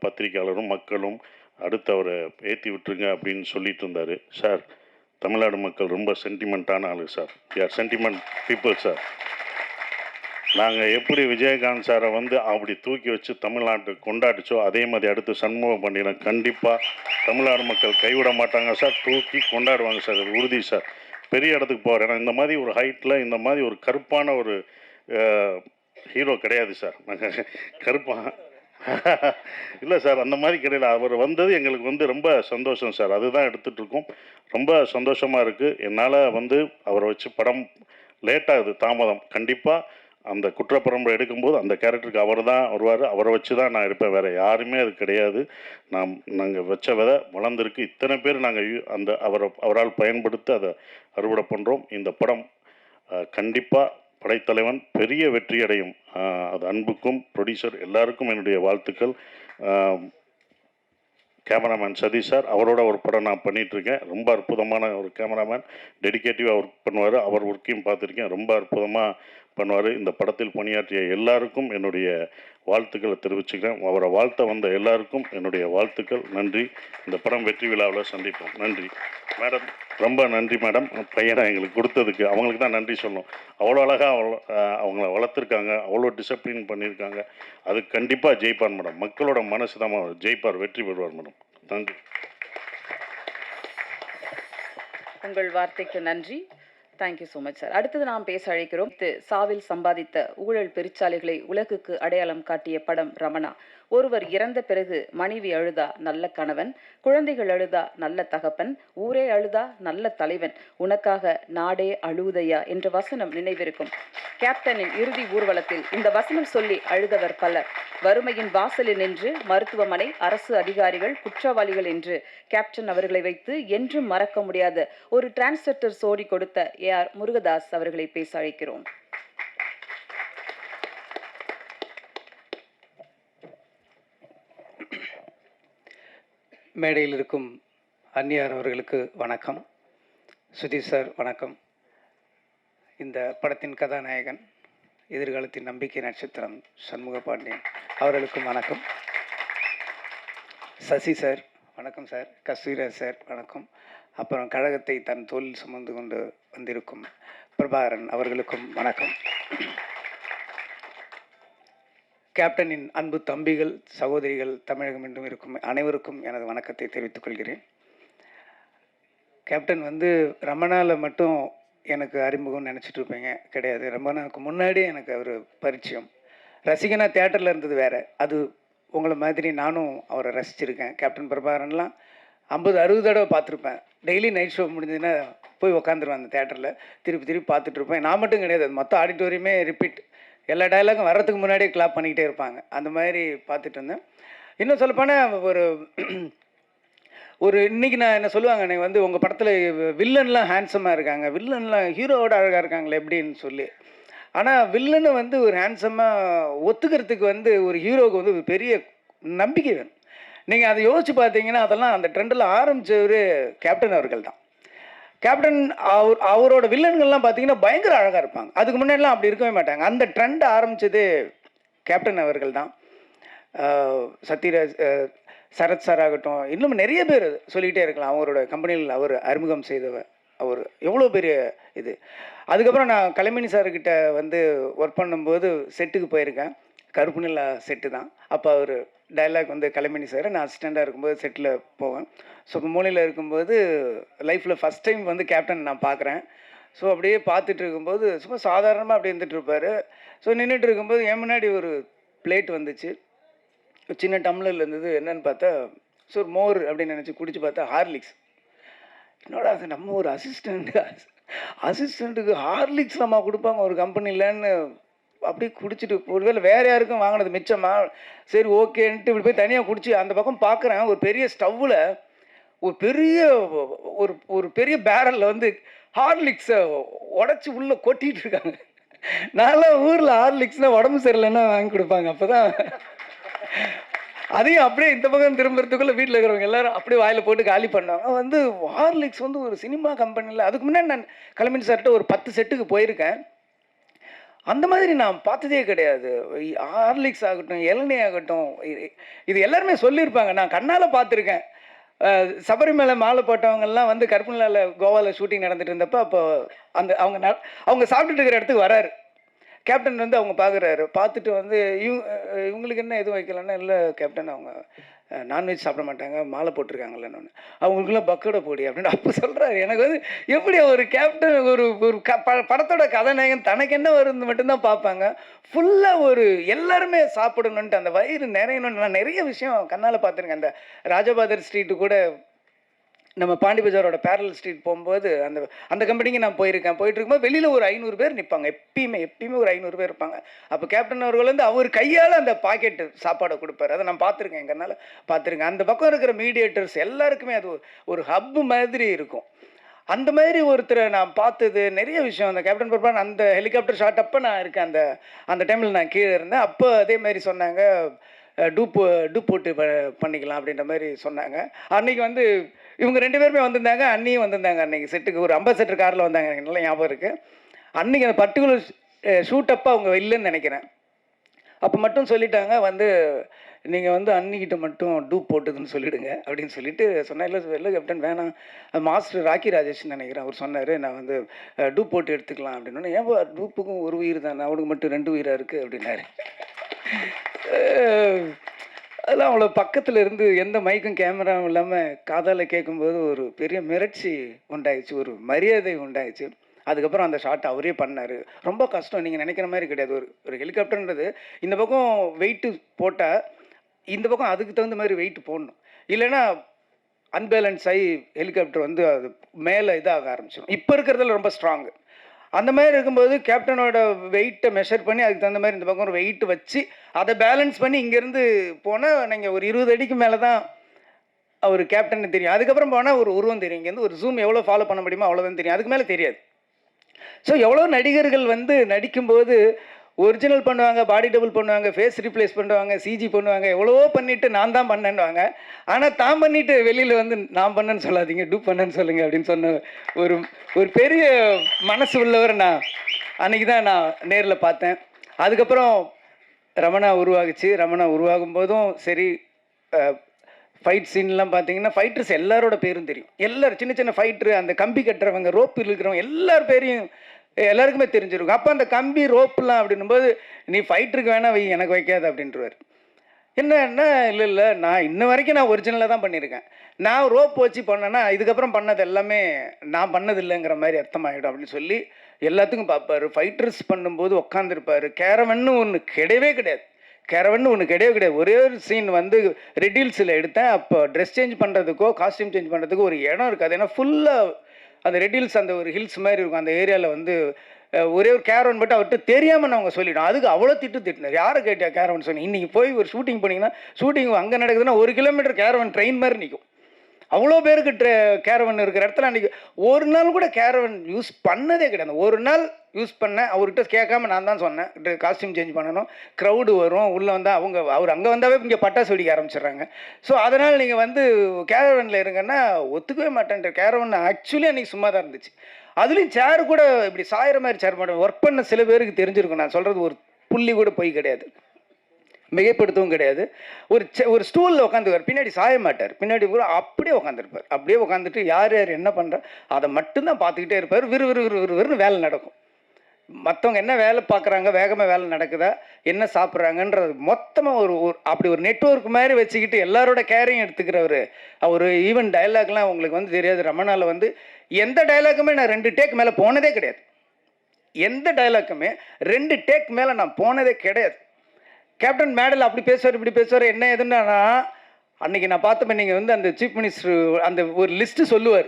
பத்திரிக்கையாளரும் மக்களும் அடுத்து அவரை ஏற்றி விட்டுருங்க அப்படின்னு சொல்லிட்டு இருந்தார். சார், தமிழ்நாடு மக்கள் ரொம்ப சென்டிமெண்ட்டான ஆளு சார். யார் சென்டிமெண்ட் பீப்புள் சார். நாங்கள் எப்படி விஜயகாந்த் சாரை வந்து அப்படி தூக்கி வச்சு தமிழ்நாட்டுக்கு கொண்டாடிச்சோ அதே மாதிரி அடுத்து சண்முக பாண்டியனை கண்டிப்பாக தமிழ்நாடு மக்கள் கைவிட மாட்டாங்க சார். தூக்கி கொண்டாடுவாங்க சார். அது உறுதி சார். பெரிய இடத்துக்கு போவார். ஏன்னா இந்த மாதிரி ஒரு ஹைட்டில் இந்த மாதிரி ஒரு கருப்பான ஒரு ஹீரோ கிடையாது சார். நாங்கள் கருப்பாக இல்லை சார், அந்த மாதிரி கிடையாது. அவர் வந்தது எங்களுக்கு வந்து ரொம்ப சந்தோஷம் சார். அதுதான் எடுத்துகிட்ருக்கோம். ரொம்ப சந்தோஷமாக இருக்குது. என்னால் வந்து அவரை வச்சு படம் லேட்டாகுது, தாமதம். கண்டிப்பாக அந்த குற்றப்பரம்பரை எடுக்கும்போது அந்த கேரக்டருக்கு அவர் தான் வருவார். அவரை வச்சு தான் நான் இருப்பேன். வேறு யாருமே அது கிடையாது. நாங்கள் வச்ச விதை வளர்ந்துருக்கு. இத்தனை பேர் நாங்கள் அந்த அவரால் பயன்படுத்தி அதை அறுவடை பண்ணுறோம். இந்த படம் கண்டிப்பாக படைத்தலைவன் பெரிய வெற்றி அடையும். அது அன்புக்கும் ப்ரொடியூசர் எல்லாருக்கும் என்னுடைய வாழ்த்துக்கள். கேமராமேன் சதீஷ் சார், அவரோட ஒரு படம் நான் பண்ணிகிட்ருக்கேன். ரொம்ப அற்புதமான ஒரு கேமராமேன், டெடிக்கேட்டிவாக ஒர்க் பண்ணுவார். அவர் ஒர்க்கையும் பார்த்துருக்கேன். ரொம்ப அற்புதமாக பண்ணுவார். இந்த படத்தில் பணியாற்றிய எல்லாருக்கும் என்னுடைய வாழ்த்துக்களை தெரிவிச்சுக்கிறேன். அவரை வாழ்த்த வந்த எல்லாருக்கும் என்னுடைய வாழ்த்துக்கள். நன்றி. இந்த படம் வெற்றி விழாவில் சந்திப்போம். நன்றி மேடம். ரொம்ப நன்றி மேடம். பையனை எங்களுக்கு கொடுத்ததுக்கு அவங்களுக்கு தான் நன்றி சொல்லணும். அவ்வளோ அழகாக அவங்கள வளர்த்துருக்காங்க. அவ்வளோ டிசிப்ளின் பண்ணியிருக்காங்க. அது கண்டிப்பாக ஜெயிப்பார் மேடம். மக்களோட மனசு தான் ஜெயிப்பார், வெற்றி பெறுவார் மேடம். நன்றி. உங்கள் வார்த்தைக்கு நன்றி. Thank you so much sir. அடுத்தது நாம் பேச அழைக்கிறோம். சாவில் சம்பாதித்த ஊழல் பெருச்சாலைகளை உலகுக்கு அடையாளம் காட்டிய படம் ரமணா. ஒருவர் இறந்த பிறகு மனைவி அழுதா நல்ல கணவன், குழந்தைகள் அழுதா நல்ல தகப்பன், ஊரே அழுதா நல்ல தலைவன், உனக்காக நாடே அழுதையா என்ற வசனம் நினைவிருக்கும். கேப்டனின் இறுதி ஊர்வலத்தில் இந்த வசனம் சொல்லி அழுதவர் பலர். வறுமையின் வாசலில் நின்று மருத்துவமனை, அரசு அதிகாரிகள், குற்றவாளிகள் என்று கேப்டன் அவர்களை வைத்து என்றும் மறக்க முடியாத ஒரு டிரான்ஸ்ஜெண்டர் ஸ்டோரி கொடுத்த AR முருகதாஸ் அவர்களை பேச அழைக்கிறோம். மேடையில் இருக்கும் அந்நியார் அவர்களுக்கு வணக்கம். சுதீஷ் சார் வணக்கம். இந்த படத்தின் கதாநாயகன், எதிர்காலத்தின் நம்பிக்கை நட்சத்திரம் சண்முக பாண்டியன் அவர்களுக்கும் வணக்கம். சசி சார் வணக்கம் சார். கஸ்தூரிராஜ் சார் வணக்கம். அப்புறம் கழகத்தை தன் தோளில் சுமந்து கொண்டு வந்திருக்கும் பிரபாகரன் அவர்களுக்கும் வணக்கம். கேப்டனின் அன்பு தம்பிகள், சகோதரிகள், தமிழகம் என்றும் இருக்கும் அனைவருக்கும் எனது வணக்கத்தை தெரிவித்துக் கொள்கிறேன். கேப்டன் வந்து ரமணாவில் மட்டும் எனக்கு அறிமுகம் நினச்சிட்டு இருப்பீங்க, கிடையாது. ரமணாவுக்கு முன்னாடி எனக்கு அவர் பரிச்சயம். ரசிகனா தேட்டரில் இருந்தது வேறு. அது உங்களை மாதிரி நானும் அவரை ரசிச்சிருக்கேன். கேப்டன் பிரபாகரன்லாம் 50-60 தடவை பார்த்துருப்பேன். டெய்லி நைட் ஷோ முடிஞ்சதுன்னா போய் உக்காந்துருவேன் அந்த தேட்டரில். திருப்பி பார்த்துட்ருப்பேன். நான் மட்டும் கிடையாது, மொத்த ஆடிட்டோரியமே ரிப்பீட். எல்லா டயலாகும் வர்றதுக்கு முன்னாடியே கிளாப் பண்ணிக்கிட்டே இருப்பாங்க. அந்த மாதிரி பார்த்துட்டு இருந்தேன். இன்னும் சொல்லப்போனால் ஒரு இன்றைக்கி நான் என்ன சொல்லுவாங்க, நீங்கள் வந்து உங்கள் படத்தில் வில்லன்லாம் ஹேண்ட்ஸமாக இருக்காங்க, வில்லன்லாம் ஹீரோவோட அழகாக இருக்காங்களே எப்படின்னு சொல்லி. ஆனால் வில்லனை வந்து ஒரு ஹேண்ட்ஸமாக ஒத்துக்கிறதுக்கு வந்து ஒரு ஹீரோவுக்கு வந்து ஒரு பெரிய நம்பிக்கை வேணும். நீங்கள் அதை யோசித்து பார்த்தீங்கன்னா அதெல்லாம் அந்த ட்ரெண்டில் ஆரம்பித்தவர் கேப்டன் அவர்கள் தான். கேப்டன் அவரோட வில்லன்கள்லாம் பார்த்தீங்கன்னா பயங்கர அழகாக இருப்பாங்க. அதுக்கு முன்னாடிலாம் அப்படி இருக்கவே மாட்டாங்க. அந்த ட்ரெண்ட் ஆரம்பித்தது கேப்டன் அவர்கள் தான். சத்யராஜ், சரத் சார் ஆகட்டும், இன்னும் நிறைய பேர் சொல்லிக்கிட்டே இருக்கலாம். அவரோட கம்பெனியில் அவர் அறிமுகம் செய்தவர். அவர் எவ்வளோ பெரிய இது. அதுக்கப்புறம் நான் கலைமணி சார்கிட்ட வந்து ஒர்க் பண்ணும்போது செட்டுக்கு போயிருக்கேன். கருப்பு நிலா செட்டு தான். அப்போ அவர் டைலாக் வந்து கலைமணி சார், நான் அசிஸ்டண்ட்டாக இருக்கும்போது செட்டில் போவேன். ஸோ இப்போ மூலையில் இருக்கும்போது லைஃப்பில் ஃபஸ்ட் டைம் வந்து கேப்டன் நான் பார்க்குறேன். ஸோ அப்படியே பார்த்துட்டு இருக்கும்போது சும்மா சாதாரணமாக அப்படியே இருந்துகிட்ருப்பார். ஸோ நின்றுட்டு இருக்கும்போது என் முன்னாடி ஒரு பிளேட் வந்துச்சு, சின்ன டம்ளரில் இருந்தது. என்னன்னு பார்த்தா ஸோ மோர் அப்படின்னு நினச்சி குடிச்சு பார்த்தா ஹார்லிக்ஸ். என்னோட அது நம்ம ஒரு அசிஸ்டண்ட்டுக்கு ஹார்லிக்ஸ் நம்ம கொடுப்பாங்க ஒரு கம்பெனிலன்னு அப்படியே குடிச்சிட்டு, ஒருவேளை வேறு யாருக்கும் வாங்கினது மிச்சமா, சரி ஓகேன்ட்டு இப்படி போய் தனியாக குடிச்சு அந்த பக்கம் பார்க்குறேன். ஒரு பெரிய ஸ்டவ்வில் ஒரு பெரிய பேரலில் வந்து ஹார்லிக்ஸை உடச்சி உள்ளே கொட்டிகிட்டு இருக்காங்க. நான்லாம் ஊரில் ஹார்லிக்ஸ்னால் உடம்பு சரியில்லைன்னா வாங்கி கொடுப்பாங்க. அப்போ தான் அதையும் அப்படியே இந்த பக்கம் திரும்புறதுக்குள்ளே வீட்டில் இருக்கிறவங்க எல்லாரும் அப்படியே வாயில் போட்டு காலி பண்ணாங்க. வந்து ஹார்லிக்ஸ் வந்து ஒரு சினிமா கம்பெனியில், அதுக்கு முன்னாடி நான் கலைமணி சார்கிட்ட ஒரு 10 செட்டுக்கு போயிருக்கேன். அந்த மாதிரி நான் பார்த்ததே கிடையாது. ஹார்லிக்ஸ் ஆகட்டும், இளநீ ஆகட்டும், இது எல்லாருமே சொல்லியிருப்பாங்க. நான் கண்ணால் பார்த்துருக்கேன். சபரிமலை மாலை போட்டவங்கெல்லாம் வந்து கற்பூரில் கோவாவில் ஷூட்டிங் நடந்துட்டு இருந்தப்போ அப்போ அந்த அவங்க சாப்பிட்டுட்டு இருக்கிற இடத்துக்கு வராரு. கேப்டன் வந்து அவங்க பார்க்குறாரு. பார்த்துட்டு வந்து இவங்களுக்கு என்ன எதுவும் வைக்கலன்னா, இல்லை கேப்டன் அவங்க நான்வெஜ் சாப்பிட மாட்டாங்க, மாலை போட்டிருக்காங்கல்லன்னு. அவங்களுக்குலாம் பக்கோடை போடி அப்படின்னு அப்போ சொல்கிறாரு. எனக்கு வந்து எப்படி ஒரு கேப்டன் ஒரு ஒரு படத்தோட கதாநாயகன் தனக்கு என்ன வருது மட்டும்தான் பார்ப்பாங்க. ஃபுல்லாக ஒரு எல்லாருமே சாப்பிடணுன்ட்டு அந்த வயிறு நிறையணும்னு நான் நிறைய விஷயம் கண்ணால் பார்த்துருக்கேன். அந்த ராஜபாதர் ஸ்ட்ரீட்டு கூட நம்ம பாண்டி பஜாரோட பேரல் ஸ்ட்ரீட் போகும்போது அந்த கம்பெனிக்கு நான் போயிட்டு இருக்கும்போது வெளியில் ஒரு 500 பேர் நிற்பாங்க. எப்பயுமே ஒரு 500 பேர் இருப்பாங்க. அப்போ கேப்டன் அவர்கள் வந்து அவர் கையால் அந்த பாக்கெட்டு சாப்பாடை கொடுப்பாரு. அதை நான் பார்த்துருக்கேன், எங்கனால பார்த்துருக்கேன். அந்த பக்கம் இருக்கிற மீடியேட்டர்ஸ் எல்லாருக்குமே அது ஒரு ஹப்பு மாதிரி இருக்கும். அந்த மாதிரி ஒருத்தரை நான் பார்த்தது நிறைய விஷயம். அந்த கேப்டன் பர்பான் அந்த ஹெலிகாப்டர் ஷாட் அப்போ நான் இருக்கேன். அந்த டைமில் நான் கீழே இருந்தேன். அப்போ அதே மாதிரி சொன்னாங்க, டூப் போட்டு பண்ணிக்கலாம் அப்படின்ற மாதிரி சொன்னாங்க. அன்றைக்கி வந்து இவங்க 2 பேருமே வந்திருந்தாங்க, அண்ணியும் வந்திருந்தாங்க. அன்றைக்கி செட்டுக்கு ஒரு அம்பாசடர் காரில் வந்தாங்க, எனக்கு நல்லா ஞாபகம் இருக்குது. அன்றைக்கி அந்த பர்டிகுலர் ஷூட்டப்போ அவங்க இல்லைன்னு நினைக்கிறேன். அப்போ மட்டும் சொல்லிட்டாங்க வந்து, நீங்கள் வந்து அன்னிக்கிட்ட மட்டும் டூப் போட்டுதுன்னு சொல்லிவிடுங்க அப்படின்னு சொல்லிட்டு சொன்னேன். இல்லை கேப்டன் வேணாம், மாஸ்டர் ராக்கி ராஜேஷ்னு நினைக்கிறேன், அவர் சொன்னார் நான் வந்து டூப் போட்டு எடுத்துக்கலாம் அப்படின்னு. ஏன் டூப்புக்கும் ஒரு உயிர் தானே, அவனுக்கு மட்டும் 2 உயிராக இருக்குது அப்படின்னாரு. அதெல்லாம் அவ்வளோ பக்கத்தில் இருந்து எந்த மைக்கும் கேமராவும் இல்லாமல் காதால் கேட்கும்போது ஒரு பெரிய மிரட்சி உண்டாயிடுச்சு, ஒரு மரியாதை உண்டாயிடுச்சு. அதுக்கப்புறம் அந்த ஷாட் அவரே பண்ணார். ரொம்ப கஷ்டம், நீங்கள் நினைக்கிற மாதிரி கிடையாது. ஒரு ஹெலிகாப்டர்ன்றது இந்த பக்கம் வெயிட்டு போட்டால் இந்த பக்கம் அதுக்கு தகுந்த மாதிரி வெயிட் போடணும். இல்லைன்னா அன்பேலன்ஸ் ஆகி ஹெலிகாப்டர் வந்து அது மேலே இதாக ஆரம்பிச்சிடும். இப்போ இருக்கிறதுல ரொம்ப ஸ்ட்ராங்கு. அந்த மாதிரி இருக்கும்போது கேப்டனோட வெயிட்டை மெஷர் பண்ணி அதுக்கு தகுந்த மாதிரி இந்த பக்கம் ஒரு வெயிட் வச்சு அதை பேலன்ஸ் பண்ணி இங்கேருந்து போனால் நீங்கள் ஒரு 20 அடிக்கு மேலே தான் அவர் கேப்டன்னு தெரியும். அதுக்கப்புறம் போனால் ஒரு உருவம் தெரியும். இங்கேருந்து ஒரு ஜூம் எவ்வளோ ஃபாலோ பண்ண முடியுமோ அவ்வளோதான் தெரியும், அதுக்கு மேலே தெரியாது. ஸோ எவ்வளோ நடிகர்கள் வந்து நடிக்கும்போது ஒரிஜினல் பண்ணுவாங்க, பாடி டபுள் பண்ணுவாங்க, ஃபேஸ் ரீப்ளேஸ் பண்ணுவாங்க, சிஜி பண்ணுவாங்க, எவ்வளவோ பண்ணிவிட்டு நான் தான் பண்ணேன்னுவாங்க. ஆனால் தான் பண்ணிவிட்டு வெளியில் வந்து நான் பண்ணேன்னு சொல்லாதீங்க, டூப் பண்ணேன்னு சொல்லுங்கள் அப்படின்னு சொன்ன ஒரு பெரிய மனசு உள்ளவர் நான் அன்றைக்கி தான் நான் நேரில் பார்த்தேன். அதுக்கப்புறம் ரமணா உருவாகுச்சு. ரமணா உருவாகும் போதும் சரி, ஃபைட் சீன்லாம் பார்த்தீங்கன்னா ஃபைட்டர்ஸ் எல்லாரோட பேரும் தெரியும். எல்லோரும் சின்ன சின்ன ஃபைட்ரு, அந்த கம்பி கட்டுறவங்க, ரோப்பு இருக்கிறவங்க எல்லார் பேரையும் எல்லாருக்குமே தெரிஞ்சிருக்கும். அப்போ அந்த கம்பி ரோப்புலாம் அப்படின்னும்போது நீ ஃபைட்டருக்கு வேணா வை, எனக்கு வைக்காது அப்படின்றவர். என்ன இல்லை நான் இன்ன வரைக்கும் நான் ஒரிஜினலாக தான் பண்ணியிருக்கேன். நான் ரோப் வச்சு பண்ணேன்னா இதுக்கப்புறம் பண்ணது எல்லாமே நான் பண்ணது இல்லைங்கிற மாதிரி அர்த்தமாகிடும் அப்படின்னு சொல்லி எல்லாத்துக்கும் பார்ப்பார். ஃபைட்டர்ஸ் பண்ணும்போது உட்காந்துருப்பார். கேரவன்னு ஒன்று கிடையவே கிடையாது. ஒரே ஒரு சீன் வந்து ரெட் ஹில்ஸில் எடுத்தேன். அப்போ ட்ரெஸ் சேஞ்ச் பண்ணுறதுக்கோ காஸ்டியூம் சேஞ்ச் பண்ணுறதுக்கோ ஒரு இடம் இருக்காது. ஏன்னா ஃபுல்லாக அந்த ரெட் ஹில்ஸ் அந்த ஒரு ஹில்ஸ் மாதிரி இருக்கும். அந்த ஏரியாவில் வந்து ஒரே ஒரு கேரவன் மட்டும் அவர்கிட்ட தெரியாமல் நாங்கள் சொல்லிவிட்டோம். அதுக்கு அவ்வளோ திட்டினார். யாரை கேட்டா கேரவன் சொன்னி? இன்றைக்கி போய் ஒரு ஷூட்டிங் போனீங்கன்னா ஷூட்டிங் அங்கே நடக்குதுன்னா 1 கிலோமீட்டர் கேரவன் ட்ரெயின் மாதிரி நிற்கும். அவ்வளோ பேருக்கு கேரவன் இருக்கிற இடத்துல அன்றைக்கி ஒரு நாள் கூட கேரவன் யூஸ் பண்ணதே கிடையாது. ஒரு நாள் யூஸ் பண்ணேன், அவர்கிட்ட கேட்காம நான் தான் சொன்னேன் காஸ்டியூம் சேஞ்ச் பண்ணணும், க்ரௌடு வரும், உள்ளே வந்தால் அவர் அங்கே வந்தாவே இங்கே பட்டாசு வெடிக்க ஆரம்பிச்சிடுறாங்க. ஸோ அதனால் நீங்கள் வந்து கேரவனில் இருங்கன்னா ஒத்துக்கவே மாட்டேன்ற. கேரவன் ஆக்சுவலி அன்றைக்கி சும்மா தான் இருந்துச்சு. அதுலேயும் சேர் கூட இப்படி சாயிற மாதிரி சேர் மாட்டேன். ஒர்க் பண்ண சில பேருக்கு தெரிஞ்சிருக்கும். நான் சொல்கிறது ஒரு புள்ளி கூட போய் கிடையாது, மிகைப்படுத்தவும் கிடையாது. ஒரு ஸ்டூலில் உட்காந்துருவார், பின்னாடி சாய மாட்டார், பின்னாடி கூட அப்படியே உட்காந்துருப்பார். அப்படியே உட்காந்துட்டு யார் என்ன பண்ணுறா அதை மட்டும்தான் பார்த்துக்கிட்டே இருப்பார். விறுவிறுன்னு வேலை நடக்கும். மற்றவங்க என்ன வேலை பார்க்குறாங்க, வேகமாக வேலை நடக்குதா, என்ன சாப்பிட்றாங்கன்றது மொத்தமாக அப்படி ஒரு நெட்வொர்க் மாதிரி வச்சுக்கிட்டு எல்லாரோட கேரையும் எடுத்துக்கிறவர். அவர் ஈவன் டைலாக்லாம் உங்களுக்கு வந்து தெரியாது. ரமணாவில் வந்து எந்த டைலாக்குமே நான் 2 டேக் மேலே போனதே கிடையாது. எந்த டைலாக்குமே 2 டேக் மேலே நான் போனதே கிடையாது. கேப்டன் மேடல் அப்படி பேசுவார், இப்படி பேசுவார், என்ன எதுன்னா அன்றைக்கி நான் பார்த்தப்ப நீங்கள் வந்து அந்த சீஃப் மினிஸ்டர் அந்த ஒரு லிஸ்ட்டு சொல்லுவார்,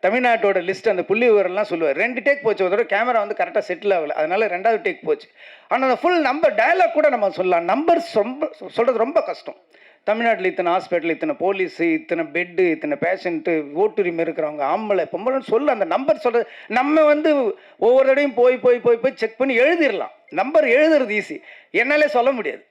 தமிழ்நாட்டோட லிஸ்ட், அந்த புள்ளி விவரம்லாம் சொல்லுவார். 2 டேக் போச்சு. ஒரு தடவை கேமரா வந்து கரெக்டாக செட்டில் ஆகலை, அதனால் 2வது டேக் போச்சு. ஆனால் அந்த ஃபுல் நம்பர் டயலாக் கூட நம்ம சொல்லலாம். நம்பர்ஸ் ரொம்ப சொல்கிறது ரொம்ப கஷ்டம். தமிழ்நாட்டில் இத்தனை ஹாஸ்பிட்டல், இத்தனை போலீஸு, இத்தனை பெட்டு, இத்தனை பேஷண்ட்டு, ஓட்டுரிமை இருக்கிறவங்க, ஆம்பளை பொம்பளைன்னு சொல்ல அந்த நம்பர் சொல்கிறது. நம்ம வந்து ஒவ்வொரு தடையும் போய் செக் பண்ணி எழுதிடலாம். நம்பர் எழுதுறது ஈஸி, என்னாலே சொல்ல முடியாது.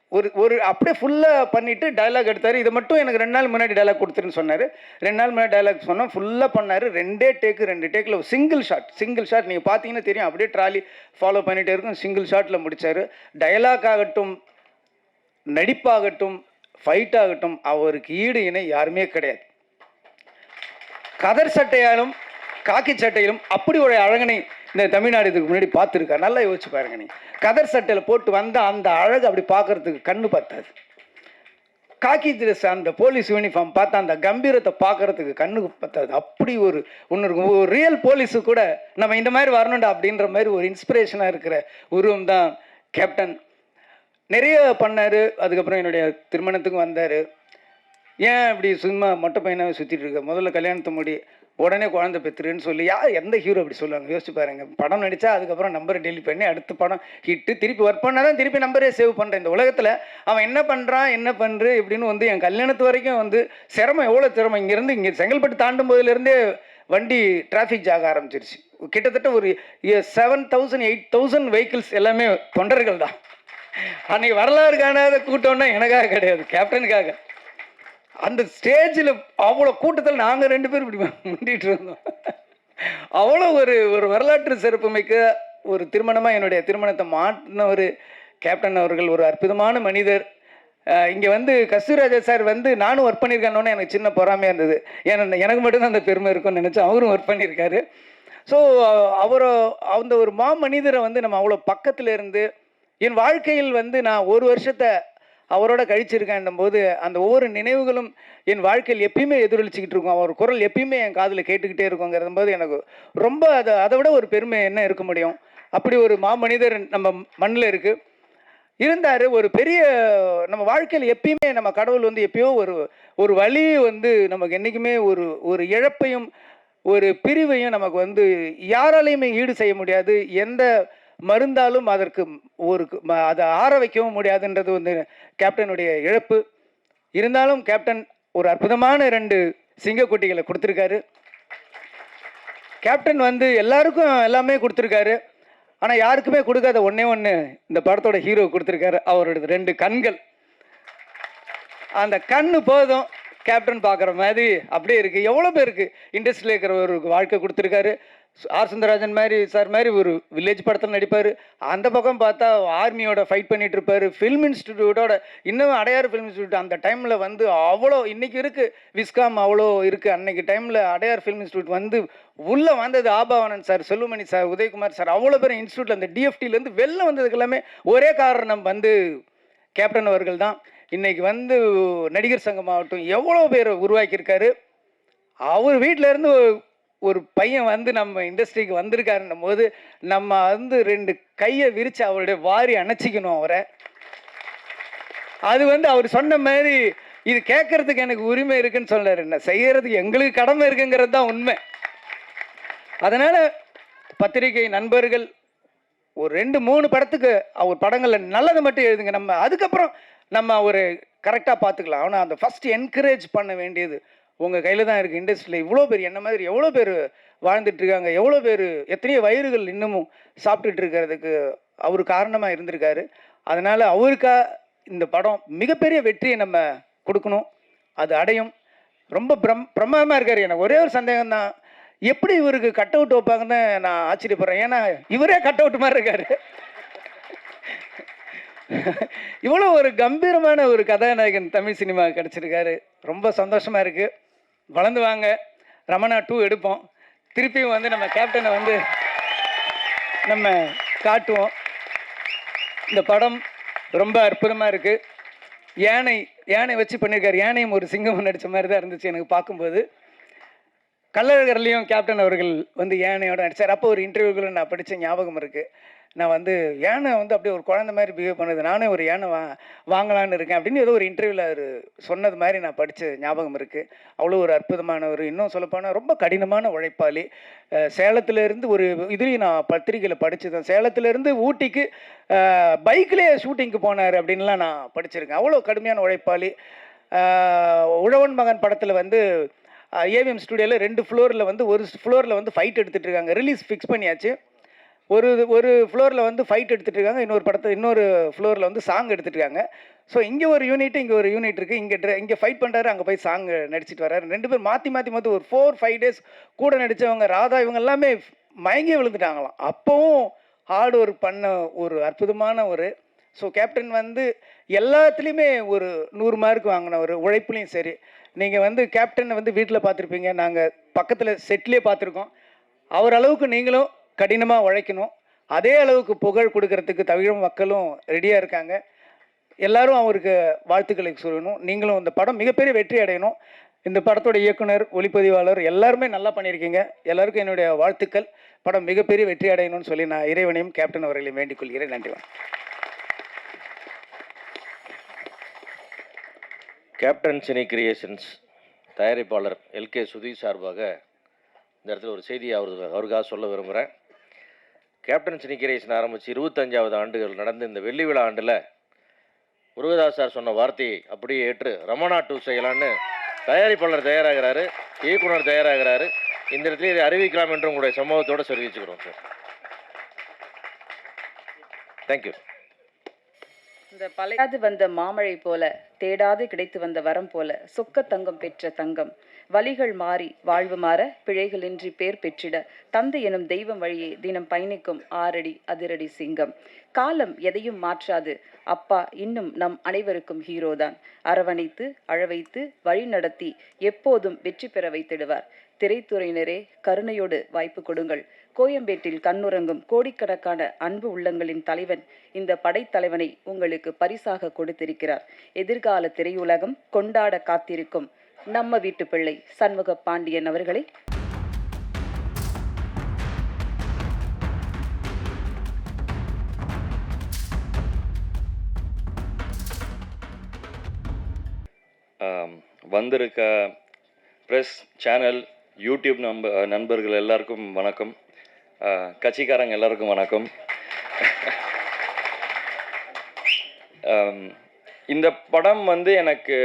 ஒரு அப்படியே ஃபுல்லாக பண்ணிவிட்டு டைலாக் எடுத்தார். இதை மட்டும் எனக்கு 2 நாள் முன்னாடி டைலாக் கொடுத்துருன்னு சொன்னார். 2 நாள் முன்னாடி டைலாக் சொன்னோம், ஃபுல்லாக பண்ணார். 2 டேக்கில் சிங்கிள் ஷாட் நீங்கள் பார்த்தீங்கன்னா தெரியும். அப்படியே ட்ராலி ஃபாலோ பண்ணிகிட்டே இருக்கும். சிங்கிள் ஷாட்டில் முடித்தார். டைலாக் ஆகட்டும், நடிப்பாகட்டும், ஃபைட் ஆகட்டும், அவருக்கு ஈடு இணை யாருமே கிடையாது. கதர் சட்டையாலும் காக்கி சட்டையிலும் அப்படி ஒரு அழகனை இந்த தமிழ்நாடு இதுக்கு முன்னாடி பார்த்துருக்காரு. நல்லா யோசிச்சு பாருங்க. நீ கதர் சட்டையில் போட்டு வந்தால் அந்த அழகு அப்படி பார்க்கறதுக்கு கண்ணு பார்த்தாது. காக்கி ட்ரெஸ் அந்த போலீஸ் யூனிஃபார்ம் பார்த்தா அந்த கம்பீரத்தை பார்க்கறதுக்கு கண்ணுக்கு பார்த்தாது. அப்படி ஒன்று இருக்கும். ஒரு ரியல் போலீஸு கூட நம்ம இந்த மாதிரி வரணும்டா அப்படின்ற மாதிரி ஒரு இன்ஸ்பிரேஷனாக இருக்கிற உருவம் தான் கேப்டன். நிறைய பண்ணார். அதுக்கப்புறம் என்னுடைய திருமணத்துக்கும் வந்தார். ஏன் இப்படி சும்மா மொட்டை பையனாக சுற்றிட்டு இருக்க, முதல்ல கல்யாணத்தை முடி, உடனே குழந்தை பெற்றுருன்னு சொல்லி எந்த ஹீரோ அப்படி சொல்லுவாங்க? யோசிச்சு பாருங்கள். படம் நடித்தா அதுக்கப்புறம் நம்பரை டெலிட் பண்ணி அடுத்த படம் ஹிட்டு திருப்பி ஒர்க் பண்ணால் தான் திருப்பி நம்பரே சேவ் பண்ணுறேன். இந்த உலகத்தில் அவன் என்ன பண்ணுறான், என்ன பண்ணுற இப்படின்னு வந்து என் கல்யாணத்து வரைக்கும் வந்து சிரமம், எவ்வளோ சிரமம். இங்கேருந்து இங்கே செங்கல்பட்டு தாண்டும் போதிலேருந்தே வண்டி டிராஃபிக் ஜாக ஆரம்பிச்சிருச்சு. கிட்டத்தட்ட ஒரு 7,000 8,000 வெஹிக்கிள்ஸ் எல்லாமே தொண்டர்கள் தான். அன்றைக்கி வரலாறு காணாத கூட்டம்னா எனக்காக கிடையாது, கேப்டனுக்காக. அந்த ஸ்டேஜில் அவ்வளோ கூட்டத்தில் நாங்கள் 2 பேரும் இப்படி முண்டிகிட்டு இருந்தோம். அவ்வளோ ஒரு வரலாற்று சிறப்புமிக்க ஒரு திருமணமாக என்னுடைய திருமணத்தை மாற்றின ஒரு கேப்டன் அவர்கள் ஒரு அற்புதமான மனிதர். இங்கே வந்து கஸ்தூராஜா சார் வந்து நானும் ஒர்க் பண்ணியிருக்கேன்னு எனக்கு சின்ன பொறாமையாக இருந்தது. ஏன்னா எனக்கு மட்டும்தான் அந்த பெருமை இருக்கும்னு நினச்சேன். அவரும் ஒர்க் பண்ணியிருக்காரு. ஸோ அந்த ஒரு மனிதரை வந்து நம்ம அவ்வளோ பக்கத்தில் இருந்து என் வாழ்க்கையில் வந்து நான் 1 வருஷத்தை அவரோட கழிச்சிருக்கேன் போது அந்த ஒவ்வொரு நினைவுகளும் என் வாழ்க்கையில் எப்பயுமே எதிரொலிச்சிக்கிட்டு இருக்கும். அவர் குரல் எப்பயுமே என் காதில் கேட்டுக்கிட்டே இருக்குங்கிறது போது எனக்கு ரொம்ப அதை விட ஒரு பெருமை என்ன இருக்க முடியும்? அப்படி ஒரு மாமனிதர் நம்ம மண்ணில் இருந்தார். ஒரு பெரிய நம்ம வாழ்க்கையில் எப்பயுமே நம்ம கடவுள் வந்து எப்பயோ ஒரு வழி வந்து நமக்கு என்றைக்குமே ஒரு இழப்பையும் ஒரு பிரிவையும் நமக்கு வந்து யாராலையுமே ஈடு செய்ய முடியாது. எந்த மருந்தாலும் அதற்கு அதை ஆற வைக்கவும் முடியாதுன்றது வந்து கேப்டனுடைய இழப்பு. இருந்தாலும் கேப்டன் ஒரு அற்புதமான 2 சிங்கக்குட்டிகளை கொடுத்துருக்காரு. கேப்டன் வந்து எல்லாருக்கும் எல்லாமே கொடுத்துருக்காரு. ஆனால் யாருக்குமே கொடுக்காத ஒன்று இந்த படத்தோட ஹீரோ கொடுத்துருக்காரு. அவரோட 2 கண்கள். அந்த கண்ணு போதும் கேப்டன் பார்க்குற மாதிரி அப்படியே இருக்குது. எவ்வளோ பேருக்கு இண்டஸ்ட்ரியில் இருக்கிறவருக்கு வாழ்க்கை கொடுத்துருக்காரு. ஆர் சுந்தரராஜன் மாதிரி சார் மாதிரி ஒரு வில்லேஜ் படத்தில் நடிப்பார். அந்த பக்கம் பார்த்தா ஆர்மியோட ஃபைட் பண்ணிகிட்டு இருப்பார். ஃபில்ம் இன்ஸ்டிடியூட்டோட இன்னும் அடையாறு ஃபில்ம் இன்ஸ்டியூட் அந்த டைமில் வந்து அவ்வளோ, இன்றைக்கி இருக்குது விஸ்காம் அவ்வளோ இருக்குது. அன்றைக்கி டைமில் அடையார் ஃபில்ம் இன்ஸ்டியூட் வந்து உள்ளே வந்தது Aabavanan sir, Selvamani sir, Udhayakumar sir, அவ்வளோ பேர் இன்ஸ்டியூட்டில் அந்த டிஎஃப்டிலேருந்து வெளில வந்ததுக்கு எல்லாமே ஒரே காரணம் வந்து கேப்டன் அவர்கள் தான். இன்றைக்கி வந்து நடிகர் சங்கம் ஆகட்டும் எவ்வளோ பேர் உருவாக்கியிருக்காரு. அவர் வீட்டிலேருந்து ஒரு பையன் வந்து நம்ம இண்டஸ்ட்ரிக்கு வந்திருக்காருன்னும் போது நம்ம வந்து 2 கையை விரித்து அவருடைய வாரி அணைச்சிக்கணும் அவரை. அது வந்து அவர் சொன்ன மாதிரி இது கேட்கறதுக்கு எனக்கு உரிமை இருக்குன்னு சொல்றாரு. என்ன செய்யறதுக்கு எங்களுக்கு கடமை இருக்குங்கிறது தான் உண்மை. அதனால் பத்திரிகை நண்பர்கள் ஒரு 2-3 படத்துக்கு அவர் படங்களில் நல்லதை மட்டும் எழுதுங்க. நம்ம அதுக்கப்புறம் நம்ம ஒரு கரெக்டாக பார்த்துக்கலாம். ஆனால் அந்த ஃபஸ்ட்டு என்கரேஜ் பண்ண வேண்டியது உங்கள் கையில் தான் இருக்குது. இண்டஸ்ட்ரியில் இவ்வளோ பேர் என்ன மாதிரி எவ்வளோ பேர் வாழ்ந்துட்டுருக்காங்க, எவ்வளோ பேர் எத்தனையோ வயிறுகள் இன்னமும் சாப்பிட்டுட்டு இருக்கிறதுக்கு அவர் காரணமாக இருந்திருக்காரு. அதனால் அவருக்கா இந்த படம் மிகப்பெரிய வெற்றியை நம்ம கொடுக்கணும். அது அடையும். ரொம்ப பிரமாதமாக இருக்கார். எனக்கு ஒரே ஒரு சந்தேகம் தான், எப்படி இவருக்கு கட் அவுட் வைப்பாங்கன்னு நான் ஆச்சரியப்படுறேன். ஏன்னா இவரே கட் அவுட் மாதிரி இருக்கார். இவ்வளோ ஒரு கம்பீரமான ஒரு கதாநாயகன் தமிழ் சினிமா கிடச்சிருக்காரு. ரொம்ப சந்தோஷமாக இருக்குது. வளர்ந்து வாங்க. ரமணா 2 எடுப்போம். திருப்பியும் வந்து நம்ம கேப்டனை வந்து நம்ம காட்டுவோம். இந்த படம் ரொம்ப அற்புதமாக இருக்குது. யானை வச்சு பண்ணியிருக்காரு. யானையும் ஒரு சிங்கம் நடித்த மாதிரி தான் இருந்துச்சு எனக்கு பார்க்கும்போது. கள்ளழகர்லேயும் கேப்டன் அவர்கள் வந்து யானையோட நடித்தார். அப்போ ஒரு இன்டர்வியூக்குள்ள நான் படித்த ஞாபகம் இருக்குது. நான் வந்து யானை வந்து அப்படியே ஒரு குழந்தை மாதிரி பிஹேவ் பண்ணுது, நானே ஒரு யானை வாங்கலான்னு இருக்கேன் அப்படின்னு ஏதோ ஒரு இன்டர்வியூவில் அவர் சொன்னது மாதிரி நான் படித்த ஞாபகம் இருக்குது. அவ்வளோ ஒரு அற்புதமானவர். இன்னும் சொல்லப்போனால் ரொம்ப கடினமான உழைப்பாளி. சேலத்திலேருந்து ஒரு இதுலேயும் நான் பத்திரிகையில் படித்தேன். சேலத்திலேருந்து ஊட்டிக்கு பைக்லேயே ஷூட்டிங்க்கு போனார் அப்படின்லாம் நான் படிச்சிருக்கேன். அவ்வளோ கடுமையான உழைப்பாளி. உழவன் மகன் படத்தில் வந்து ஏவிஎம் ஸ்டுடியோவில் 2 ஃப்ளோரில் வந்து ஒரு ஃப்ளோரில் வந்து ஃபைட் எடுத்துகிட்டு இருக்காங்க. ரிலீஸ் ஃபிக்ஸ் பண்ணியாச்சு. ஒரு ஃப்ளோரில் வந்து ஃபைட் எடுத்துகிட்டு இருக்காங்க, இன்னொரு ஃப்ளோரில் வந்து சாங் எடுத்துகிட்டு இருக்காங்க. ஸோ இங்கே ஒரு யூனிட், இங்கே ஒரு யூனிட் இருக்குது. இங்கே ஃபைட் பண்ணுறாரு, அங்கே போய் சாங் நடிச்சிட்டு வர்றாரு. 2 பேர் மாற்றி ஒரு 4-5 டேஸ் கூட நடித்தவங்க ராதா இவங்க எல்லாமே மயங்கி விழுந்துட்டாங்களாம். அப்போவும் ஹார்ட் ஒர்க் பண்ண ஒரு அற்புதமான ஸோ கேப்டன் வந்து எல்லாத்துலேயுமே ஒரு 100 மார்க் வாங்கினவர். உழைப்புலையும் சரி. நீங்கள் வந்து கேப்டனை வந்து வீட்டில் பார்த்துருப்பீங்க, நாங்கள் பக்கத்தில் செட்லேயே பார்த்துருக்கோம். அவர் அளவுக்கு நீங்களும் கடினமாக உழைக்கணும். அதே அளவுக்கு புகழ் கொடுக்கறதுக்கு தமிழ் மக்களும் ரெடியாக இருக்காங்க. எல்லாரும் அவருக்கு வாழ்த்துக்களை சொல்லணும். நீங்களும் இந்த படம் மிகப்பெரிய வெற்றி அடையணும். இந்த படத்தோட இயக்குனர், ஒளிப்பதிவாளர் எல்லாருமே நல்லா பண்ணியிருக்கீங்க. எல்லாருக்கும் என்னுடைய வாழ்த்துக்கள். படம் மிகப்பெரிய வெற்றி அடையணும்னு சொல்லி நான் இறைவனையும் கேப்டன் அவர்களையும் வேண்டிக் கொள்கிறேன். நன்றி. கேப்டன் சினி கிரியேஷன்ஸ் தயாரிப்பாளர் எல்கே சுதீஷ் சார்பாக இந்த இடத்துல ஒரு செய்தியை அவருக்காக சொல்ல விரும்புகிறேன். கேப்டன் சினி கிரியேஷன் ஆரம்பித்து 25வது ஆண்டுகள் நடந்த இந்த வெள்ளி விழா ஆண்டில் முருகதாஸ் சார் சொன்ன வார்த்தையை அப்படியே ஏற்று ரமணா 2 செய்யலான்னு தயாரிப்பாளர் தயாராகிறாரு, இயக்குனர் தயாராகிறாரு. இந்த இடத்துல இதை அறிவிக்கலாம் என்று உங்களுடைய சம்பவத்தோடு தெரிவிச்சுக்கிறோம் சார். தேங்க்யூ. இந்த பழையாது வந்த மாமழை போல, தேடாது கிடைத்து வந்த வரம் போல, சொக்க தங்கம் பெற்ற தங்கம், வழிகள் மாறி வாழ்வு மாற, பிழைகளின்றி பேர் பெற்றிட, தந்தை எனும் தெய்வம் வழியே தினம் பயணிக்கும் 6 அடி அதிரடி சிங்கம். காலம் எதையும் மாற்றாது, அப்பா இன்னும் நம் அனைவருக்கும் ஹீரோதான். அரவணைத்து அழவைத்து வழி நடத்தி எப்போதும் வெற்றி பெற வைத்திடுவார். திரைத்துறையினரே, கருணையோடு வாய்ப்பு கொடுங்கள். கோயம்பேட்டில் கண்ணுறங்கும் கோடிக்கணக்கான அன்பு உள்ளங்களின் தலைவன் இந்த படைத்தலைவனை உங்களுக்கு பரிசாக கொடுத்திருக்கிறார். எதிர்கால திரையுலகம் கொண்டாட காத்திருக்கும் நம்ம வீட்டு பிள்ளை சண்முக பாண்டியன் அவர்களை வந்திருக்க ப்ரெஸ் சேனல், யூடியூப் நண்பர்கள் எல்லாருக்கும் வணக்கம். கட்சிக்காரங்க எல்லாருக்கும் வணக்கம். இந்த படம் வந்து எனக்கு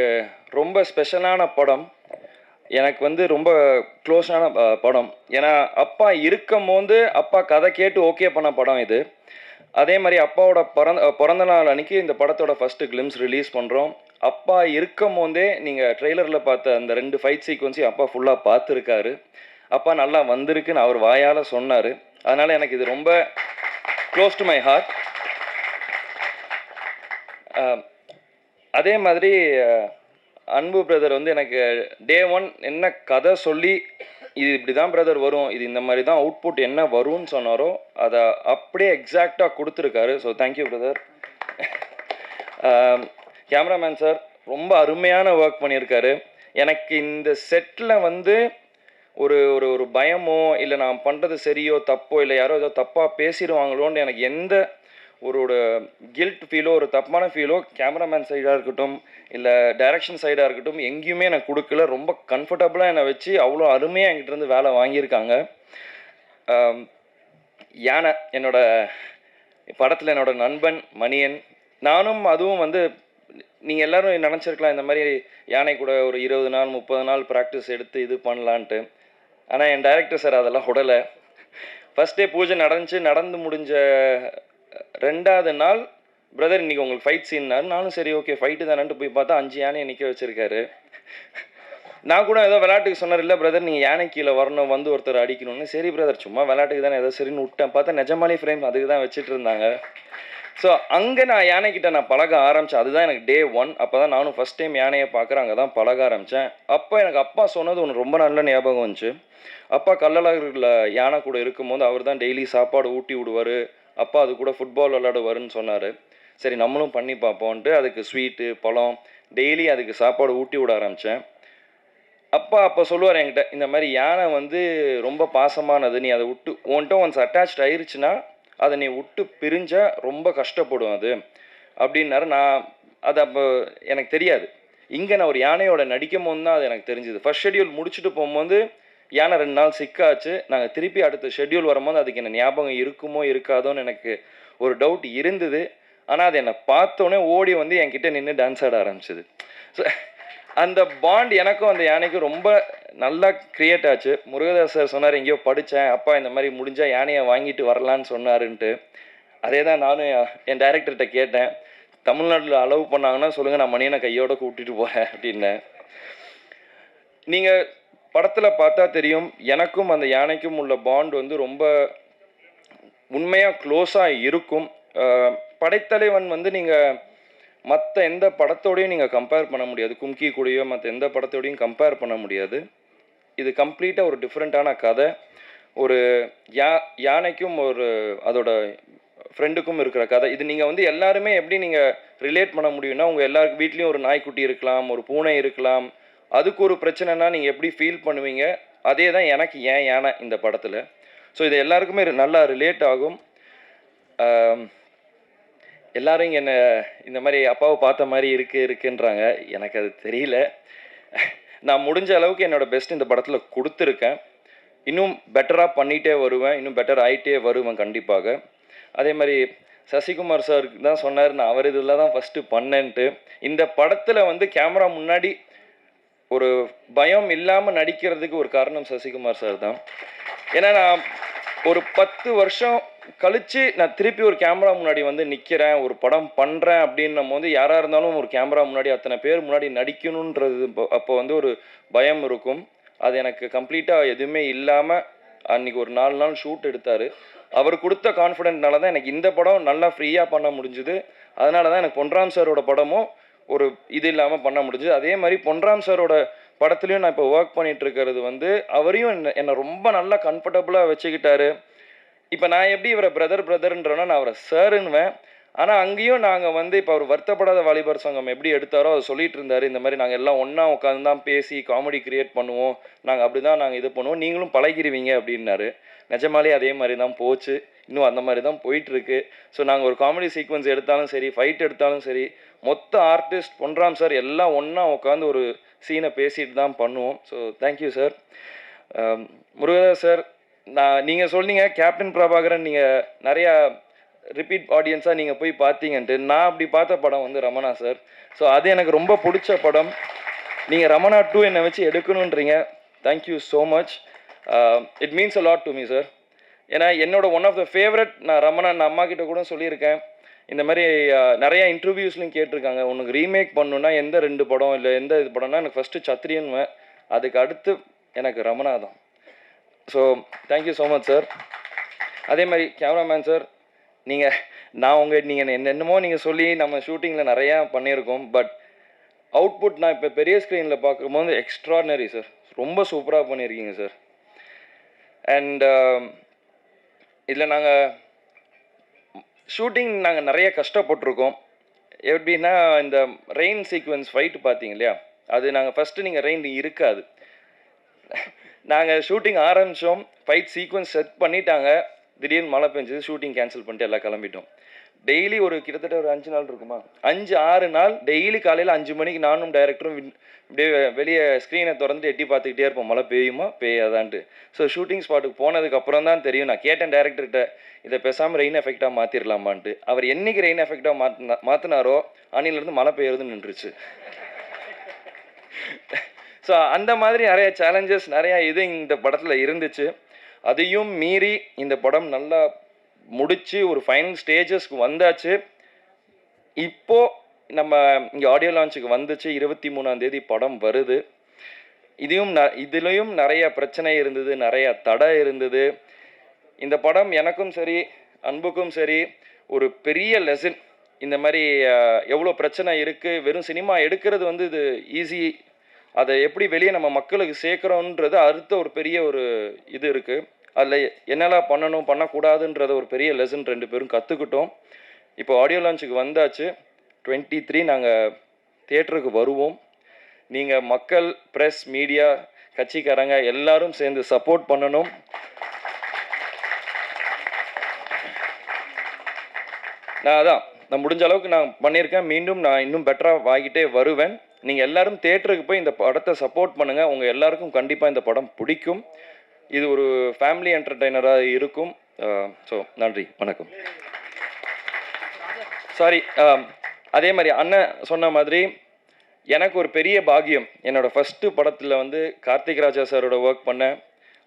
ரொம்ப ஸ்பெஷலான படம். எனக்கு வந்து ரொம்ப க்ளோஸான படம். ஏன்னா அப்பா இருக்கும் போது அப்பா கதை கேட்டு ஓகே பண்ண படம் இது. அதே மாதிரி அப்பாவோட பிறந்த நாள் அன்றைக்கி இந்த படத்தோட ஃபஸ்ட்டு கிளிம்ஸ் ரிலீஸ் பண்ணுறோம். அப்பா இருக்கும் போதே நீங்கள் ட்ரெய்லரில் பார்த்த அந்த 2 ஃபைட் சீக்வன்ஸையும் அப்பா ஃபுல்லாக பார்த்துருக்காரு. அப்பா நல்லா வந்திருக்குன்னு அவர் வாயால் சொன்னார். அதனால் எனக்கு இது ரொம்ப க்ளோஸ் டு மை ஹார்ட். அதே மாதிரி அன்பு பிரதர் வந்து எனக்கு டே 1 என்ன கதை சொல்லி இது இப்படி தான் பிரதர் வரும், இது இந்த மாதிரி தான் அவுட்புட் என்ன வரும்னு சொன்னாரோ அதை அப்படியே எக்ஸாக்டாக கொடுத்துருக்காரு. So thank you brother. Cameraman sir ரொம்ப அருமையான ஒர்க் பண்ணியிருக்காரு. எனக்கு இந்த செட்டில் வந்து ஒரு ஒரு ஒரு பயமோ இல்லை நான் பண்ணுறது சரியோ தப்போ இல்லை யாரோ ஏதோ தப்பாக பேசிடுவாங்களோன்னு எனக்கு எந்த ஒரு கில்ட் ஃபீலோ ஒரு தப்பான ஃபீலோ கேமராமேன் சைடாக இருக்கட்டும் இல்லை டைரக்ஷன் சைடாக இருக்கட்டும் எங்கேயுமே எனக்கு கொடுக்கல. ரொம்ப கம்ஃபர்டபுளாக என்னை வச்சு அவ்வளோ அருமையாக என்கிட்டருந்து வேலை வாங்கியிருக்காங்க. யானை என்னோட படத்தில் என்னோட நண்பன் மணியன், நானும் அதுவும் வந்து நீங்கள் எல்லோரும் நினச்சிருக்கலாம் இந்த மாதிரி யானை கூட ஒரு 20 நாள் 30 நாள் ப்ராக்டிஸ் எடுத்து இது பண்ணலான்ட்டு. ஆனால் என் டைரக்டர் சார் அதெல்லாம் உடலை. ஃபஸ்ட் டே பூஜை நடந்து முடிஞ்ச 2வது நாள் பிரதர் இன்றைக்கி உங்களுக்கு ஃபைட் சீன்னாரு. நானும் சரி ஓகே ஃபைட்டு தானேன்ட்டு போய் பார்த்தா 5 யானையை நிற்க வச்சுருக்காரு. நான் கூட ஏதோ விளையாட்டுக்கு சொன்னார், இல்லை பிரதர் நீங்கள் யானை கீழே வரணும் வந்து ஒருத்தர் அடிக்கணும்னு. சரி பிரதர் சும்மா விளையாட்டுக்கு தானே ஏதோ சரின்னு விட்டேன். பார்த்தா நிஜமாலே ஃப்ரேம் அதுக்கு தான் வச்சுட்டு இருந்தாங்க. ஸோ அங்கே நான் யானைக்கிட்ட நான் பழக ஆரம்பித்தேன். அதுதான் எனக்கு டே 1. அப்போ தான் நானும் ஃபஸ்ட் டைம் யானையை பார்க்குறேன். அங்கே தான் பழக ஆரம்பித்தேன். அப்போ எனக்கு அப்பா சொன்னது ஒன்று ரொம்ப நல்ல ஞாபகம் வந்துச்சு. அப்பா கள்ளழகரில் யானை கூட இருக்கும்போது அவர் தான் டெய்லி சாப்பாடு ஊட்டி விடுவார். அப்பா அது கூட ஃபுட்பால் விளையாடுவாருன்னு சொன்னார். சரி நம்மளும் பண்ணி பார்ப்போன்ட்டு அதுக்கு ஸ்வீட்டு பழம் டெய்லி அதுக்கு சாப்பாடு ஊட்டி விட ஆரம்பித்தேன். அப்போ சொல்லுவார் என்கிட்ட, இந்த மாதிரி யானை வந்து ரொம்ப பாசமானது, நீ அதை விட்டு உன்கிட்ட ஒன்ஸ் அட்டாச்ட் ஆயிடுச்சுன்னா அதை நீ விட்டு பிரிஞ்சால் ரொம்ப கஷ்டப்படும் அது அப்படின்னாரு. நான் அது அப்போ எனக்கு தெரியாது. இங்கே நான் ஒரு யானையோட நடிக்கும் போது தான் அது எனக்கு தெரிஞ்சுது. ஃபர்ஸ்ட் ஷெட்யூல் முடிச்சுட்டு போகும்போது யானை 2 நாள் சிக்காச்சு. நாங்கள் திருப்பி அடுத்த ஷெட்யூல் வரும்போது அதுக்கு என்ன ஞாபகம் இருக்குமோ இருக்காதோன்னு எனக்கு ஒரு டவுட் இருந்தது. ஆனால் அது என்னை பார்த்தோன்னே ஓடி வந்து என்கிட்ட நின்று டான்ஸ் ஆட ஆரம்பிச்சிது. ஸோ அந்த பாண்ட் எனக்கும் அந்த யானைக்கும் ரொம்ப நல்லா க்ரியேட் ஆச்சு. முருகதாஸ் சார் சொன்னார், எங்கேயோ படித்தேன், அப்பா இந்த மாதிரி முடிஞ்சால் யானையை வாங்கிட்டு வரலான்னு சொன்னாருன்ட்டு. அதே தான் நானும் என் டைரக்டர்கிட்ட கேட்டேன், தமிழ்நாட்டில் அலோவ் பண்ணாங்கன்னா சொல்லுங்கள், நான் மணியனை கையோடு கூட்டிகிட்டு போகிறேன் அப்படின்னேன். நீங்கள் படத்தில் பார்த்தா தெரியும், எனக்கும் அந்த யானைக்கும் உள்ள பாண்ட் வந்து ரொம்ப உண்மையாக க்ளோஸாக இருக்கும். படைத்தலைவன் வந்து நீங்கள் மற்ற எந்த படத்தோடையும் நீங்கள் கம்பேர் பண்ண முடியாது. கும்கி கூடயோ மற்ற எந்த படத்தோடையும் கம்பேர் பண்ண முடியாது. இது கம்ப்ளீட்டாக ஒரு டிஃப்ரெண்ட்டான கதை. ஒரு யானைக்கும் ஒரு அதோட ஃப்ரெண்டுக்கும் இருக்கிற கதை. இது நீங்கள் வந்து எல்லாருமே எப்படி நீங்கள் ரிலேட் பண்ண முடியும்னா, உங்கள் எல்லாருக்கு வீட்லேயும் ஒரு நாய்க்குட்டி இருக்கலாம், ஒரு பூனை இருக்கலாம். அதுக்கு ஒரு பிரச்சனைனா நீங்கள் எப்படி ஃபீல் பண்ணுவீங்க, அதே தான் எனக்கு ஏன் யானை இந்த படத்தில். ஸோ இது எல்லாருக்குமே நல்லா ரிலேட் ஆகும். எல்லாரும் இங்கே என்ன இந்த மாதிரி அப்பாவை பார்த்த மாதிரி இருக்குன்றாங்க. எனக்கு அது தெரியல. நான் முடிஞ்ச அளவுக்கு என்னோடய பெஸ்ட் இந்த படத்தில் கொடுத்துருக்கேன். இன்னும் பெட்டராக பண்ணிகிட்டே வருவேன், இன்னும் பெட்டர் ஆகிட்டே வருவேன் கண்டிப்பாக. அதே மாதிரி சசிகுமார் சாருக்கு தான் சொன்னார், நான் அவர் இதில் தான் ஃபஸ்ட்டு பண்ணேன்ட்டு. இந்த படத்தில் வந்து கேமரா முன்னாடி ஒரு பயம் இல்லாமல் நடிக்கிறதுக்கு ஒரு காரணம் சசிகுமார் சார் தான். ஏன்னா நான் ஒரு 10 வருஷம் கழித்து நான் திருப்பி ஒரு கேமரா முன்னாடி வந்து நிற்கிறேன், ஒரு படம் பண்ணுறேன் அப்படின்னும் போது யாராக இருந்தாலும் ஒரு கேமரா முன்னாடி அத்தனை பேர் முன்னாடி நடிக்கணுன்றது அப்போ வந்து ஒரு பயம் இருக்கும். அது எனக்கு கம்ப்ளீட்டாக எதுவுமே இல்லாமல் அன்றைக்கி ஒரு 4 நாள் ஷூட் எடுத்தார். அவர் கொடுத்த கான்ஃபிடென்ட்னால தான் எனக்கு இந்த படம் நல்லா ஃப்ரீயாக பண்ண முடிஞ்சுது. அதனால தான் எனக்கு பொன்ராம் சாரோட படமும் ஒரு இது இல்லாமல் பண்ண முடிஞ்சுது. அதே மாதிரி பொன்ராம் சாரோட படத்துலையும் நான் இப்போ ஒர்க் பண்ணிகிட்டு இருக்கிறது வந்து அவரையும் என்னை ரொம்ப நல்லா கம்ஃபர்டபுளாக வச்சுக்கிட்டாரு. இப்போ நான் எப்படி இவரை பிரதர்ன்றோன்னா நான் அவரை சாருன்னுவேன். ஆனால் அங்கேயும் நாங்கள் வந்து இப்போ அவர் வருத்தப்படாத வாலிபர் சங்கம் எப்படி எடுத்தாரோ அதை சொல்லிட்டு இருந்தார். இந்த மாதிரி நாங்கள் எல்லாம் ஒன்றா உட்காந்து தான் பேசி காமெடி கிரியேட் பண்ணுவோம், நாங்கள் அப்படி தான் நாங்கள் இது பண்ணுவோம், நீங்களும் பழகிடுவீங்க அப்படின்னாரு. நிஜமாலே அதே மாதிரி தான் போச்சு. இன்னும் அந்த மாதிரி தான் போயிட்டுருக்கு. ஸோ நாங்கள் ஒரு காமெடி சீக்வன்ஸ் எடுத்தாலும் சரி, ஃபைட் எடுத்தாலும் சரி, மொத்த ஆர்டிஸ்ட் பொன்ராம் சார் எல்லாம் ஒன்றா உட்காந்து ஒரு சீனை பேசிட்டு தான் பண்ணுவோம். So thank you sir. Murugadoss sir, நீங்கள் சொன்னீங்க கேப்டன் பிரபாகரன் நீங்கள் நிறையா ரிப்பீட் ஆடியன்ஸாக நீங்கள் போய் பார்த்தீங்கன்ட்டு. நான் அப்படி பார்த்த படம் வந்து ரமணா சார். ஸோ அது எனக்கு ரொம்ப பிடிச்ச படம். நீங்கள் ரமணா 2 என்னை வச்சு எடுக்கணுன்றீங்க. Thank you so much. It means a lot to me sir. ஏன்னா என்னோட ஒன் ஆஃப் த ஃபேவரட். நான் ரமணா நான் அம்மா கிட்ட கூட சொல்லியிருக்கேன். இந்த மாதிரி நிறையா இன்டர்வியூஸ்லையும் கேட்டிருக்காங்க, உனக்கு ரீமேக் பண்ணணுன்னா எந்த 2 படம் இல்லை எந்த இது படம்னா எனக்கு ஃபஸ்ட்டு சத்ரியன்வேன், அதுக்கு அடுத்து எனக்கு ரமணா தான். So thank you so much sir. அதே மாதிரி கேமராமேன் சார், நீங்கள் என்னென்னமோ நீங்கள் சொல்லி நம்ம ஷூட்டிங்கில் நிறையா பண்ணியிருக்கோம். பட் அவுட்புட் நான் இப்போ பெரிய ஸ்க்ரீனில் பார்க்கும்போது எக்ஸ்ட்ராடினரி சார். ரொம்ப சூப்பராக பண்ணியிருக்கீங்க சார். அண்ட் இதில் நாங்கள் ஷூட்டிங் நாங்கள் நிறைய கஷ்டப்பட்டிருக்கோம். எப்படின்னா இந்த ரெயின் சீக்வன்ஸ் ஃபைட்டு பார்த்தீங்க இல்லையா, அது நாங்கள் ஃபஸ்ட்டு நீங்கள் ரெயின் இருக்காது, நாங்கள் ஷூட்டிங் ஆரம்பித்தோம், ஃபைட் சீக்வன்ஸ் செட் பண்ணிட்டாங்க, திடீர்னு மழை பெஞ்சது, ஷூட்டிங் கேன்சல் பண்ணிட்டு எல்லாம் கிளம்பிட்டோம். டெய்லி ஒரு கிட்டத்தட்ட ஒரு 5 நாள் இருக்குமா, 5-6 நாள் டெய்லி காலையில் 5 மணிக்கு நானும் டைரக்டரும் இப்படியே வெளியே ஸ்க்ரீனை திறந்துட்டு எட்டி பார்த்துக்கிட்டே இருப்போம், மழை பெய்யுமா பெய்யாதான்ட்டு. ஸோ ஷூட்டிங் ஸ்பாட்டுக்கு போனதுக்கப்புறம் தான் தெரியும். நான் கேட்டேன் டேரக்டர்கிட்ட, இதை பேசாமல் ரெயின் எஃபெக்டாக மாற்றிடலாமான்ட்டு. அவர் என்றைக்கு ரெயின் எஃபெக்டாக மாற்றினாரோ அன்னிலேருந்து மழை பெய்யறது நின்றுச்சு. ஸோ அந்த மாதிரி நிறைய சேலஞ்சஸ் நிறையா இது இந்த படத்தில் இருந்துச்சு. அதையும் மீறி இந்த படம் நல்லா முடித்து ஒரு ஃபைனல் ஸ்டேஜஸ்க்கு வந்தாச்சு. இப்போது நம்ம இங்கே ஆடியோ லான்ச்சுக்கு வந்துச்சு, 23ஆம் தேதி படம் வருது. இதுலேயும் நிறைய பிரச்சனை இருந்தது, நிறையா தடை இருந்தது. இந்த படம் எனக்கும் சரி அன்புக்கும் சரி ஒரு பெரிய லெசன். இந்த மாதிரி எவ்வளோ பிரச்சனை இருக்குது, வெறும் சினிமா எடுக்கிறது வந்து இது ஈஸி, அதை எப்படி வெளியே நம்ம மக்களுக்கு சேர்க்குறோன்றது அடுத்த ஒரு பெரிய ஒரு இது இருக்குது. அதில் என்னெல்லாம் பண்ணணும் பண்ணக்கூடாதுன்றத ஒரு பெரிய லெசன் 2 பேரும் கற்றுக்கிட்டோம். இப்போ ஆடியோ லான்ச்சுக்கு வந்தாச்சு. 23 நாங்கள் தியேட்டருக்கு வருவோம். நீங்கள் மக்கள், ப்ரெஸ், மீடியா, கட்சிக்காரங்க எல்லாரும் சேர்ந்து சப்போர்ட் பண்ணணும். நான் முடிஞ்ச அளவுக்கு நான் பண்ணியிருக்கேன். மீண்டும் நான் இன்னும் பெட்டராக வாங்கிட்டே வருவேன். நீங்கள் எல்லோரும் தியேட்டருக்கு போய் இந்த படத்தை சப்போர்ட் பண்ணுங்கள். உங்கள் எல்லாருக்கும் கண்டிப்பாக இந்த படம் பிடிக்கும். இது ஒரு ஃபேமிலி என்டர்டெய்னராக இருக்கும். ஸோ நன்றி, வணக்கம். சாரி, அதே மாதிரி அண்ணன் சொன்ன மாதிரி எனக்கு ஒரு பெரிய பாக்கியம். என்னோடய ஃபஸ்ட்டு படத்தில் வந்து கார்த்திக் ராஜா சாரோட ஒர்க் பண்ணேன்.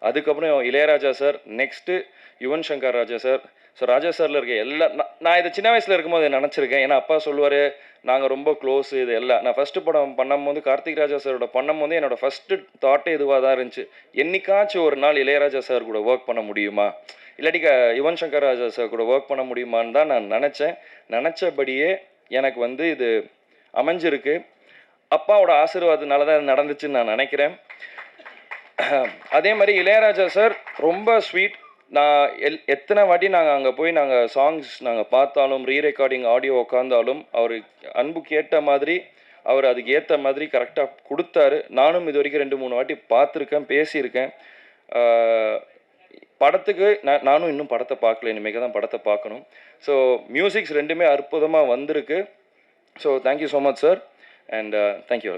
அதுக்கப்புறம் Ilaiyaraaja sir, next Yuvan Shankar Raja sir. So ராஜா சாரில் இருக்க எல்லா நான் இதை சின்ன வயசில் இருக்கும்போது நினச்சிருக்கேன். ஏன்னா அப்பா சொல்லுவார், நாங்கள் ரொம்ப க்ளோஸு இது எல்லாம். நான் ஃபஸ்ட்டு படம் பண்ணும்போது கார்த்திக் ராஜா சாரோட பண்ணும்போது என்னோடய ஃபஸ்ட்டு தாட்டே இதுவாக தான் இருந்துச்சு. என்னைக்காச்சும் ஒரு நாள் இளையராஜா சார் கூட ஒர்க் பண்ண முடியுமா, இல்லாட்டி யுவன் சங்கர் ராஜா சார் கூட ஒர்க் பண்ண முடியுமான்னு தான் நான் நினச்சேன். நினச்சபடியே எனக்கு வந்து இது அமைஞ்சிருக்கு. அப்பாவோட ஆசீர்வாதத்தினால தான் இது நடந்துச்சுன்னு நான் நினைக்கிறேன். அதே மாதிரி இளையராஜா சார் ரொம்ப ஸ்வீட். நான் எத்தனை வாட்டி நாங்கள் அங்கே போய் நாங்கள் சாங்ஸ் நாங்கள் பார்த்தாலும், ரீரெக்கார்டிங் ஆடியோ உட்காந்தாலும், அவர் அன்புக்கு ஏற்ற மாதிரி அவர் அதுக்கு ஏற்ற மாதிரி கரெக்டாக கொடுத்தாரு. நானும் இது வரைக்கும் 2-3 வாட்டி பார்த்துருக்கேன், பேசியிருக்கேன். படத்துக்கு நானும் இன்னும் படத்தை பார்க்கல, இனிமேல் தான் படத்தை பார்க்கணும். ஸோ மியூசிக்ஸ் ரெண்டுமே அற்புதமாக வந்திருக்கு. So thank you so much sir, and thank you.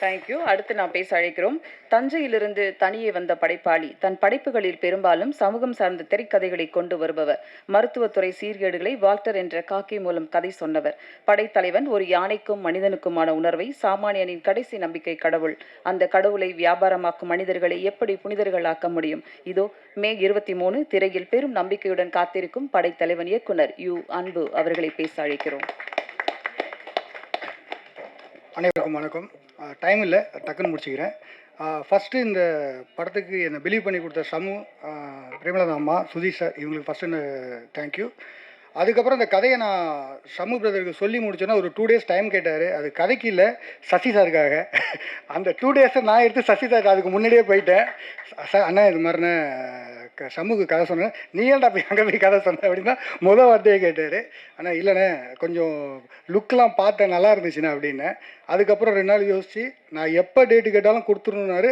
Thank you. அடுத்து நான் பேச அழைக்கிறோம். தஞ்சையிலிருந்து தனியே வந்த படைப்பாளி, தன் படைப்புகளில் பெரும்பாலும் சமூகம் சார்ந்த திரைக்கதைகளை கொண்டு வருபவர், மருத்துவத்துறை சீர்கேடுகளை வால்டர் என்ற காக்கை மூலம் கதை சொன்னவர். படைத்தலைவன் ஒரு யானைக்கும் மனிதனுக்குமான உணர்வை, சாமானியனின் கடைசி நம்பிக்கை கடவுள், அந்த கடவுளை வியாபாரமாக்கும் மனிதர்களை எப்படி புனிதர்களாக்க முடியும்? இதோ மே 23 திரையில் பெரும் நம்பிக்கையுடன் காத்திருக்கும் படைத்தலைவன் இயக்குனர் யு அன்பு அவர்களை பேச அழைக்கிறோம். அனைவருக்கும் வணக்கம். டைம் இல்லை, டக்குன்னு முடிச்சுக்கிறேன். ஃபஸ்ட்டு இந்த படத்துக்கு என்னை பிலீவ் பண்ணி கொடுத்த சமு, பிரேமலதா அம்மா, சுதீஷ் சார், இவங்களுக்கு ஃபஸ்ட்டு தேங்க்யூ. அதுக்கப்புறம் இந்த கதையை நான் சமு பிரதருக்கு சொல்லி முடிச்சோன்னா ஒரு 2 days டைம் கேட்டார். அது கதைக்கு இல்லை, சசி சாருக்காக. அந்த 2 days நான் எடுத்து சசி சார் அதுக்கு முன்னாடியே போயிட்டேன். சார் அண்ணா இது மாதிரிண்ணே சமூக கதை சொன்னேன். நீ ஏன்டா போய் அங்கே போய் கதை சொன்ன அப்படின்னா முதல் வார்த்தையே கேட்டார். ஆனால் இல்லைண்ணே கொஞ்சம் லுக்கெலாம் பார்த்தேன், நல்லா இருந்துச்சுண்ணே அப்படின்னேன். அதுக்கப்புறம் 2 நாள் யோசித்து நான் எப்போ டேட்டு கேட்டாலும் கொடுத்துருன்னாரு.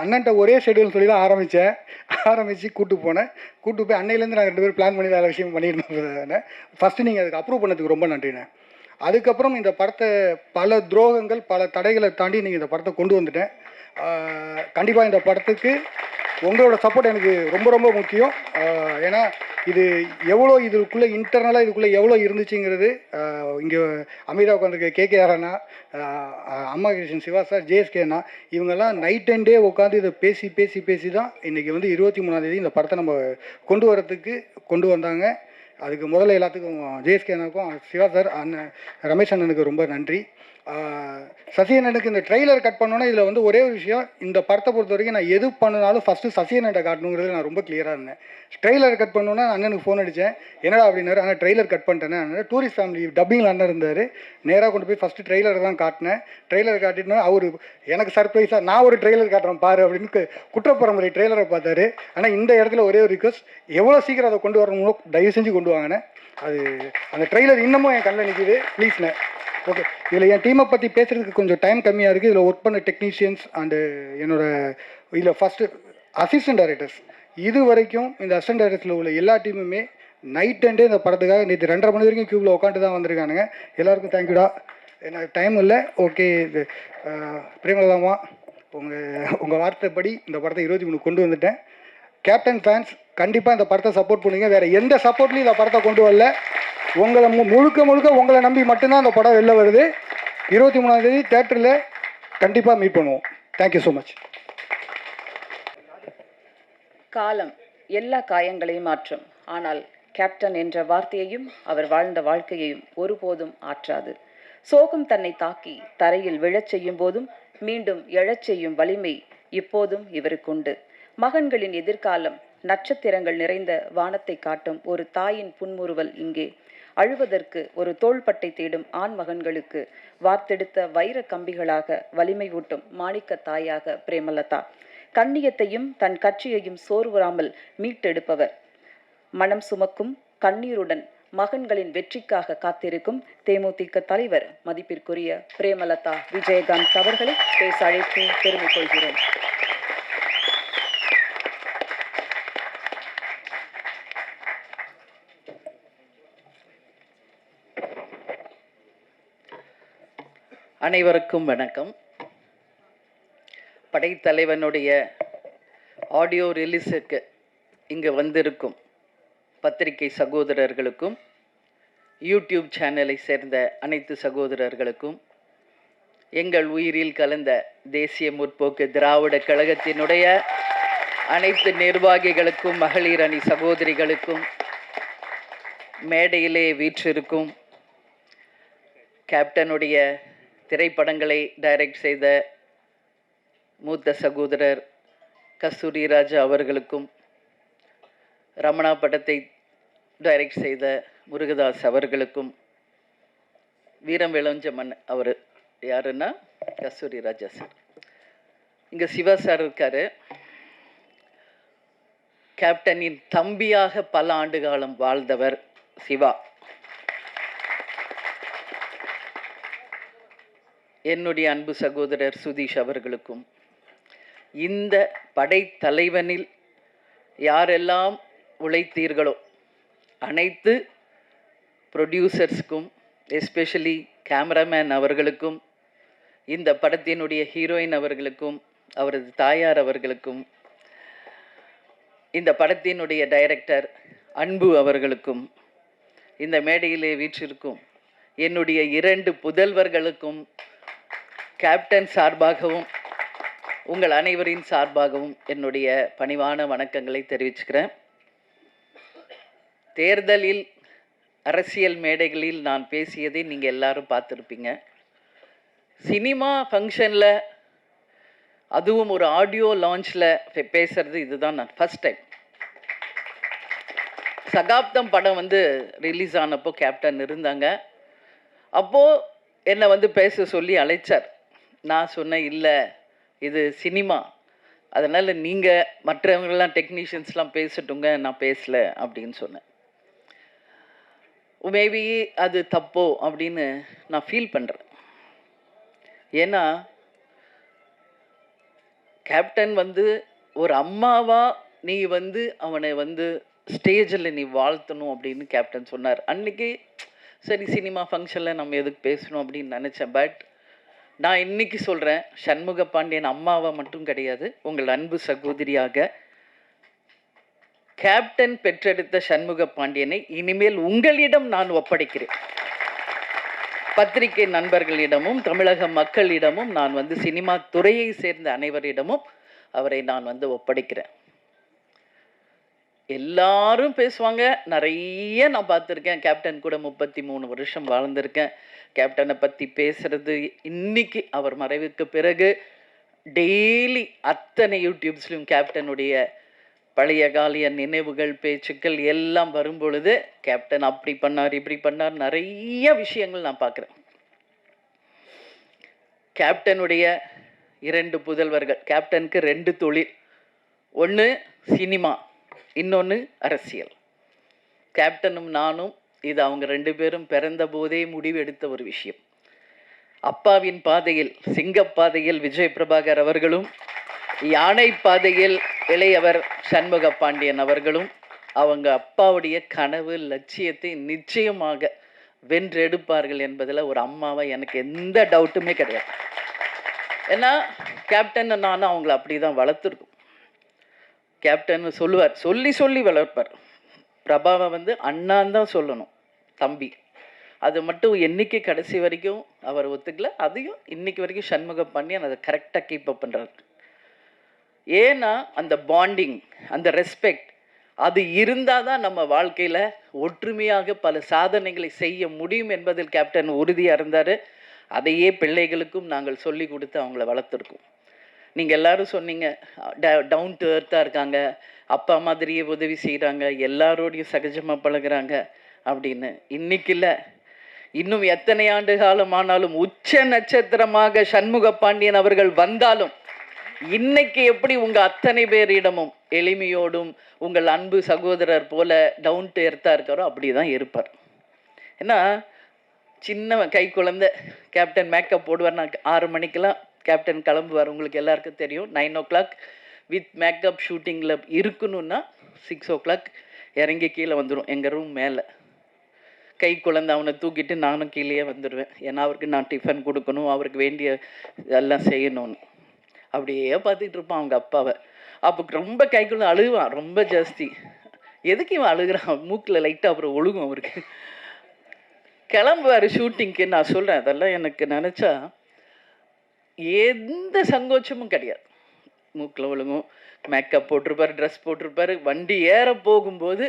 அண்ணன்ட்ட ஒரே ஷெடியூல்னு சொல்லி தான் ஆரம்பித்து கூப்பிட்டு போனேன். கூப்பிட்டு போய் அன்னையிலேருந்து நாங்கள் 2 பேரும் பிளான் பண்ணி வேறு விஷயம் பண்ணியிருந்தோம். ஃபஸ்ட்டு நீங்கள் அதுக்கு அப்ரூவ் பண்ணதுக்கு ரொம்ப நன்றிண்ணே. அதுக்கப்புறம் இந்த படத்தை பல துரோகங்கள், பல தடைகளை தாண்டி நீங்கள் இந்த படத்தை கொண்டு வந்துட்டேன். கண்டிப்பாக இந்த படத்துக்கு உங்களோட சப்போர்ட் எனக்கு ரொம்ப ரொம்ப முக்கியம். ஏன்னா இது எவ்வளோ இதுக்குள்ளே இன்டர்னலாக இதுக்குள்ளே எவ்வளோ இருந்துச்சுங்கிறது இங்கே அமீரா உட்காந்துருக்க KKR அண்ணா, அம்மா கிருஷ்ணன், சிவா சார், JSK அண்ணா, இவங்கெல்லாம் நைட் அண்ட் டே உட்காந்து இதை பேசி தான் இன்றைக்கி வந்து 23ஆம் தேதி இந்த படத்தை நம்ம கொண்டு வந்தாங்க. அதுக்கு முதல்ல எல்லாத்துக்கும் JSK அண்ணாக்கும், சிவா சார், அண்ணன் ரமேஷ் அண்ணனுக்கு ரொம்ப நன்றி. சசி அண்ணனுக்கு இந்த ட்ரெய்லர் கட் பண்ணோன்னா இதில் வந்து ஒரே ஒரு விஷயம், இந்த படத்தை பொறுத்த வரைக்கும் நான் எது பண்ணினாலும் ஃபஸ்ட்டு சசி அண்ணன்ட்ட காட்டணுங்கிறது நான் ரொம்ப கிளியராக இருந்தேன். ட்ரெய்லர் கட் பண்ணோன்னா அண்ணனுக்கு ஃபோன் அடித்தேன், என்னடா அப்படின்னாரு. ஆனால் ட்ரெய்லர் கட் பண்ணிட்டேனே. அதனால் டூரிஸ்ட் ஃபேமிலி டப்பிங்கில் அண்ணன் இருந்தார். நேராக கொண்டு போய் ஃபஸ்ட்டு ட்ரெய்லர் தான் காட்டினேன். ட்ரெய்லர் காட்டிட்டோன்னா அவர் எனக்கு சர்ப்ரைஸாக நான் ஒரு ட்ரெய்லர் காட்டுறேன் பாரு அப்படின்னு குற்றப்பரம்பரை ட்ரெய்லரை பார்த்தாரு. ஆனால் இந்த இடத்துல ஒரே ஒரு ரிக்வஸ்ட், எவ்வளோ சீக்கிரம் அதை கொண்டு வரணுமோ தயவு செஞ்சு கொண்டு வாங்கினேன். அது அந்த ட்ரெய்லர் இன்னமும் என் கண்ணில் நிற்கிது, ப்ளீஸ்ண்ணே. ஓகே, இதில் என் டீமை பற்றி பேசுகிறதுக்கு கொஞ்சம் டைம் கம்மியாக இருக்குது. இதில் ஒர்க் பண்ண டெக்னீஷியன்ஸ் அண்டு இதில் ஃபஸ்ட்டு அசிஸ்டன்ட் டைரக்டர்ஸ், இது வரைக்கும் இந்த அசிஸ்டன்ட் டைரக்டர்ஸில் உள்ள எல்லா டீமுமே நைட் அண்டே இந்த படத்துக்காக நேற்று 2:30 மணி வரைக்கும் க்யூவில் உட்காந்து தான் வந்திருக்கானுங்க. எல்லாருக்கும் தேங்க்யூடா. எனக்கு டைம் இல்லை. ஓகே, இது பிரேமலதாமா, உங்கள் வார்த்தைப்படி இந்த படத்தை 23 கொண்டு வந்துட்டேன். கேப்டன் ஃபேன்ஸ் கண்டிப்பாக இந்த படத்தை சப்போர்ட் பண்ணுங்க. வேறு எந்த சப்போர்ட்லையும் இந்த படத்தை கொண்டு வரல. உங்களை முழுக்க உங்களை நம்பி மட்டும்தான் அந்த படம் வெளில வருது. 23ஆம் தேதி தேட்டரில் கண்டிப்பாக மீட் பண்ணுவோம். Thank you so much. காலம் எல்லா காயங்களையும் மாற்றும், ஆனால் கேப்டன் என்ற வார்த்தையையும் அவர் வாழ்ந்த வாழ்க்கையையும் ஒருபோதும் ஆற்றாது. சோகம் தன்னை தாக்கி தரையில் விழச் செய்யும் போதும் மீண்டும் எழச் செய்யும் வலிமை இப்போதும் இவருக்குண்டு. மகன்களின் எதிர்காலம் நட்சத்திரங்கள் நிறைந்த வானத்தை காட்டும் ஒரு தாயின் புன்முறுவல் இங்கே. அழுவதற்கு ஒரு தோள்பட்டை தேடும் ஆண் மகன்களுக்கு வார்த்தெடுத்த வைர கம்பிகளாக வலிமை ஊட்டும் மாணிக்க தாயாக பிரேமலதா. கண்ணியத்தையும் தன் கட்சியையும் சோர்வுறாமல் மீட்டெடுப்பவர். மனம் சுமக்கும் கண்ணீருடன் மகன்களின் வெற்றிக்காக காத்திருக்கும் தேமுதிக தலைவர் மதிப்பிற்குரிய பிரேமலதா விஜயகாந்த் அவர்களை பேச அழைத்து பெருமை கொள்கிறோம். அனைவருக்கும் வணக்கம். படைத்தலைவனுடைய ஆடியோ ரிலீஸுக்கு இங்கு வந்திருக்கும் பத்திரிகை சகோதரர்களுக்கும் யூடியூப் சேனலை சேர்ந்த அனைத்து சகோதரர்களுக்கும், எங்கள் உயிரில் கலந்த தேசிய முற்போக்கு திராவிட கழகத்தினுடைய அனைத்து நிர்வாகிகளுக்கும், மகளிர் அணி சகோதரிகளுக்கும், மேடையிலே வீற்றிருக்கும் கேப்டனுடைய திரைப்படங்களை டைரக்ட் செய்த மூத்த சகோதரர் கஸ்தூரி ராஜா அவர்களுக்கும், ரமணா படத்தை டைரக்ட் செய்த முருகதாஸ் அவர்களுக்கும், வீரம் விளைஞ்ச மண் அவர் யாருன்னா கஸ்தூரி ராஜா சார். இங்கே சிவா சார் இருக்கார். கேப்டனின் தம்பியாக பல ஆண்டு காலம் வாழ்ந்தவர் சிவா. என்னுடைய அன்பு சகோதரர் சுதீஷ் அவர்களுக்கும், இந்த படைத்தலைவனில் யாரெல்லாம் உழைத்தீர்களோ அனைத்து ப்ரொடியூசர்ஸ்க்கும், எஸ்பெஷலி கேமராமேன் அவர்களுக்கும், இந்த படத்தினுடைய ஹீரோயின் அவர்களுக்கும், அவரது தாயார் அவர்களுக்கும், இந்த படத்தினுடைய டைரக்டர் அன்பு அவர்களுக்கும், இந்த மேடையிலே வீற்றிருக்கும் என்னுடைய 2 புதல்வர்களுக்கும் கேப்டன் சார்பாகவும் உங்கள் அனைவரின் சார்பாகவும் என்னுடைய பணிவான வணக்கங்களை தெரிவிச்சுக்கிறேன். தேர்தலில் அரசியல் மேடைகளில் நான் பேசியதை நீங்கள் எல்லாரும் பார்த்துருப்பீங்க. சினிமா ஃபங்க்ஷனில், அதுவும் ஒரு ஆடியோ லான்ச்சில் பேசுகிறது இதுதான் நான் ஃபஸ்ட் டைம். சகாப்தம் படம் ரிலீஸ் ஆனப்போ கேப்டன் இருந்தாங்க. அப்போது என்னை பேச சொல்லி அழைச்சார். நான் சொன்னேன், இல்லை இது சினிமா, அதனால் நீங்கள் மற்றவங்களாம் டெக்னீஷியன்ஸ்லாம் பேசட்டுங்க, நான் பேசலை அப்படின்னு சொன்னேன். மேபி அது தப்போ அப்படின்னு நான் ஃபீல் பண்ணுறேன். ஏன்னா கேப்டன் ஒரு அம்மாவா நீ அவனை ஸ்டேஜில் நீ வாழ்த்தணும் அப்படின்னு கேப்டன் சொன்னார். அன்றைக்கி சரி சினிமா ஃபங்க்ஷனில் நம்ம எதுக்கு பேசணும் அப்படின்னு நினச்சேன். பட் நான் இன்னைக்கு சொல்கிறேன், சண்முக பாண்டியன் அம்மாவை மட்டும் கிடையாது, உங்கள் அன்பு சகோதரியாக கேப்டன் பெற்றெடுத்த சண்முக பாண்டியனை இனிமேல் உங்களிடம் நான் ஒப்படைக்கிறேன். பத்திரிகை நண்பர்களிடமும் தமிழக மக்களிடமும் நான் சினிமா துறையை சேர்ந்த அனைவரிடமும் அவரை நான் ஒப்படைக்கிறேன். எல்லாரும் பேசுவாங்க, நிறைய நான் பார்த்துருக்கேன். கேப்டன் கூட 33 வருஷம் வாழ்ந்திருக்கேன். கேப்டனை பற்றி பேசுகிறது இன்னைக்கு அவர் மறைவுக்கு பிறகு டெய்லி அத்தனை யூடியூப்ஸ்லையும் கேப்டனுடைய பழைய காலிய நினைவுகள், பேச்சுக்கள் எல்லாம் வரும்பொழுது கேப்டன் அப்படி பண்ணார், இப்படி பண்ணார், நிறைய விஷயங்கள் நான் பார்க்குறேன். கேப்டனுடைய 2 புதல்வர்கள். கேப்டனுக்கு 2 தொழில், ஒன்று சினிமா, இன்னொன்று அரசியல். கேப்டனும் நானும் இது அவங்க 2 பேரும் பிறந்த போதே முடிவெடுத்த ஒரு விஷயம். அப்பாவின் பாதையில், சிங்கப்பாதையில் விஜய் பிரபாகர் அவர்களும், யானை பாதையில் இளையவர் சண்முக பாண்டியன் அவர்களும் அவங்க அப்பாவுடைய கனவு லட்சியத்தை நிச்சயமாக வென்றெடுப்பார்கள் என்பதில் ஒரு அம்மாவை எனக்கு எந்த டவுட்டுமே கிடையாது. ஏன்னா கேப்டன் நானும் அவங்கள அப்படி தான் வளர்த்துருக்கோம். கேப்டன் சொல்லுவார், சொல்லி சொல்லி வளர்ப்பார். பிரபாவை அண்ணான் தான் சொல்லணும், தம்பி. அது மட்டும் என்னைக்கு கடைசி வரைக்கும் அவர் ஒத்துக்கல. அதையும் இன்னைக்கு வரைக்கும் சண்முக பாண்டியன் அதை கரெக்டாக கீப் அப் பண்ணுறாரு. ஏன்னா அந்த பாண்டிங், அந்த ரெஸ்பெக்ட், அது இருந்தால் தான் நம்ம வாழ்க்கையில் ஒற்றுமையாக பல சாதனைகளை செய்ய முடியும் என்பதில் கேப்டன் உறுதியாக இருந்தார். அதையே பிள்ளைகளுக்கும் நாங்கள் சொல்லி கொடுத்து அவங்கள வளர்த்துருக்கோம். நீங்கள் எல்லோரும் சொன்னீங்க, டவுன் டு எர்த்தாக இருக்காங்க, அப்பா மாதிரியே உதவி செய்கிறாங்க, எல்லாரோடையும் சகஜமாக பழகுறாங்க அப்படின்னு. இன்னைக்கு இல்லை, இன்னும் எத்தனை ஆண்டு காலம் ஆனாலும் உச்ச நட்சத்திரமாக சண்முக பாண்டியன் அவர்கள் வந்தாலும் இன்னைக்கு எப்படி உங்கள் அத்தனை பேரிடமும் எளிமையோடும் உங்கள் அன்பு சகோதரர் போல டவுன் டு எர்த்தாக இருக்காரோ அப்படி தான் இருப்பார். ஏன்னா சின்ன கை குழந்தை கேப்டன் மேக்கப் போடுவார். நான் 6 மணிக்கெல்லாம் கேப்டன் கிளம்புவார். உங்களுக்கு எல்லாருக்கும் தெரியும். 9 o'clock வித் மேக்கப் ஷூட்டிங்கில் இருக்கணும்னா 6 o'clock இறங்கி கீழே வந்துடும் எங்கள் ரூம் மேலே. கை குழந்தை அவனை தூக்கிட்டு நானும் கீழே வந்துடுவேன். ஏன்னா அவருக்கு நான் டிஃபன் கொடுக்கணும், அவருக்கு வேண்டிய எல்லாம் செய்யணும்னு. அப்படியே பார்த்துட்டு இருப்பான் அவங்க அப்பாவை. அப்போ ரொம்ப கைக்குள்ள அழுவான், ரொம்ப ஜாஸ்தி. எதுக்கு இவன் அழுகிறான்? மூக்கில் லைட்டாக அப்புறம் ஒழுகும் அவருக்கு. கிளம்புவார் ஷூட்டிங்க்கு. நான் சொல்கிறேன், அதெல்லாம் எனக்கு நினச்சா எந்த சங்கோச்சமும் கிடையாது. மூக்கில் ஒழுங்கும், மேக்கப் போட்டிருப்பார், ட்ரெஸ் போட்டிருப்பார். வண்டி ஏற போகும்போது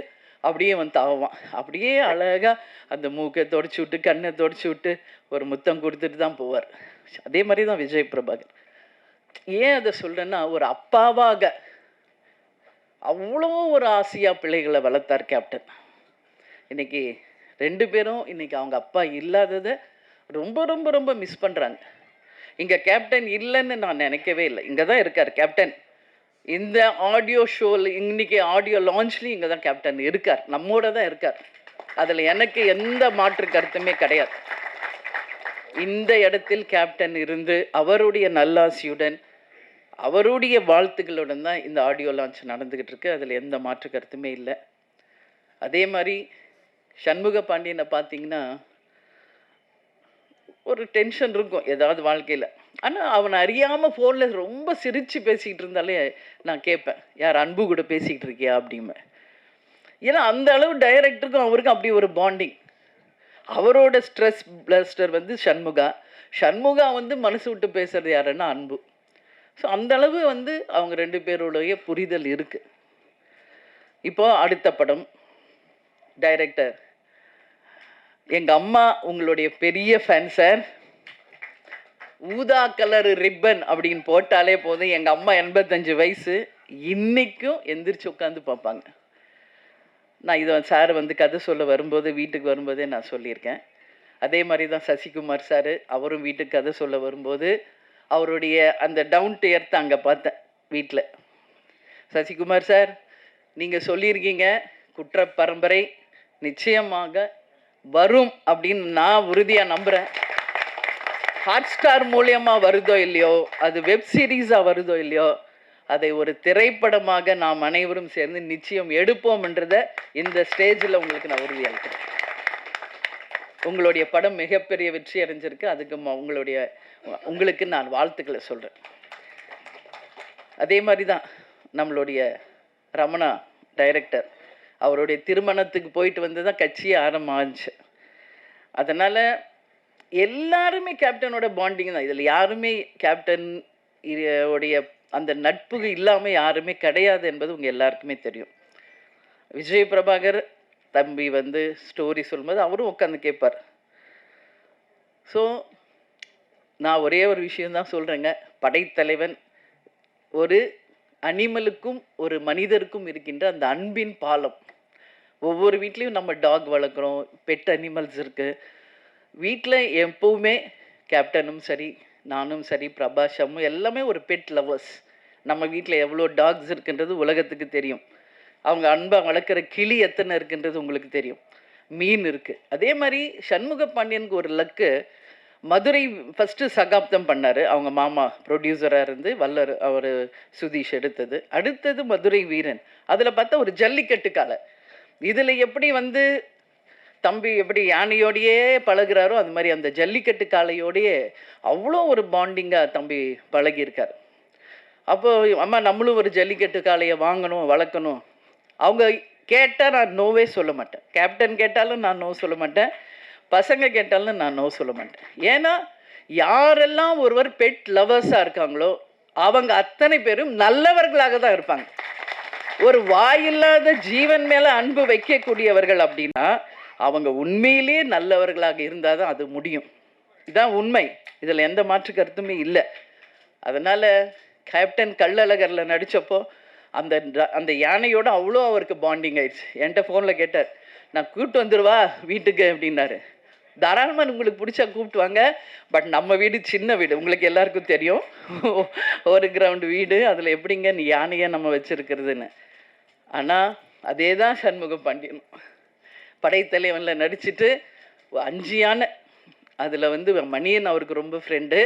அப்படியே வந்து தாவான். அப்படியே அழகாக அந்த மூக்கை தொடச்சி விட்டு, கண்ணை தொடச்சி விட்டு ஒரு முத்தம் கொடுத்துட்டு தான் போவார். அதே மாதிரி தான் விஜய் பிரபாகர். ஏன் அதை சொல்கிறேன்னா, ஒரு அப்பாவாக அவ்வளோ ஒரு ஆசையாக பிள்ளைகளை வளர்த்தார் கேப்டன். இன்றைக்கி 2 பேரும் இன்றைக்கி அவங்க அப்பா இல்லாததை ரொம்ப ரொம்ப ரொம்ப மிஸ் பண்ணுறாங்க. இங்கே கேப்டன் இல்லைன்னு நான் நினைக்கவே இல்லை. இங்கே தான் இருக்கார் கேப்டன். இந்த ஆடியோ ஷோவில், இன்றைக்கி ஆடியோ லான்ச்லேயும் இங்கே தான் கேப்டன் இருக்கார், நம்மோட தான் இருக்கார். அதில் எனக்கு எந்த மாற்று கருத்துமே கிடையாது. இந்த இடத்தில் கேப்டன் இருந்து அவருடைய நல்லாசியுடன், அவருடைய வாழ்த்துக்களுடன் தான் இந்த ஆடியோ லான்ச் நடந்துக்கிட்டு இருக்கு. அதில் எந்த மாற்று கருத்துமே இல்லை. அதே மாதிரி சண்முக பாண்டியனை பார்த்தீங்கன்னா ஒரு டென்ஷன் இருக்கும் ஏதாவது வாழ்க்கையில். ஆனால் அவனை அறியாமல் ஃபோனில் ரொம்ப சிரித்து பேசிக்கிட்டு இருந்தாலே நான் கேட்பேன், யார் அன்பு கூட பேசிக்கிட்டு இருக்கியா அப்படிம்பேன். ஏன்னா அந்த அளவு டைரக்டருக்கும் அவருக்கும் அப்படி ஒரு பாண்டிங். அவரோட ஸ்ட்ரெஸ் பிளஸ்டர் வந்து சண்முகா வந்து மனசு விட்டு பேசுகிறது யாருன்னா அன்பு. ஸோ அந்த அளவு வந்து அவங்க 2 பேருடைய புரிதல் இருக்குது. இப்போது அடுத்த படம் டைரக்டர், எங்கள் அம்மா உங்களுடைய பெரிய ஃபேன் சார். ஊதா கலர் ரிப்பன் அப்படின்னு போட்டாலே போதும். எங்கள் அம்மா 85 வயசு, இன்றைக்கும் எந்திரிச்சு உட்காந்து பார்ப்பாங்க. நான் இதை சார் வந்து கதை சொல்ல வரும்போது, வீட்டுக்கு வரும்போதே நான் சொல்லியிருக்கேன். அதே மாதிரி தான் சசிகுமார் சார், அவரும் வீட்டுக்கு கதை சொல்ல வரும்போது அவருடைய அந்த டவுன் டு எர்த் அங்கே பார்த்தேன் வீட்டில். சசிகுமார் சார், நீங்கள் சொல்லியிருக்கீங்க குற்ற பரம்பரை நிச்சயமாக வரும் அப்படின்னு நான் உறுதியாக நம்புகிறேன். ஹாட் ஸ்டார் மூலியமாக வருதோ இல்லையோ, அது வெப் சீரிஸாக வருதோ இல்லையோ, அதை ஒரு திரைப்படமாக நாம் அனைவரும் சேர்ந்து நிச்சயம் எடுப்போம்ன்றதை இந்த ஸ்டேஜில் உங்களுக்கு நான் உறுதியளிக்கிறேன். உங்களுடைய படம் மிகப்பெரிய வெற்றி அடைஞ்சிருக்கு. அதுக்கு உங்களுக்கு நான் வாழ்த்துக்களை சொல்கிறேன். அதே மாதிரி தான் நம்மளுடைய ரமணா டைரக்டர், அவருடைய திருமணத்துக்கு போயிட்டு வந்து தான் கட்சியே ஆரம்பிச்சு. அதனால் எல்லாருமே கேப்டனோட பாண்டிங் தான். இதில் யாருமே கேப்டன் உடைய அந்த நட்பு இல்லாமல் யாருமே கிடையாது என்பது உங்கள் எல்லாருக்குமே தெரியும். விஜய் பிரபாகர் தம்பி வந்து ஸ்டோரி சொல்லும்போது அவரும் உட்காந்து கேட்பார். ஸோ நான் ஒரே ஒரு விஷயந்தான் சொல்கிறேங்க, படைத்தலைவன் ஒரு அனிமலுக்கும் ஒரு மனிதருக்கும் இருக்கின்ற அந்த அன்பின் பாலம். ஒவ்வொரு வீட்லேயும் நம்ம டாக் வளர்க்குறோம், பெட் அனிமல்ஸ் இருக்குது. வீட்டில் எப்போவுமே கேப்டனும் சரி, நானும் சரி, பிரபாஷமும் எல்லாமே ஒரு பெட் லவர்ஸ். நம்ம வீட்டில் எவ்வளோ டாக்ஸ் இருக்குன்றது உலகத்துக்கு தெரியும். அவங்க அன்பாக வளர்க்குற கிளி எத்தனை இருக்குன்றது உங்களுக்கு தெரியும். மீன் இருக்குது. அதே மாதிரி சண்முக பாண்டியனுக்கு ஒரு லக்கு, மதுரை ஃபஸ்ட்டு சகாப்தம் பண்ணார். அவங்க மாமா ப்ரொடியூசராக இருந்து வல்லர் அவர் சுதீஷ் எடுத்தது. அடுத்தது மதுரை வீரன். அதில் பார்த்தா ஒரு ஜல்லிக்கட்டு காலை. இதில் எப்படி வந்து தம்பி எப்படி யானையோடையே பழகிறாரோ அது மாதிரி அந்த ஜல்லிக்கட்டு காளையோடையே அவ்வளோ ஒரு பாண்டிங்காக தம்பி பழகியிருக்கார். அப்போது அம்மா நம்மளும் ஒரு ஜல்லிக்கட்டு காளையை வாங்கணும், வளர்க்கணும். அவங்க கேட்டால் நான் நோவே சொல்ல மாட்டேன். கேப்டன் கேட்டாலும் நான் நோ சொல்ல மாட்டேன், பசங்க கேட்டாலும் நான் நோ சொல்ல மாட்டேன். ஏன்னா யாரெல்லாம் ஒருவர் பெட் லவர்ஸாக இருக்காங்களோ அவங்க அத்தனை பேரும் நல்லவர்களாக தான் இருப்பாங்க. ஒரு வாயில்லாத ஜீவன் மேலே அன்பு வைக்கக்கூடியவர்கள் அப்படின்னா அவங்க உண்மையிலேயே நல்லவர்களாக இருந்தால் தான் அது முடியும். இதுதான் உண்மை. இதில் எந்த மாற்று கருத்துமே இல்லை. அதனால் கேப்டன் கள்ளழகரில் நடித்தப்போ அந்த யானையோட அவ்வளோ அவருக்கு பாண்டிங் ஆயிடுச்சு. என்கிட்ட ஃபோனில் கேட்டார், நான் கூப்பிட்டு வந்துடுவா வீட்டுக்கு அப்படின்னாரு. தாராளமாக உங்களுக்கு பிடிச்சா கூப்பிட்டு வாங்க, பட் நம்ம வீடு சின்ன வீடு, உங்களுக்கு எல்லாருக்கும் தெரியும். ஒரு கிரவுண்டு வீடு, அதில் எப்படிங்க நீ யானையை நம்ம வச்சுருக்கிறதுன்னு. ஆனால் அதே தான் சண்முக பாண்டியன் படைத்தலைவனில் நடிச்சுட்டு 5 யானை, அதில் வந்து மணியன் அவருக்கு ரொம்ப ஃப்ரெண்டு.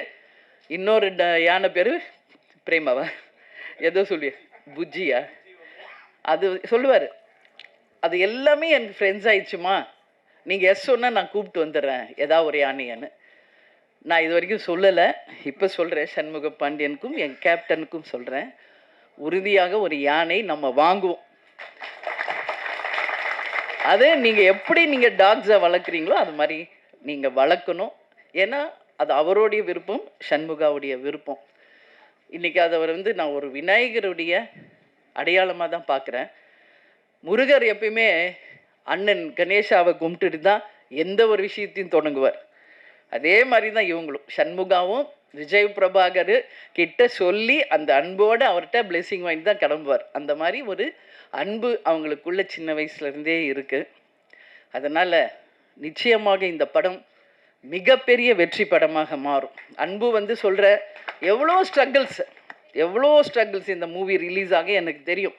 இன்னொரு யானை பேர் பிரேமாவா ஏதோ சொல்லி புஜ்ஜியா அது சொல்லுவார். அது எல்லாமே எனக்கு ஃப்ரெண்ட்ஸ் ஆயிடுச்சுமா, நீங்கள் எஸ் சொன்னால் நான் கூப்பிட்டு வந்துடுறேன் ஏதாவது ஒரு யானையான்னு. நான் இது வரைக்கும் சொல்லலை, இப்போ சொல்கிறேன். சண்முக பாண்டியனுக்கும் என் கேப்டனுக்கும் சொல்கிறேன், உறுதியாக ஒரு யானை நம்ம வாங்குவோம். அது நீங்கள் எப்படி நீங்கள் டாக்ஸை வளர்க்குறீங்களோ அது மாதிரி நீங்கள் வளர்க்கணும். ஏன்னா அது அவருடைய விருப்பம், சண்முகாவுடைய விருப்பம். இன்றைக்கி அதை வந்து நான் ஒரு விநாயகருடைய அடையாளமாக தான் பார்க்குறேன். முருகர் எப்பயுமே அண்ணன் கணேஷாவை கும்பிட்டுட்டு தான் எந்த ஒரு விஷயத்தையும் தொடங்குவார். அதே மாதிரி தான் இவங்களும் சண்முகாவும் விஜய் பிரபாகர் கிட்ட சொல்லி அந்த அன்போடு அவர்கிட்ட பிளெஸிங் வாங்கி தான் கிளம்புவார். அந்த மாதிரி ஒரு அன்பு அவங்களுக்குள்ள சின்ன வயசுலேருந்தே இருக்குது. அதனால் நிச்சயமாக இந்த படம் மிகப்பெரிய வெற்றி படமாக மாறும். அன்பு வந்து சொல்கிற எவ்வளோ ஸ்ட்ரகிள்ஸ் இந்த மூவி ரிலீஸ் ஆக எனக்கு தெரியும்.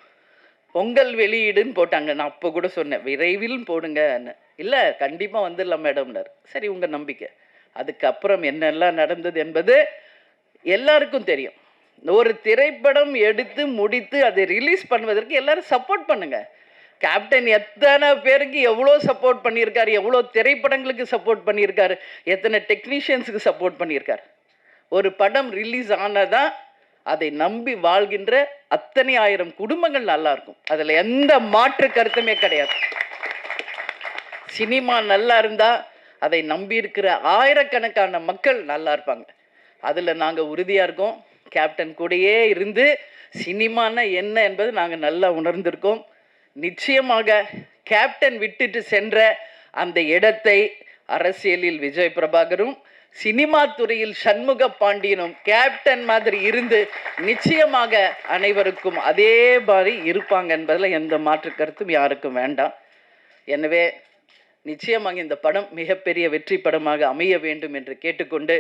பொங்கல் வெளியீடுன்னு போட்டாங்க. நான் அப்போ கூட சொன்னேன் விரைவில் போடுங்கன்னு. இல்லை கண்டிப்பாக வந்துடலாம் மேடம்னார். சரி உங்கள் நம்பிக்கை. அதுக்கப்புறம் என்னெல்லாம் நடந்தது என்பது எல்லாருக்கும் தெரியும். ஒரு திரைப்படம் எடுத்து முடித்து அதை ரிலீஸ் பண்ணுவதற்கு எல்லாரும் சப்போர்ட் பண்ணுங்க. கேப்டன் எத்தனை பேருக்கு எவ்வளோ சப்போர்ட் பண்ணியிருக்காரு, எவ்வளோ திரைப்படங்களுக்கு சப்போர்ட் பண்ணியிருக்காரு, எத்தனை டெக்னீஷியன்ஸுக்கு சப்போர்ட் பண்ணியிருக்காரு. ஒரு படம் ரிலீஸ் ஆனதான் அதை நம்பி வாழ்கின்ற அத்தனை ஆயிரம் குடும்பங்கள் நல்லா இருக்கும். அதில் எந்த மாற்று கருத்துமே கிடையாது. சினிமா நல்லா இருந்தால் அதை நம்பி இருக்கிற ஆயிரக்கணக்கான மக்கள் நல்லா இருப்பாங்க. அதில் நாங்கள் உறுதியாக இருக்கோம். கேப்டன் கூடயே இருந்து சினிமானா என்ன என்பது நாங்கள் நல்லா உணர்ந்திருக்கோம். நிச்சயமாக கேப்டன் விட்டுட்டு சென்ற அந்த இடத்தை அரசியலில் விஜய் பிரபாகரும் சினிமா துறையில் சண்முக பாண்டியனும் கேப்டன் மாதிரி இருந்து நிச்சயமாக அனைவருக்கும் அதே மாதிரி இருப்பாங்க என்பதில் எந்த மாற்று கருத்தும் யாருக்கும் வேண்டாம். எனவே நிச்சயமாக இந்த படம் மிகப்பெரிய வெற்றி படமாக அமைய வேண்டும் என்று கேட்டுக்கொண்டு,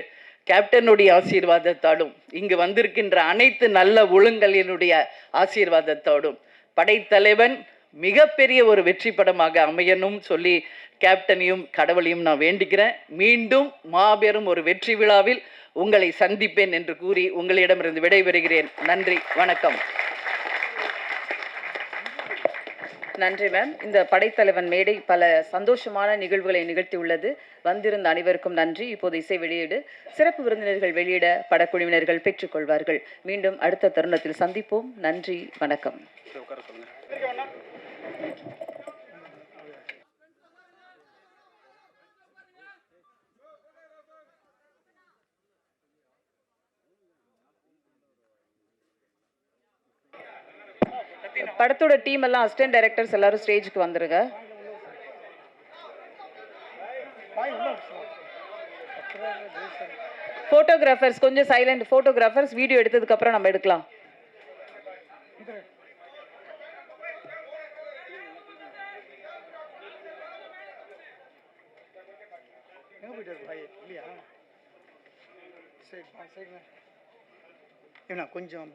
கேப்டனுடைய ஆசீர்வாதத்தாலும் இங்கு வந்திருக்கின்ற அனைத்து நல்ல ஒழுங்கலினுடைய ஆசீர்வாதத்தோடும் படைத்தலைவன் மிகப்பெரிய ஒரு வெற்றி படமாக அமையணும் சொல்லி கேப்டனையும் கடவுளையும் நான் வேண்டிக்கிறேன். மீண்டும் மாபெரும் ஒரு வெற்றி விழாவில் உங்களை சந்திப்பேன் என்று கூறி உங்களிடமிருந்து விடைபெறுகிறேன். நன்றி, வணக்கம். நன்றி மேம். இந்த படைத்தலைவன் மேடை பல சந்தோஷமான நிகழ்வுகளை நிகழ்த்தியுள்ளது. வந்திருந்த அனைவருக்கும் நன்றி. இப்போது இசை வெளியீடு. சிறப்பு விருந்தினர்கள் வெளியிட படக்குழுவினர்கள் பெற்றுக்கொள்வார்கள். மீண்டும் அடுத்த தருணத்தில் சந்திப்போம். நன்றி, வணக்கம். படத்தோட டீம் எல்லாம் அசிஸ்டன்ட் டைரக்டர்ஸ் எல்லாரும் ஸ்டேஜுக்கு வந்துருங்க. போட்டோகிராஃபர்ஸ் கொஞ்சம் சைலண்ட். போட்டோகிராஃபர்ஸ் வீடியோ எடுத்ததுக்கு அப்புறம் நம்ம எடுக்கலாம். கொஞ்சம்